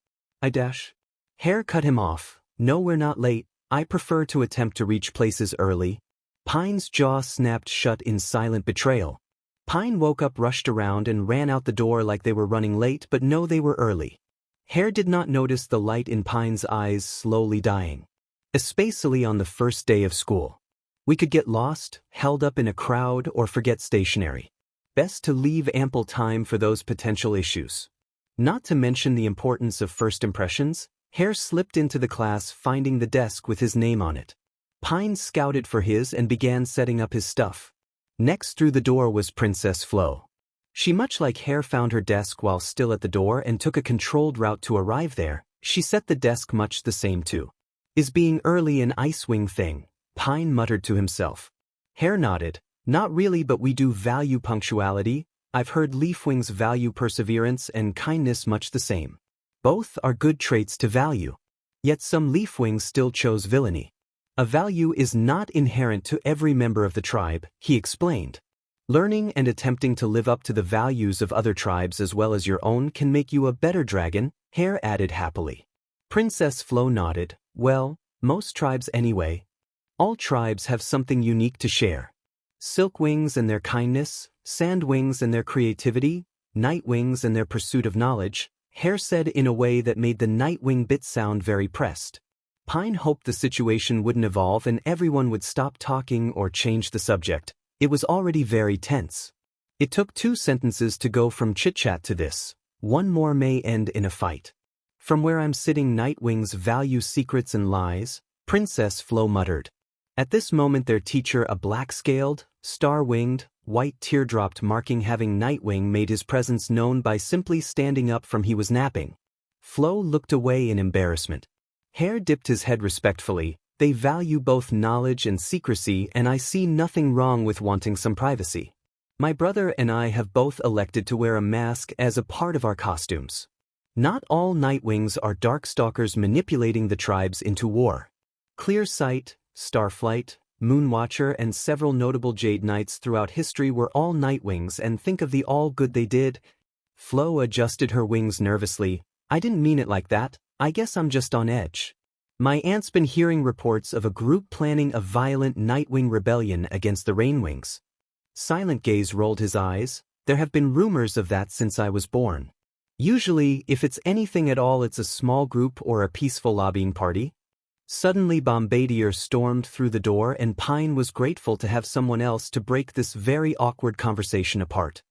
Hare cut him off. "No, we're not late. I prefer to attempt to reach places early." Pine's jaw snapped shut in silent betrayal. Pine woke up, rushed around, and ran out the door like they were running late, but no, they were early. Hare did not notice the light in Pine's eyes slowly dying. Especially on the first day of school. We could get lost, held up in a crowd, or forget stationery. Best to leave ample time for those potential issues. Not to mention the importance of first impressions, Hare slipped into the class, finding the desk with his name on it. Pine scouted for his and began setting up his stuff. Next through the door was Princess Flo. She, much like Hare, found her desk while still at the door and took a controlled route to arrive there. She set the desk much the same too. "Is being early an Icewing thing?" Pine muttered to himself. Hare nodded. "Not really, but we do value punctuality. I've heard Leafwings value perseverance and kindness much the same. Both are good traits to value. Yet some Leafwings still chose villainy. A value is not inherent to every member of the tribe," he explained. "Learning and attempting to live up to the values of other tribes as well as your own can make you a better dragon," Hare added happily. Princess Flo nodded. "Well, most tribes anyway. All tribes have something unique to share. Silkwings and their kindness, Sandwings and their creativity, Nightwings and their pursuit of knowledge," Hare said in a way that made the Nightwing bit sound very pressed. Pine hoped the situation wouldn't evolve and everyone would stop talking or change the subject. It was already very tense. It took 2 sentences to go from chit-chat to this. "One more may end in a fight. From where I'm sitting, Nightwings value secrets and lies," Princess Flo muttered. At this moment their teacher, a black-scaled, star-winged, white teardropped marking having Nightwing, made his presence known by simply standing up from he was napping. Flo looked away in embarrassment. Hare dipped his head respectfully. "They value both knowledge and secrecy, and I see nothing wrong with wanting some privacy. My brother and I have both elected to wear a mask as a part of our costumes. Not all Nightwings are Darkstalkers manipulating the tribes into war. Clearsight, Starflight, Moonwatcher, and several notable Jade Knights throughout history were all Nightwings, and think of the all good they did." Flo adjusted her wings nervously. "I didn't mean it like that. I guess I'm just on edge. My aunt's been hearing reports of a group planning a violent Nightwing rebellion against the Rainwings." Silent Gaze rolled his eyes. "There have been rumors of that since I was born. Usually, if it's anything at all, it's a small group or a peaceful lobbying party." Suddenly Bombadier stormed through the door, and Pine was grateful to have someone else to break this very awkward conversation apart.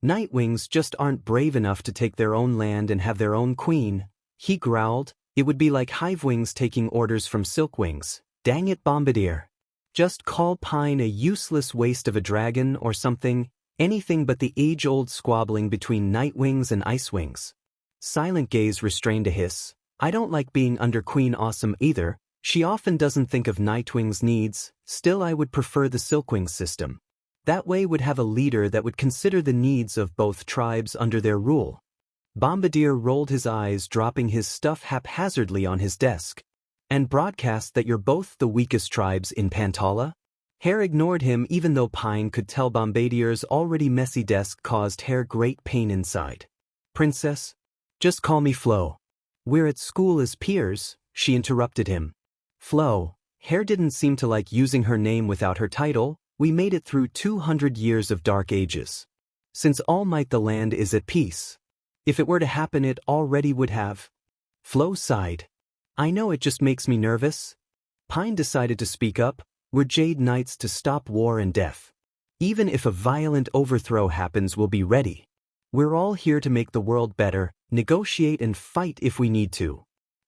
"Nightwings just aren't brave enough to take their own land and have their own queen," he growled. "It would be like Hivewings taking orders from Silkwings. Dang it, Bombadier. Just call Pine a useless waste of a dragon or something. Anything but the age-old squabbling between Nightwings and Icewings." Silent Gaze restrained a hiss. "I don't like being under Queen Awesome either. She often doesn't think of Nightwing's needs. Still, I would prefer the Silkwing system. That way would have a leader that would consider the needs of both tribes under their rule." Bombadier rolled his eyes, dropping his stuff haphazardly on his desk. "And broadcast that you're both the weakest tribes in Pantala?" Hare ignored him, even though Pine could tell Bombadier's already messy desk caused Hare great pain inside. "Princess? Just call me Flo. We're at school as peers," she interrupted him. Flo. Hare didn't seem to like using her name without her title. We made it through 200 years of dark ages. Since All Might the land is at peace. If it were to happen it already would have. Flo sighed. I know it just makes me nervous. Pine decided to speak up. We're Jade Knights to stop war and death. Even if a violent overthrow happens we'll be ready. We're all here to make the world better, negotiate and fight if we need to.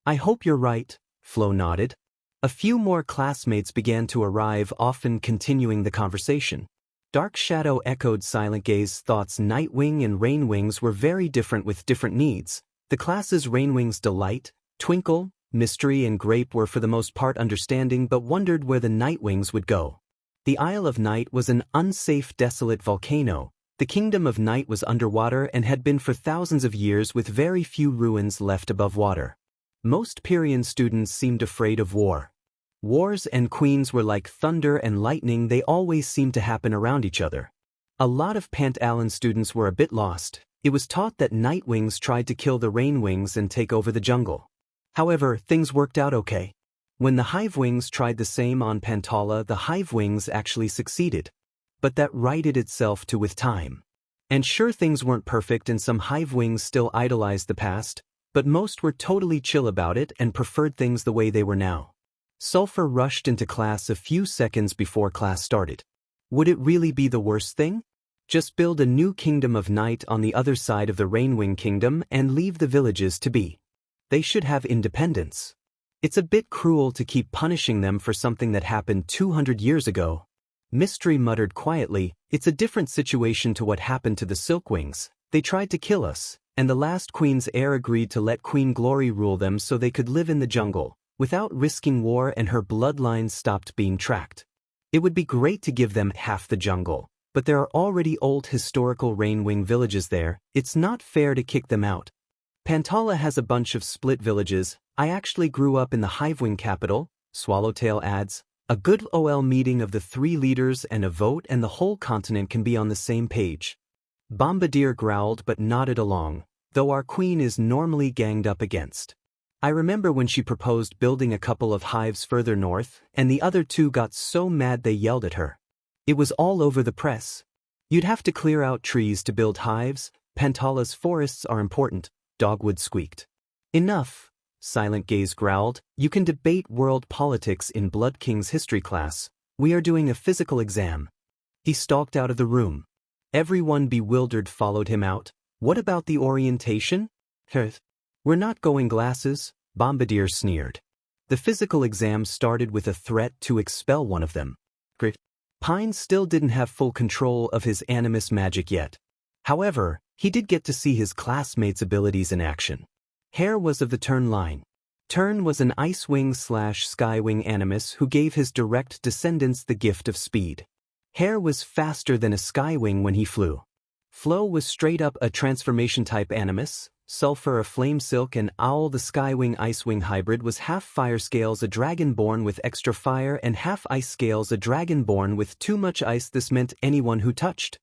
I hope you're right, Flo nodded. A few more classmates began to arrive, often continuing the conversation. Dark Shadow echoed Silent Gaze's thoughts. Nightwing and Rainwings were very different with different needs. The classes Rainwing's Delight, Twinkle, Mystery and Grape were for the most part understanding but wondered where the Nightwings would go. The Isle of Night was an unsafe, desolate volcano. The Kingdom of Night was underwater and had been for thousands of years with very few ruins left above water. Most Pyrian students seemed afraid of war. Wars and queens were like thunder and lightning, they always seemed to happen around each other. A lot of Pant Allen students were a bit lost. It was taught that Nightwings tried to kill the Rainwings and take over the jungle. However, things worked out okay. When the Hivewings tried the same on Pantala, the Hivewings actually succeeded. But that righted itself to with time. And sure, things weren't perfect and some Hivewings still idolized the past, but most were totally chill about it and preferred things the way they were now. Sulfur rushed into class a few seconds before class started. Would it really be the worst thing? Just build a new Kingdom of Night on the other side of the Rainwing Kingdom and leave the villages to be. They should have independence. It's a bit cruel to keep punishing them for something that happened 200 years ago. Mystery muttered quietly, it's a different situation to what happened to the Silkwings. They tried to kill us, and the last Queen's heir agreed to let Queen Glory rule them so they could live in the jungle, without risking war, and her bloodline stopped being tracked. It would be great to give them half the jungle, but there are already old historical Rainwing villages there. It's not fair to kick them out. Pantala has a bunch of split villages. I actually grew up in the Hivewing capital, Swallowtail adds. A good OL meeting of the 3 leaders and a vote and the whole continent can be on the same page. Bombadier growled but nodded along, though our queen is normally ganged up against. I remember when she proposed building a couple of hives further north, and the other 2 got so mad they yelled at her. It was all over the press. You'd have to clear out trees to build hives. Pantala's forests are important, Dogwood squeaked. Enough, Silent Gaze growled. You can debate world politics in Blood King's history class. We are doing a physical exam. He stalked out of the room. Everyone bewildered followed him out. What about the orientation? We're not going glasses, Bombadier sneered. The physical exam started with a threat to expel one of them. Pine still didn't have full control of his animus magic yet. However, he did get to see his classmates' abilities in action. Hare was of the Turn line. Turn was an Icewing/Skywing animus who gave his direct descendants the gift of speed. Hare was faster than a Skywing when he flew. Flo was straight up a transformation-type animus. Sulfur a Flame Silk, and Owl the Skywing Icewing hybrid was half Fire Scales, a dragon born with extra fire, and half Ice Scales, a dragon born with too much ice. This meant anyone who touched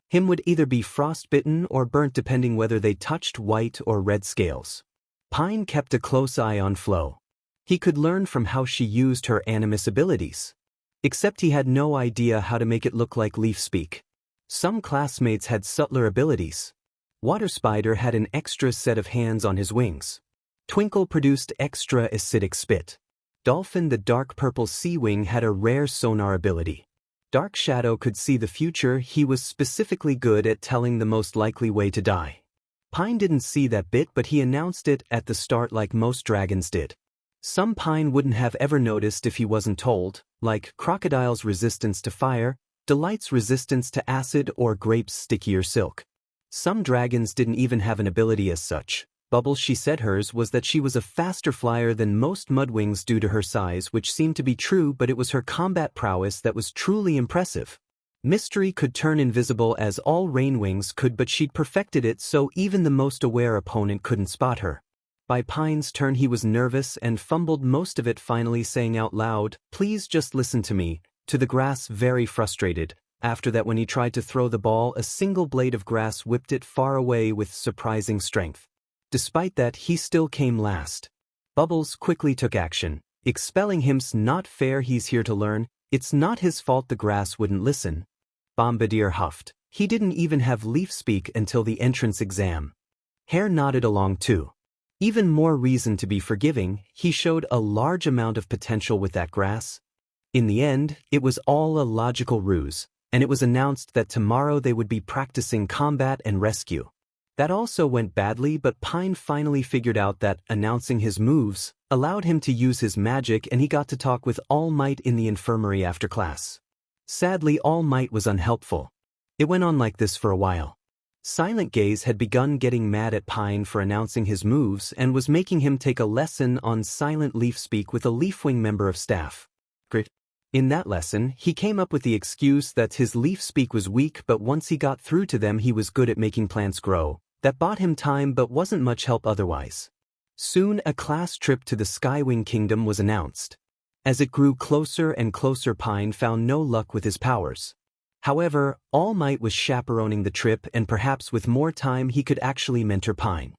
him would either be frostbitten or burnt depending whether they touched white or red scales. Pine kept a close eye on Flo. He could learn from how she used her animus abilities. Except he had no idea how to make it look like leaf speak. Some classmates had subtler abilities. Water Spider had an extra set of hands on his wings. Twinkle produced extra acidic spit. Dolphin the dark purple sea wing had a rare sonar ability. Dark Shadow could see the future. He was specifically good at telling the most likely way to die. Pine didn't see that bit, but he announced it at the start like most dragons did. Some Pine wouldn't have ever noticed if he wasn't told, like Crocodile's resistance to fire, Delight's resistance to acid, or Grape's stickier silk. Some dragons didn't even have an ability as such. Bubbles, she said hers was that she was a faster flyer than most Mudwings due to her size, which seemed to be true, but it was her combat prowess that was truly impressive. Mystery could turn invisible as all Rainwings could, but she'd perfected it so even the most aware opponent couldn't spot her. By Pine's turn he was nervous and fumbled most of it, finally saying out loud, "Please just listen to me," to the grass, very frustrated. After that, when he tried to throw the ball, a single blade of grass whipped it far away with surprising strength. Despite that, he still came last. Bubbles quickly took action. "Expelling him's not fair, he's here to learn." It's not his fault the grass wouldn't listen. Bombadier huffed. He didn't even have leaf speak until the entrance exam. Hare nodded along too. Even more reason to be forgiving, he showed a large amount of potential with that grass. In the end, it was all a logical ruse, and it was announced that tomorrow they would be practicing combat and rescue. That also went badly, but Pine finally figured out that announcing his moves allowed him to use his magic, and he got to talk with All Might in the infirmary after class. Sadly, All Might was unhelpful. It went on like this for a while. Silent Gaze had begun getting mad at Pine for announcing his moves and was making him take a lesson on silent leaf speak with a Leafwing member of staff. In that lesson, he came up with the excuse that his leaf speak was weak, but once he got through to them he was good at making plants grow. That bought him time but wasn't much help otherwise. Soon a class trip to the Skywing Kingdom was announced. As it grew closer and closer, Pine found no luck with his powers. However, All Might was chaperoning the trip, and perhaps with more time he could actually mentor Pine.